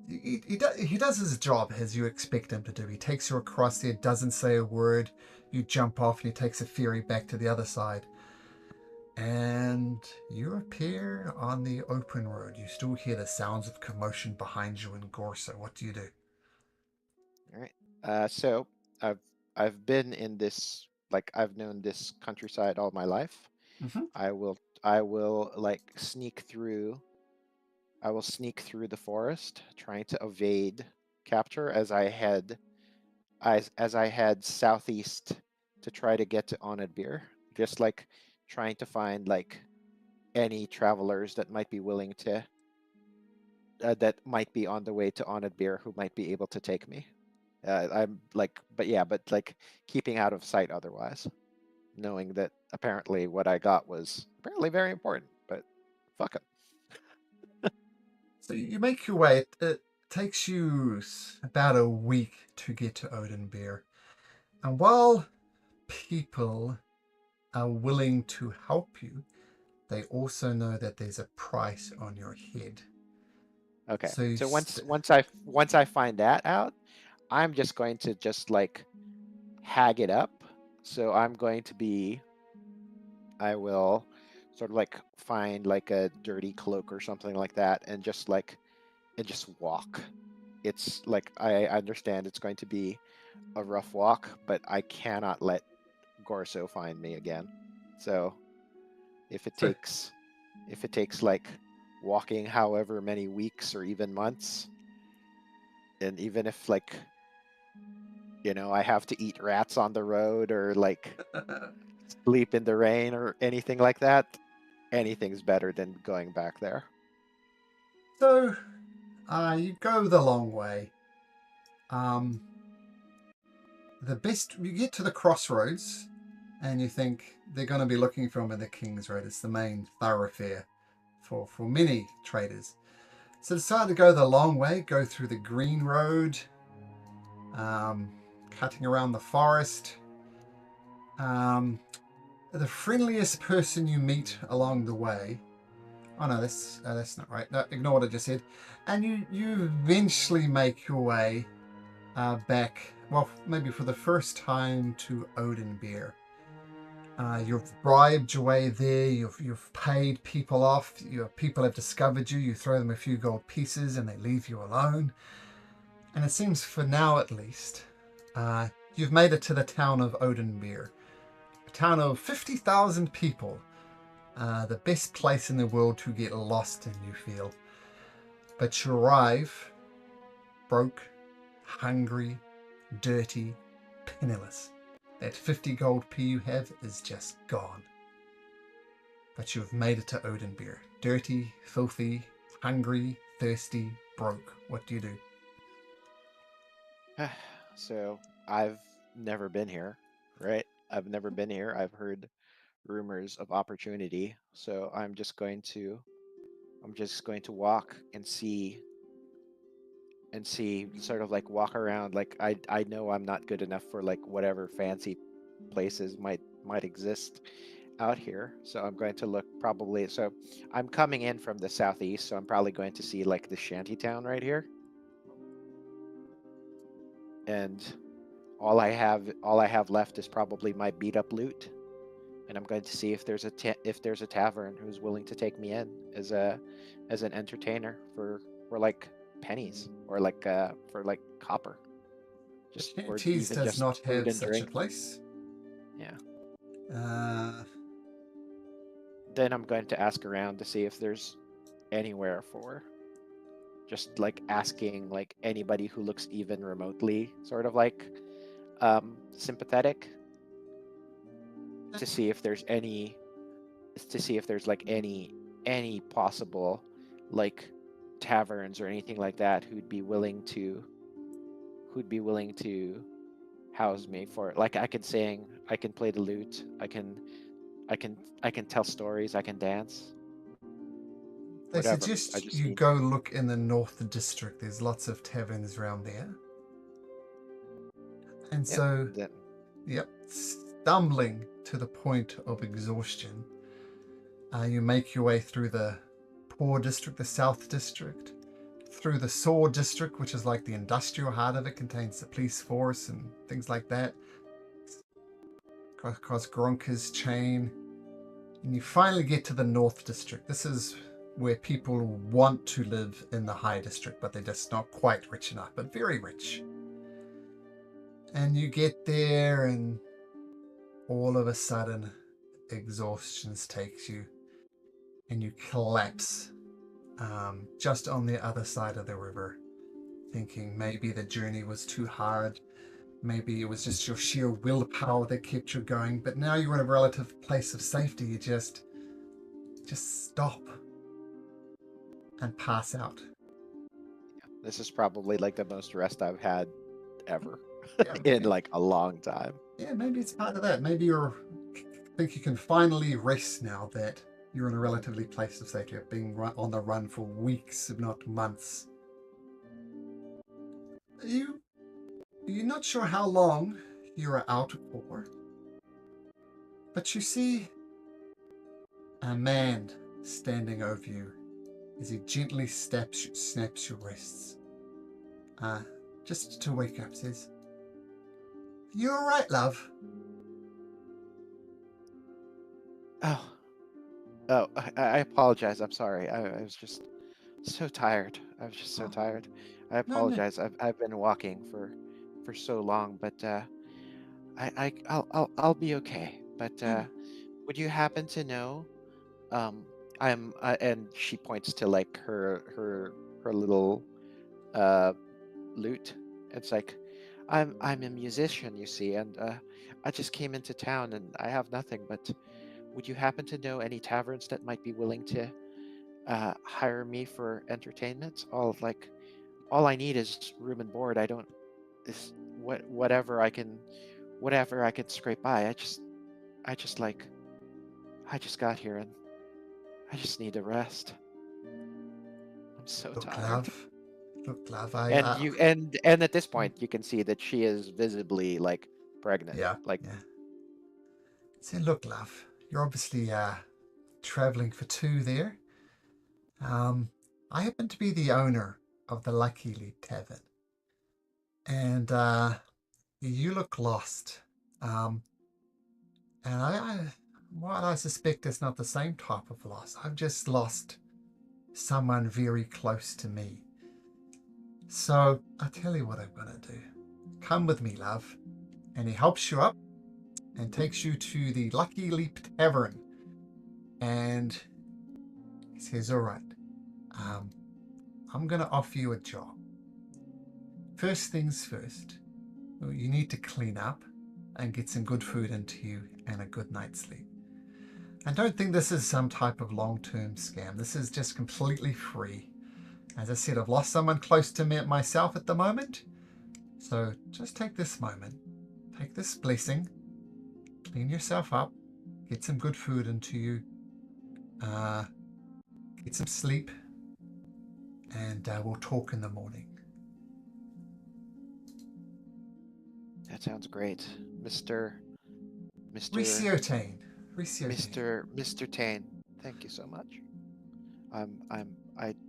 he does his job as you expect him to do. He takes you across there, doesn't say a word. You jump off, and he takes a ferry back to the other side. And you appear on the open road. You still hear the sounds of commotion behind you in Gorso. What do you do? All right. So I've been in this like I've known this countryside all my life. Mm-hmm. I will like sneak through. I will sneak through the forest, trying to evade capture as I head southeast to try to get to Onedbeer. Just like trying to find like any travelers that might be willing to that might be on the way to Onedbeer who might be able to take me. I'm like, but like keeping out of sight otherwise, knowing that apparently what I got was apparently very important, but fuck it. So you make your way. It takes you about a week to get to Odenbeer. And while people are willing to help you, they also know that there's a price on your head. Okay. So So once I find that out, I'm just going to just like hag it up. So I will sort of like find like a dirty cloak or something like that and just walk. It's like I understand it's going to be a rough walk, but I cannot let Gorso find me again. So if it So- takes like walking however many weeks or even months, and even if like I have to eat rats on the road or like sleep in the rain or anything like that, anything's better than going back there. So you go the long way. Um, you get to the crossroads, and you think they're going to be looking for him in the King's Road. It's the main thoroughfare for many traders. So decide to go the long way, go through the Green Road, cutting around the forest. The friendliest person you meet along the way. Oh no, that's not right. No, ignore what I just said. And you eventually make your way back. Well, maybe for the first time to Odenbeer. You've bribed your way there. You've paid people off. Your people have discovered you. You throw them a few gold pieces, and they leave you alone. And it seems, for now at least, you've made it to the town of Odenbeer. A town of 50,000 people. The best place in the world to get lost in, you feel. But you arrive broke, hungry, dirty, penniless. That 50 gold P you have is just gone. But you've made it to Odenbeer. Dirty, filthy, hungry, thirsty, broke. What do you do? So I've never been here, right? I've never been here. I've heard rumors of opportunity, so I'm just going to walk and see, sort of like walk around. Like I know I'm not good enough for like whatever fancy places might exist out here, so I'm going to look probably. So I'm coming in from the southeast, so I'm probably going to see like the shanty town right here, and all I have left is probably my beat up loot, and I'm going to see if there's a tavern who's willing to take me in as an entertainer for like pennies, or like for like copper, just or Shanties even does just not food have and such a drink. place. Yeah. Then I'm going to ask around to see if there's anywhere for just like asking like anybody who looks even remotely sort of like sympathetic, to see if there's like any possible like taverns or anything like that who'd be willing to house me for, like, I can sing, I can play the lute, I can tell stories, I can dance, They whatever. I suggest just you need. go look in the North District. There's lots of taverns around there. And Yeah, so, then yep, stumbling to the point of exhaustion, you make your way through the Poor District, the South District, through the Saw District, which is like the industrial heart of it, contains the police force and things like that, across Gronka's chain, and you finally get to the North District. This is where people want to live in the High District, but they're just not quite rich enough, but very rich. And you get there, and all of a sudden, exhaustion takes you, and you collapse just on the other side of the river, thinking maybe the journey was too hard. Maybe it was just your sheer willpower that kept you going. But now you're in a relative place of safety. You just stop and pass out. this is probably like the most rest I've had ever Yeah, in like a long time. yeah, maybe it's part of that. Maybe you think you can finally rest now that you're in a relatively place of safety, of being on the run for weeks, if not months. You're not sure how long you're out for, but you see a man standing over you as he gently snaps your wrists. Just to wake up, says, "You all right, love?" Oh, I apologize. I'm sorry. I was just so tired. I was just so Oh, tired. I no. apologize. I've been walking for so long, but I'll be okay. But Yeah. would you happen to know? I'm and she points to like her little uh lute. It's like, I'm a musician, you see, and I just came into town and I have nothing. But would you happen to know any taverns that might be willing to hire me for entertainment? All I need is room and board. I don't is whatever I can scrape by. I just like I just got here and I just need a rest. I'm so Look, tired. love. Look, love. And at this point you can see that she is visibly like pregnant. Yeah, Like, yeah. Say, look, love. You're obviously traveling for two there. I happen to be the owner of the Lucky Leap Tavern, and you look lost. And what I suspect is not the same type of loss. I've just lost someone very close to me. So I'll tell you what I'm gonna do. Come with me, love. And he helps you up and takes you to the Lucky Leap Tavern. And he says, all right, I'm going to offer you a job. First things first, you need to clean up and get some good food into you and a good night's sleep. I don't think this is some type of long-term scam. This is just completely free. As I said, I've lost someone close to me myself at the moment. So just take this moment, take this blessing, clean yourself up, get some good food into you, get some sleep, and we'll talk in the morning. That sounds great, Mr. Riciotane. Mr. Tane. Thank you so much. I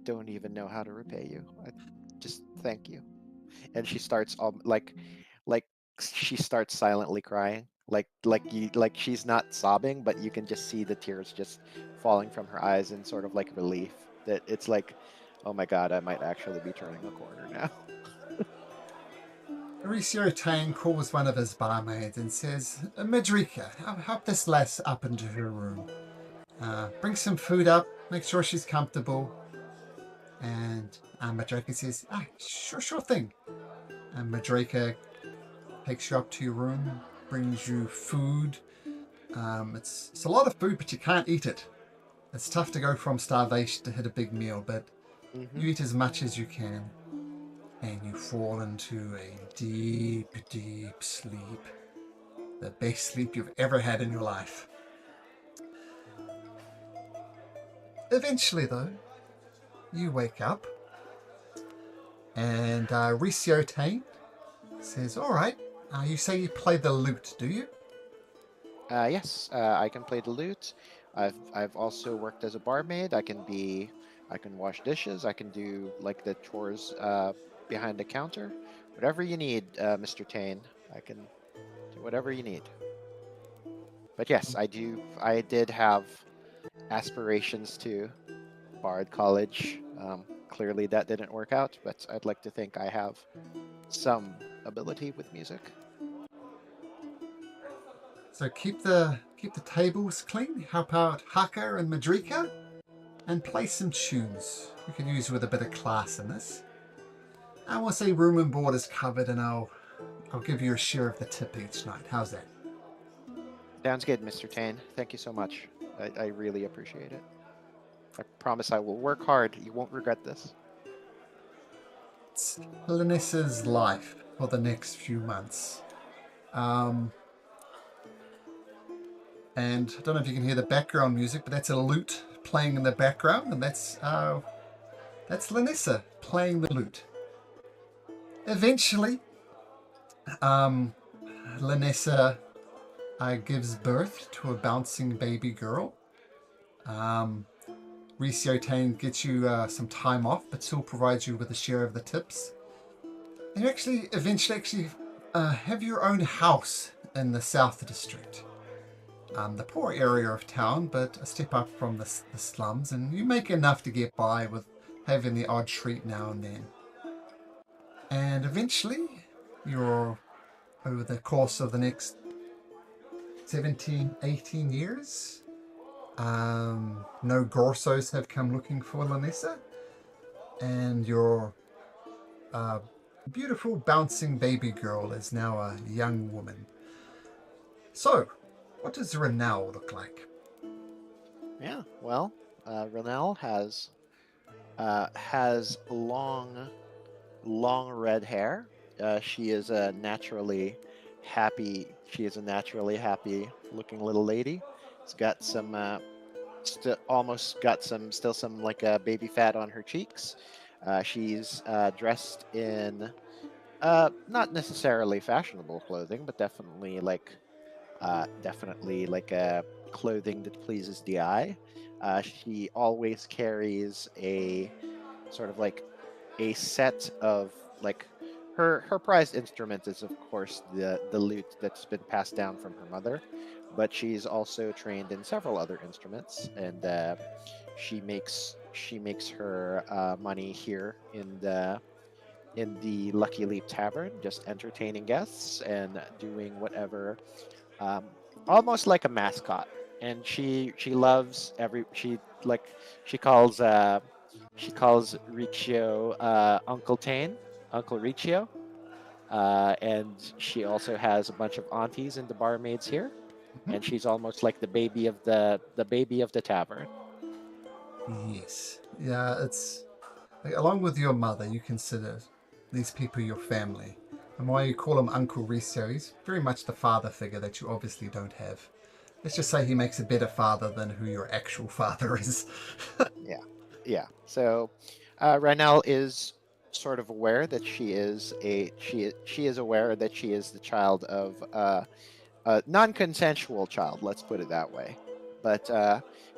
don't even know how to repay you. I just thank you. And she starts like she starts silently crying. Like she's not sobbing, but you can just see the tears just falling from her eyes in sort of like relief that it's like, oh my god, I might actually be turning a corner now. Riciotane calls one of his barmaids and says, Madrika, help this lass up into her room. Bring some food up, make sure she's comfortable. And Madrika says, sure thing. And Madrika takes you up to your room, brings you food. It's a lot of food, but you can't eat it. It's tough to go from starvation to hit a big meal, but you eat as much as you can. And you fall into a deep, deep sleep. The best sleep you've ever had in your life. Eventually, though, you wake up, and Riciotane says, all right, you say you play the lute, do you? Yes, I can play the lute. I've also worked as a barmaid. I can wash dishes. I can do like the chores behind the counter. Whatever you need, Mr. Tane. I can do whatever you need. But yes, I did have aspirations to Bard College. Clearly that didn't work out, but I'd like to think I have some ability with music. So keep the tables clean, help out Haka and Madrika, and play some tunes. You can use with a bit of class in this. And we'll say room and board is covered, and I'll give you a share of the tip each night. How's that? Sounds good, Mr. Tane. Thank you so much. I really appreciate it. I promise I will work hard. You won't regret this. It's Lanessa's life for the next few months. And I don't know if you can hear the background music, but that's a lute playing in the background, and that's Lanessa playing the lute. Eventually, Lanessa gives birth to a bouncing baby girl. Riciotane gets you some time off, but still provides you with a share of the tips. And you eventually have your own house in the South District. The poor area of town, but a step up from the slums, and you make enough to get by with having the odd treat now and then. And eventually, you're, over the course of the next 17, 18 years, no Gorsos have come looking for Lanessa, and your beautiful bouncing baby girl is now a young woman. So, what does Renal look like? Yeah, well, Renelle has long red hair. She is a naturally happy. She is a naturally happy looking little lady. It's got some still some like baby fat on her cheeks. She's dressed in not necessarily fashionable clothing, but definitely like clothing that pleases the eye. She always carries a sort of like a set of like her prized instrument is of course the lute that's been passed down from her mother, but she's also trained in several other instruments, and she makes her money here in the Lucky Leap Tavern, just entertaining guests and doing whatever um, almost like a mascot, and she loves she calls Riccio Uncle Tane, Uncle Riccio, and she also has a bunch of aunties and the barmaids here, Mhm. and she's almost like the baby of the tavern. Yes. Yeah, it's like, along with your mother, you consider these people your family. And why you call him Uncle Ricio, he's very much the father figure that you obviously don't have. Let's just say he makes a better father than who your actual father is. Yeah, yeah. So Ranel is sort of aware that she is aware that she is the child of a non-consensual child. Let's put it that way. But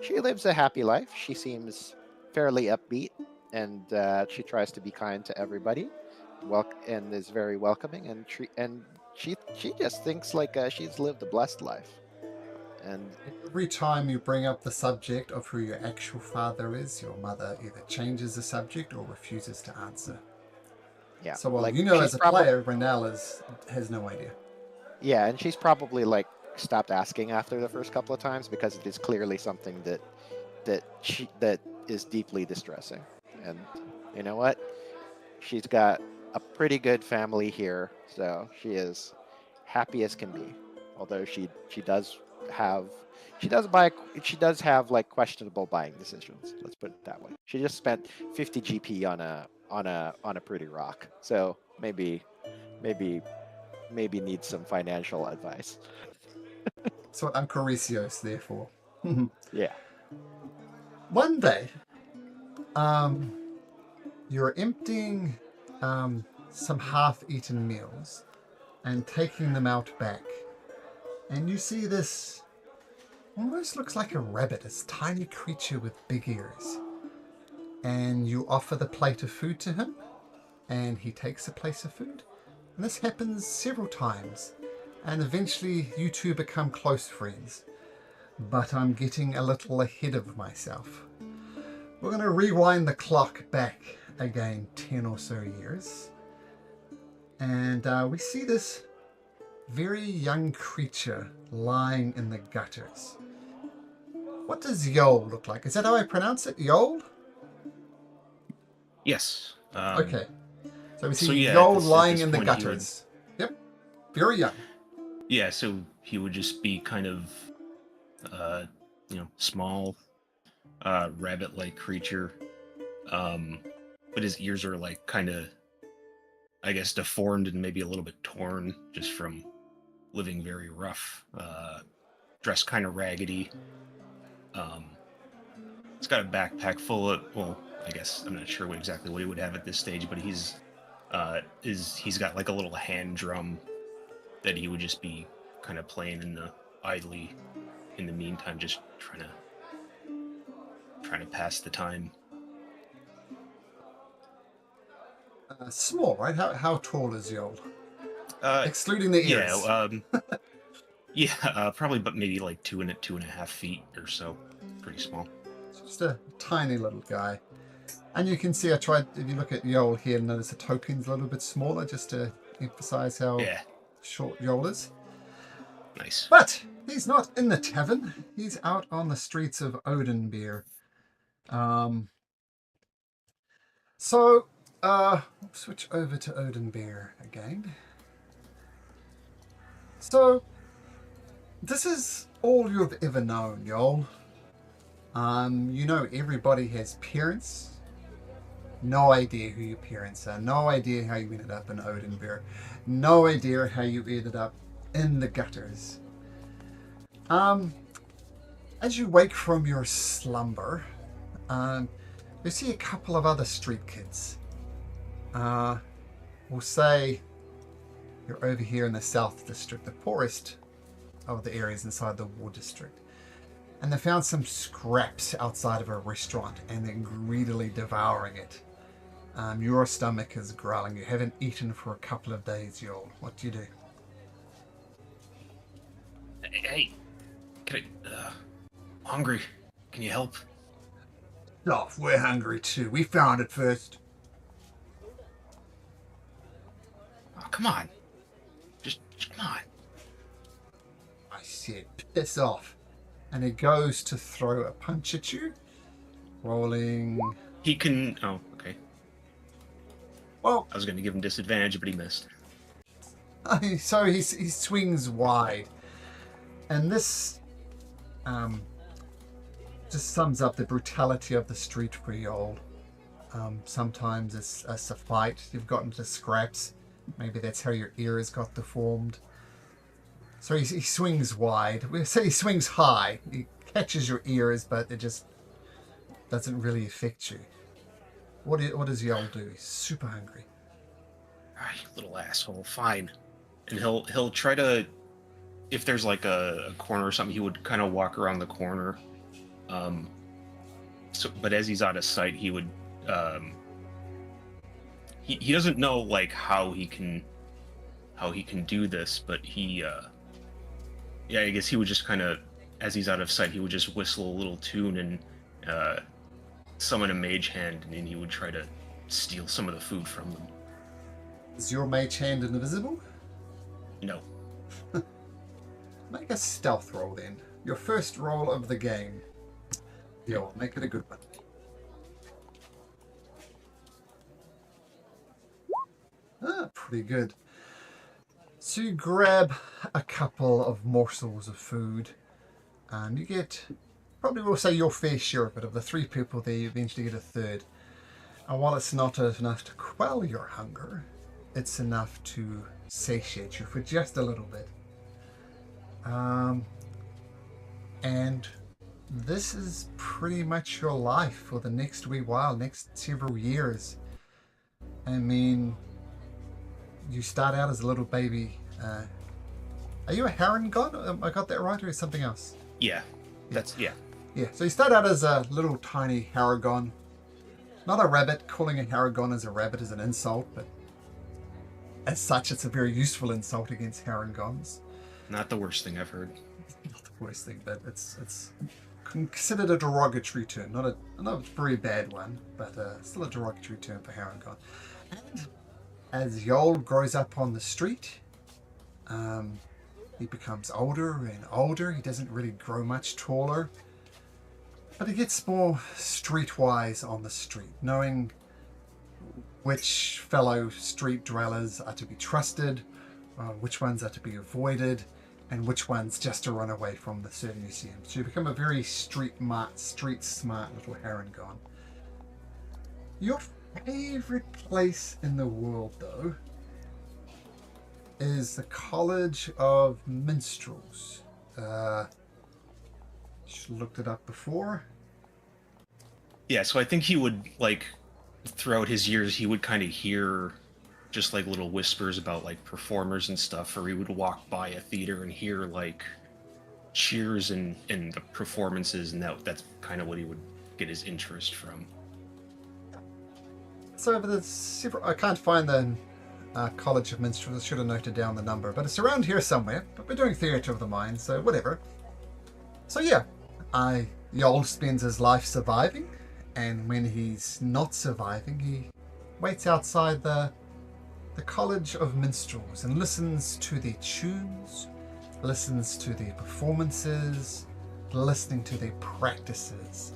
she lives a happy life. She seems fairly upbeat, and she tries to be kind to everybody. And is very welcoming, and she just thinks like she's lived a blessed life. And Every time you bring up the subject of who your actual father is, your mother either changes the subject or refuses to answer. yeah, So while like you know she's as a probably player, Renell has no idea. yeah, and she's probably like stopped asking after the first couple of times because it is clearly something that is deeply distressing. And you know what? She's got a pretty good family here, so she is happy as can be. Although she does have she does have like questionable buying decisions. Let's put it that way. She just spent 50 GP on a pretty rock, so maybe maybe needs some financial advice. That's what Uncle Ricio's there for. Yeah. One day, um, you're emptying some half-eaten meals and taking them out back, and you see this almost looks like a rabbit, this tiny creature with big ears. And you offer the plate of food to him, and he takes the place of food. And this happens several times, and eventually you two become close friends. But I'm getting a little ahead of myself. We're going to rewind the clock back again 10 or so years. And we see this very young creature lying in the gutters. What does Yol look like? Is that how I pronounce it? Yol? Yes. Okay. So we see So yeah, Yol at lying this in the point, he would, gutters. Yep. Very young. yeah. So he would just be kind of, uh, small, rabbit-like creature. Um, but his ears are like kind of, I guess, deformed and maybe a little bit torn just from living very rough. Dressed kind of raggedy. Um, it's got a backpack full of, well, I guess I'm not sure exactly what he would have at this stage, but he's got like a little hand drum that he would just be kind of playing idly in the meantime, just trying to pass the time. Small, right? How tall is Yol? Uh, Excluding the yeah, ears. yeah, probably, but maybe like 2.5 feet or so. Pretty small. It's just a tiny little guy. And you can see I tried, if you look at Yol here, notice the token's a little bit smaller just to emphasize how Yeah, short Yol is. nice. But he's not in the tavern. He's out on the streets of Odenbeer. So, we'll switch over to Odenbeer again. So, this is all you've ever known, Yol. You know everybody has parents. No idea who your parents are. No idea how you ended up in Odenbeer. No idea how you ended up in the gutters. As you wake from your slumber, you see a couple of other street kids. We'll say you're over here in the South District, the poorest of the areas inside the War District. And they found some scraps outside of a restaurant and they're greedily devouring it. Your stomach is growling. You haven't eaten for a couple of days, Yol. What do you do? Hey, hungry. Can you help? Oh, we're hungry too. We found it first. Oh, come on. Just come on. I said, piss off. And he goes to throw a punch at you. Rolling. He can. Oh, okay. Well, I was going to give him disadvantage, but he missed. so he swings wide. And this just sums up the brutality of the street for you all. Sometimes it's a fight. You've gotten into scraps. Maybe that's how your ears got deformed. So he swings wide. We say he swings high. He catches your ears, but it just doesn't really affect you. What does Yol do? He's super hungry. Ah, you little asshole. Fine. And he'll try to, if there's like a corner or something, he would kind of walk around the corner. But as he's out of sight, he would. He doesn't know like how he can do this, but yeah, I guess he would just kind of, as he's out of sight, he would just whistle a little tune and summon a mage hand, and then he would try to steal some of the food from them. Is your mage hand invisible? No. Make a stealth roll then. Your first roll of the game. Yo, make it a good one. Pretty good. So you grab a couple of morsels of food and you get, probably we'll say your fair share of it. Of the 3 people there, you eventually get a third. And while it's not enough to quell your hunger, it's enough to satiate you for just a little bit. And this is pretty much your life for the next wee while, next several years. I mean, you start out as a little baby. Are you a heron god? I got that right, or is something else? Yeah. That's yeah. Yeah, so you start out as a little tiny Haragon. Not a rabbit. Calling a Haragon as a rabbit is an insult, but as such, it's a very useful insult against Harangons. Not the worst thing I've heard. Not the worst thing, but it's considered a derogatory term. Not a very bad one, but still a derogatory term for Haragon. And as Yol grows up on the street, he becomes older and older. He doesn't really grow much taller, but he gets more streetwise on the street, knowing which fellow street dwellers are to be trusted, which ones are to be avoided, and which ones just to run away from the certain museum. So you become a very street smart little Harangon. Your favorite place in the world, though, is the College of Minstrels. Should have looked it up before. Yeah, so I think he would, like, throughout his years, he would kind of hear just, like, little whispers about, like, performers and stuff, or he would walk by a theater and hear, like, cheers and the performances, and that's kind of what he would get his interest from. So over the several, I can't find the College of Minstrels. I should have noted down the number, but it's around here somewhere. But we're doing Theatre of the Mind, so whatever. So yeah, Yol spends his life surviving, and when he's not surviving, he waits outside the College of Minstrels and listens to their tunes, listens to their performances, listening to their practices.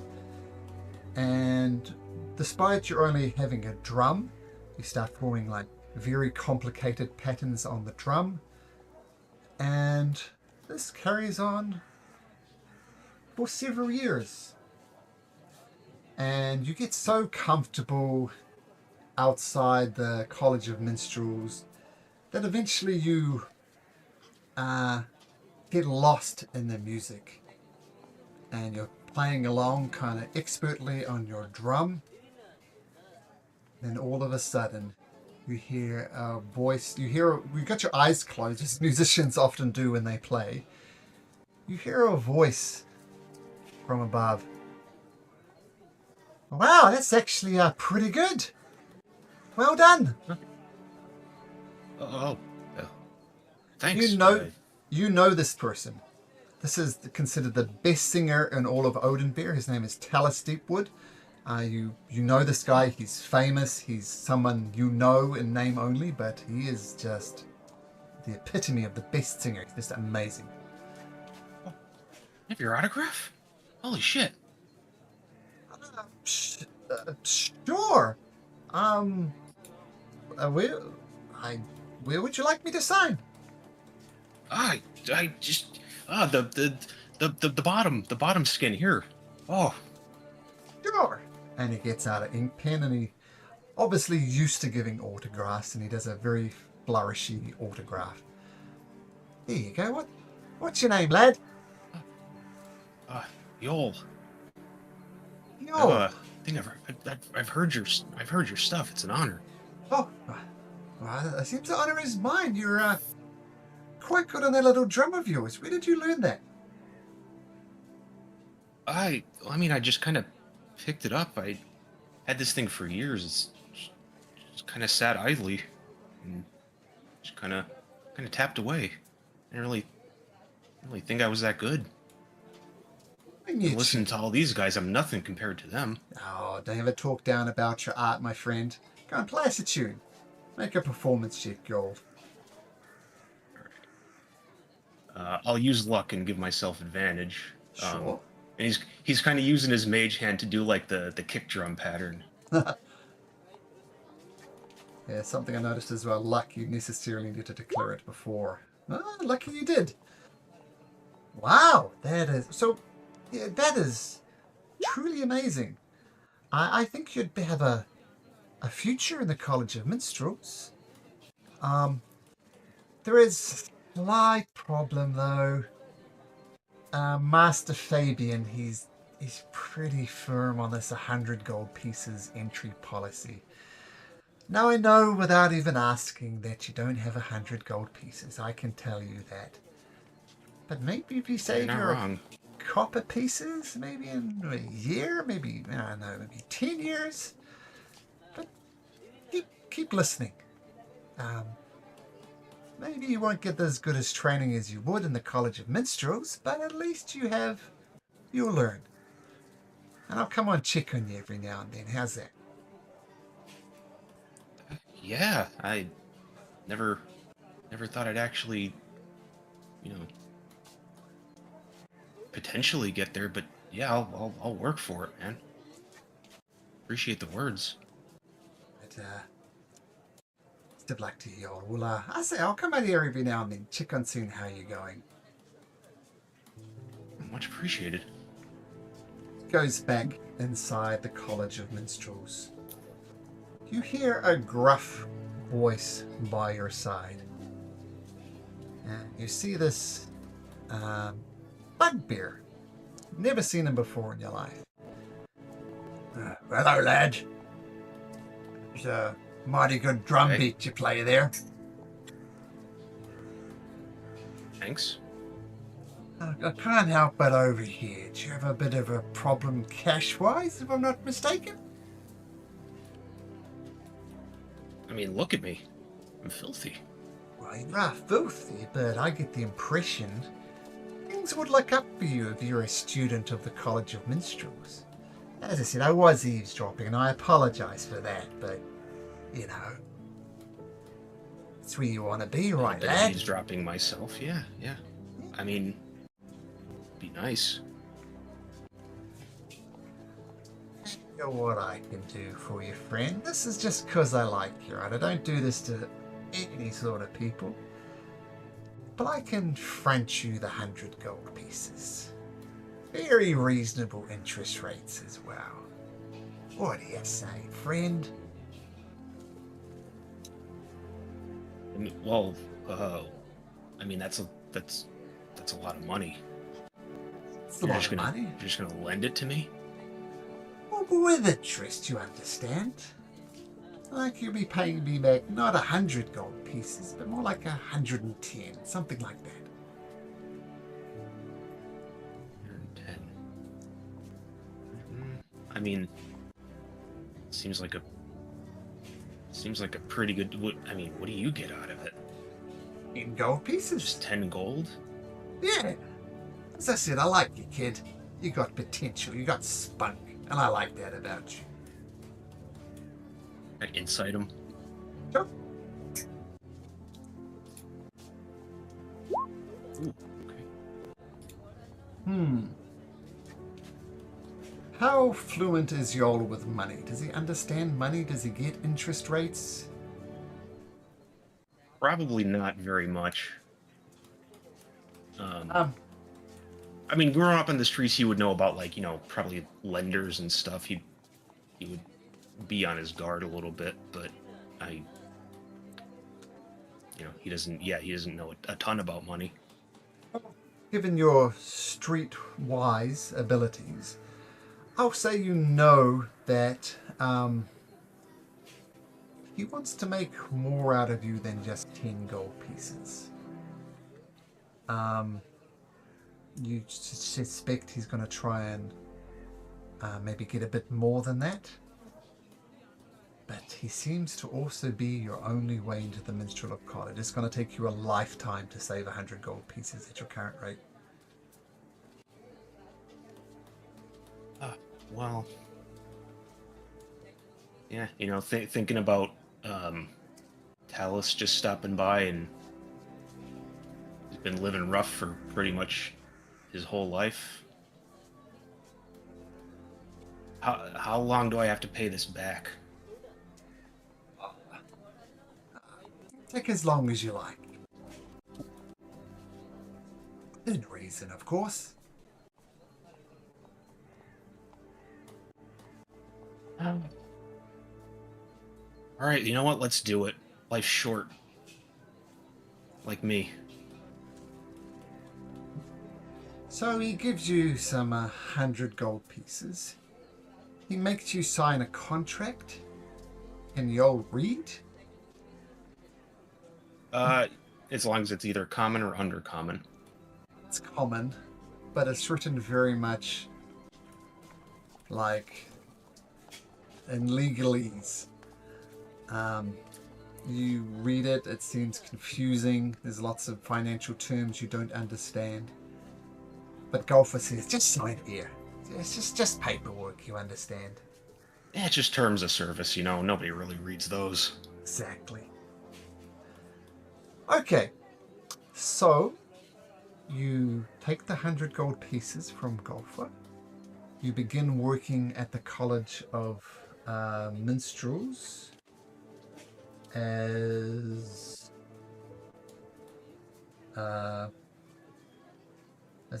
And despite you only having a drum, you start forming like very complicated patterns on the drum. And this carries on for several years. And you get so comfortable outside the College of Minstrels that eventually you get lost in the music. And you're playing along kind of expertly on your drum. Then all of a sudden, you hear a voice. You got your eyes closed, as musicians often do when they play. You hear a voice from above. Wow, that's actually pretty good. Well done. Thanks. You know this person. This is considered the best singer in all of Odenbear. His name is Talus Deepwood. You know this guy. He's famous. He's someone you know in name only, but he is just the epitome of the best singer. He's just amazing. have your autograph? Holy shit. Sure. Um, where, where would you like me to sign? I just the bottom skin here. Oh, Sure. And he gets out an ink pen, and he obviously used to giving autographs, and he does a very flourishy autograph. There you go. What's your name, lad? Yol. Yo. I think I've heard your stuff. It's an honor. Oh, well, it seems the honor is mine. You're quite good on that little drum of yours. Where did you learn that? I mean, I just kind of picked it up. I had this thing for years. It's just kind of sat idly, and just kind of tapped away. I didn't really think I was that good. Listen to all these guys, I'm nothing compared to them. Oh, don't ever talk down about your art, my friend. Go and play us a tune. Make a performance check, Gold. I'll use luck and give myself advantage. Sure. And he's kind of using his mage hand to do like the kick drum pattern. Yeah, something I noticed as well. Luck, you necessarily need to declare it before. Ah, lucky you did. Wow, that is so. Yeah, that is truly amazing. I think you'd have a future in the College of Minstrels. There is a slight problem though. Master Fabian, he's pretty firm on this 100 gold pieces entry policy. Now I know without even asking that you don't have 100 gold pieces. I can tell you that. But maybe if you save your wrong. copper pieces, maybe in a year, maybe, I don't know, maybe 10 years. But keep listening. Maybe you won't get as good as training as you would in the College of Minstrels, but at least you'll learn. And I'll come on check on you every now and then. How's that? Yeah, I never thought I'd actually, potentially get there, but yeah, I'll work for it, man. Appreciate the words. But, best of luck to you all. Well, I say I'll come out here every now and then, check on soon how you're going. Much appreciated. Goes back inside the College of Minstrels. You hear a gruff voice by your side. You see this bugbear. Never seen him before in your life. Hello, lad. It's a mighty good drum beat you play there. Thanks. I can't help but overhear. Do you have a bit of a problem cash-wise, if I'm not mistaken? I mean, look at me. I'm filthy. Well, you are filthy, but I get the impression things would look up for you if you're a student of the College of Minstrels. As I said, I was eavesdropping, and I apologise for that, but, it's where you want to be, right, lad? Eavesdropping myself, yeah. I mean, be nice. You know what I can do for you, friend? This is just because I like you, right? I don't do this to any sort of people. But I can front you the 100 gold pieces. Very reasonable interest rates as well. What do you say, friend? I mean, well, I mean that's a lot of money. It's a lot of money. You're just gonna lend it to me? Well, with interest, you understand. Like you'll be paying me back not 100 gold pieces, but more like 110, something like that. 110. I mean, seems like a pretty good. I mean, what do you get out of it? In gold pieces? Just 10 gold? Yeah. As I said, I like you, kid. You got potential, you got spunk, and I like that about you. I insight him. Sure. Ooh, okay. How fluent is Yol with money? Does he understand money? Does he get interest rates? Probably not very much. Um, I mean, growing up in the streets, he would know about, like, probably lenders and stuff. He would be on his guard a little bit, but he doesn't. Yeah, he doesn't know a ton about money. Given your street-wise abilities, I'll say you know that he wants to make more out of you than just 10 gold pieces. You suspect he's going to try and maybe get a bit more than that. But he seems to also be your only way into the Minstrel of Kod. It's going to take you a lifetime to save 100 gold pieces at your current rate. Well, yeah, thinking about Talus just stopping by, and he's been living rough for pretty much his whole life. How long do I have to pay this back? Take as long as you like. In reason, of course. All right, you know what? Let's do it. Life's short. Like me. So he gives you some 100 gold pieces. He makes you sign a contract. Can you all read? As long as it's either common or undercommon. It's common, but it's written very much like in legalese. You read it, it seems confusing. There's lots of financial terms you don't understand. But Golfer says, just sign here. It's just paperwork, you understand. Yeah, it's just terms of service, Nobody really reads those. Exactly. Okay, so you take the 100 gold pieces from Golfer. You begin working at the College of Minstrels as a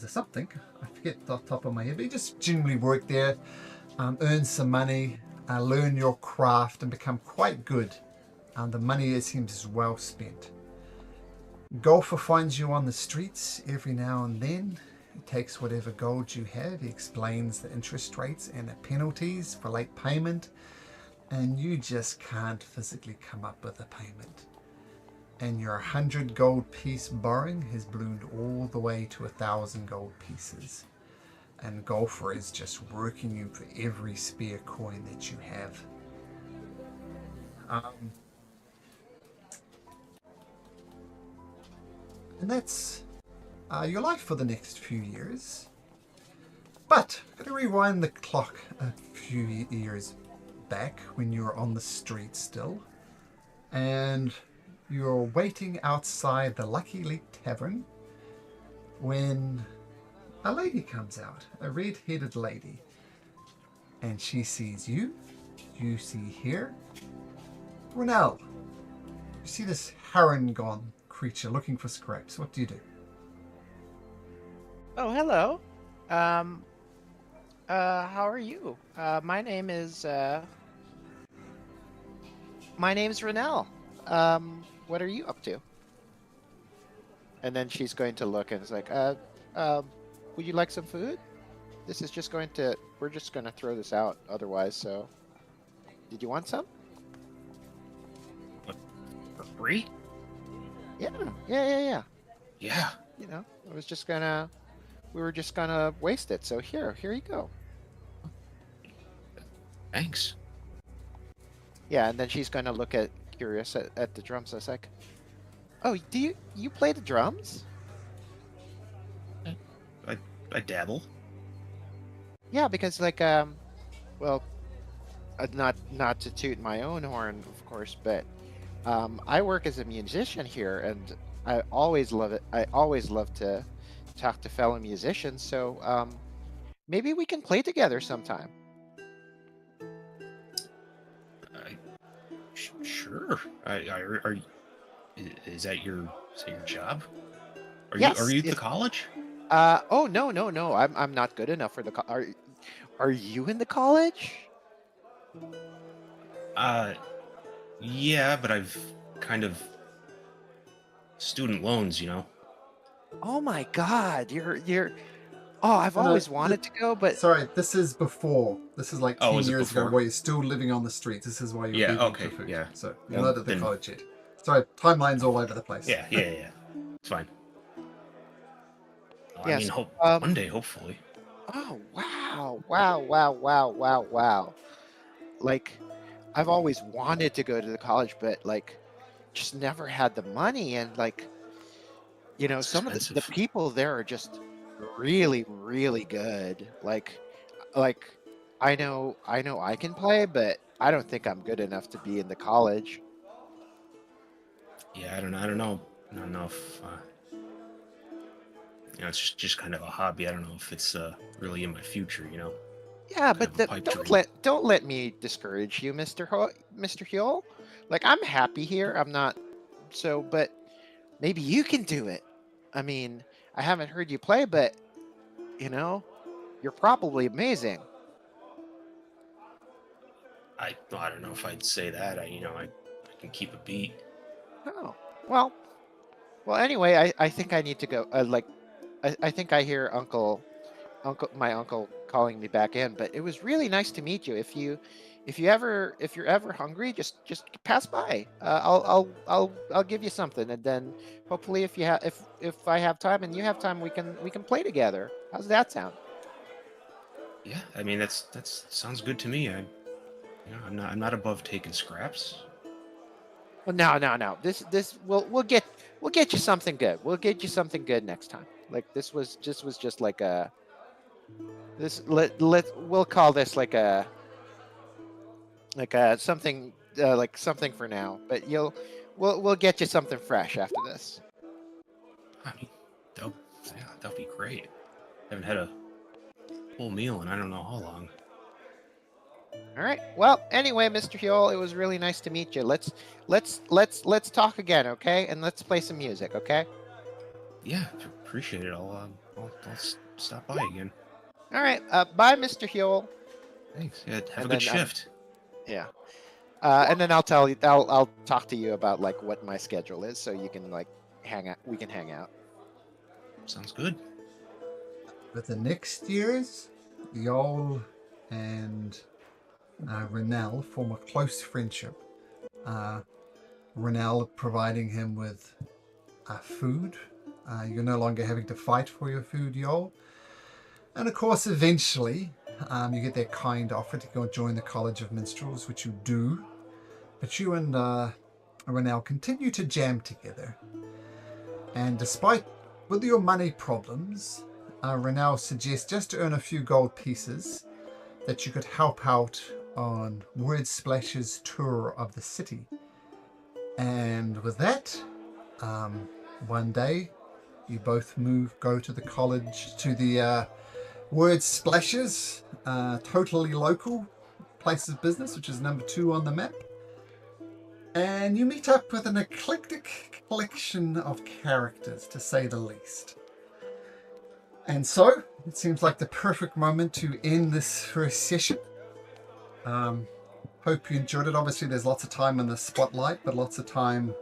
something. I forget the top of my head, but you just generally work there, earn some money, learn your craft, and become quite good. The money, it seems, is well spent. Golfer finds you on the streets every now and then. He takes whatever gold you have. He explains the interest rates and the penalties for late payment. And you just can't physically come up with a payment. And your 100 gold piece borrowing has ballooned all the way to 1,000 gold pieces. And Golfer is just working you for every spare coin that you have. And that's your life for the next few years. But I'm going to rewind the clock a few years back when you were on the street still. And you're waiting outside the Lucky Leap Tavern when a lady comes out, a red-headed lady. And she sees you. You see her. Renell, you see this Harangon creature looking for scraps. What do you do? Oh, hello. How are you? My name's Renell. What are you up to? And then she's going to look and it's like, would you like some food? This is just we're just going to throw this out otherwise, so. Did you want some? For free? Yeah. Yeah. We were just gonna waste it, so here you go. Thanks. Yeah, and then she's gonna look curious at the drums. I was like, oh, do you play the drums? I dabble. Yeah, because well, not to toot my own horn, of course, but I work as a musician here, and I always love it. I always love to talk to fellow musicians. So maybe we can play together sometime. Sure. Is that your job? Are Yes. you at the college? Oh no. I'm not good enough for the. Are you in the college? Yeah, but I've kind of student loans, you know. Oh my God, you're. Oh, I've No, no, always wanted to go, but Sorry, this is before. This is like Oh, 10 is it years ago before? where you're still living on the streets. This is why you're Yeah, begging okay, for food. yeah. So you're Well, not at the then- college yet. Sorry, timeline's all over the place. Yeah. It's fine. I yes. mean, one day, hopefully. Oh wow. Like, I've always wanted to go to the college, but like, just never had the money. And like, It's some of the expensive. people there are just really, really good. Like, I know I can play, but I don't think I'm good enough to be in the college. Yeah, I don't know. I don't know if it's just kind of a hobby. I don't know if it's really in my future. You know, Yeah, kind but of a pipe dream. don't let me discourage you, Mr. Huel. Like, I'm happy here. I'm not so, but maybe you can do it. I mean, I haven't heard you play, but you know, you're probably amazing. I don't know if I'd say that. I can keep a beat. Oh, well, anyway, I think I need to go. I think I hear my uncle calling me back in. But it was really nice to meet you. If you're ever hungry, just pass by. I'll give you something, and then hopefully if I have time and you have time, we can play together. How's that sound? Yeah, I mean that's sounds good to me. I'm not above taking scraps. Well, no. This we'll get you something good. We'll get you something good next time. Like, this was just like a this we'll call this like something like something for now. But we'll get you something fresh after this. I mean, that'll, that'll be great. Haven't had a full meal in I don't know how long. All right. Well, anyway, Mr. Huel, it was really nice to meet you. Let's talk again, okay? And let's play some music, okay? Yeah, appreciate it. I'll stop by again. All right. Bye, Mr. Huel. Thanks. Yeah, have And a good then, shift. Yeah. And then I'll talk to you about like what my schedule is, so you can like hang out. We can hang out. Sounds good. But the next years, Yol and Renal form a close friendship. Renal providing him with food. You're no longer having to fight for your food, Yol. And of course, eventually, you get that kind offer to go join the College of Minstrels, which you do. But you and Renal continue to jam together. And despite with your money problems, Renal suggests just to earn a few gold pieces that you could help out on Word Splash's tour of the city. And with that, one day you both go to the college, to the Word Splashes, totally local place of business, which is number 2 on the map. And you meet up with an eclectic collection of characters, to say the least. And so, it seems like the perfect moment to end this first session. Hope you enjoyed it. Obviously, there's lots of time in the spotlight, but lots of time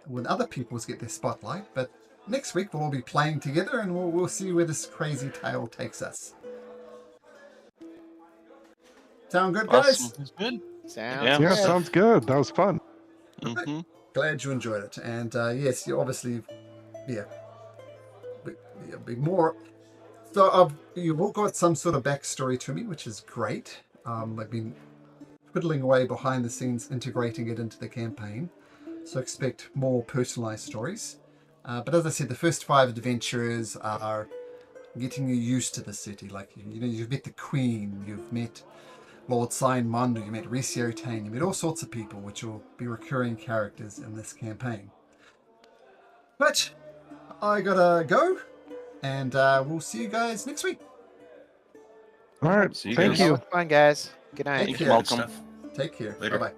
when other people get their spotlight. But next week, we'll all be playing together, and we'll see where this crazy tale takes us. Sound good, guys? Awesome. That's good. Sounds Yeah. Yeah, good. sounds good. That was fun. Hmm. Glad you enjoyed it. And yes, you obviously, yeah, be more. So you've all got some sort of backstory to me, which is great. I've been fiddling away behind the scenes, integrating it into the campaign. So expect more personalized stories. But as I said, the first 5 adventures are getting you used to the city. Like, you've met the Queen, you've met Lord Sign Mondo, you met Resio Tane, you met all sorts of people, which will be recurring characters in this campaign. But I gotta go. and we'll see you guys next week. All right. See you Thank guys. you. That was fun, guys. Good night. Take You're care. welcome. Stuff. Take care. Later. Bye bye.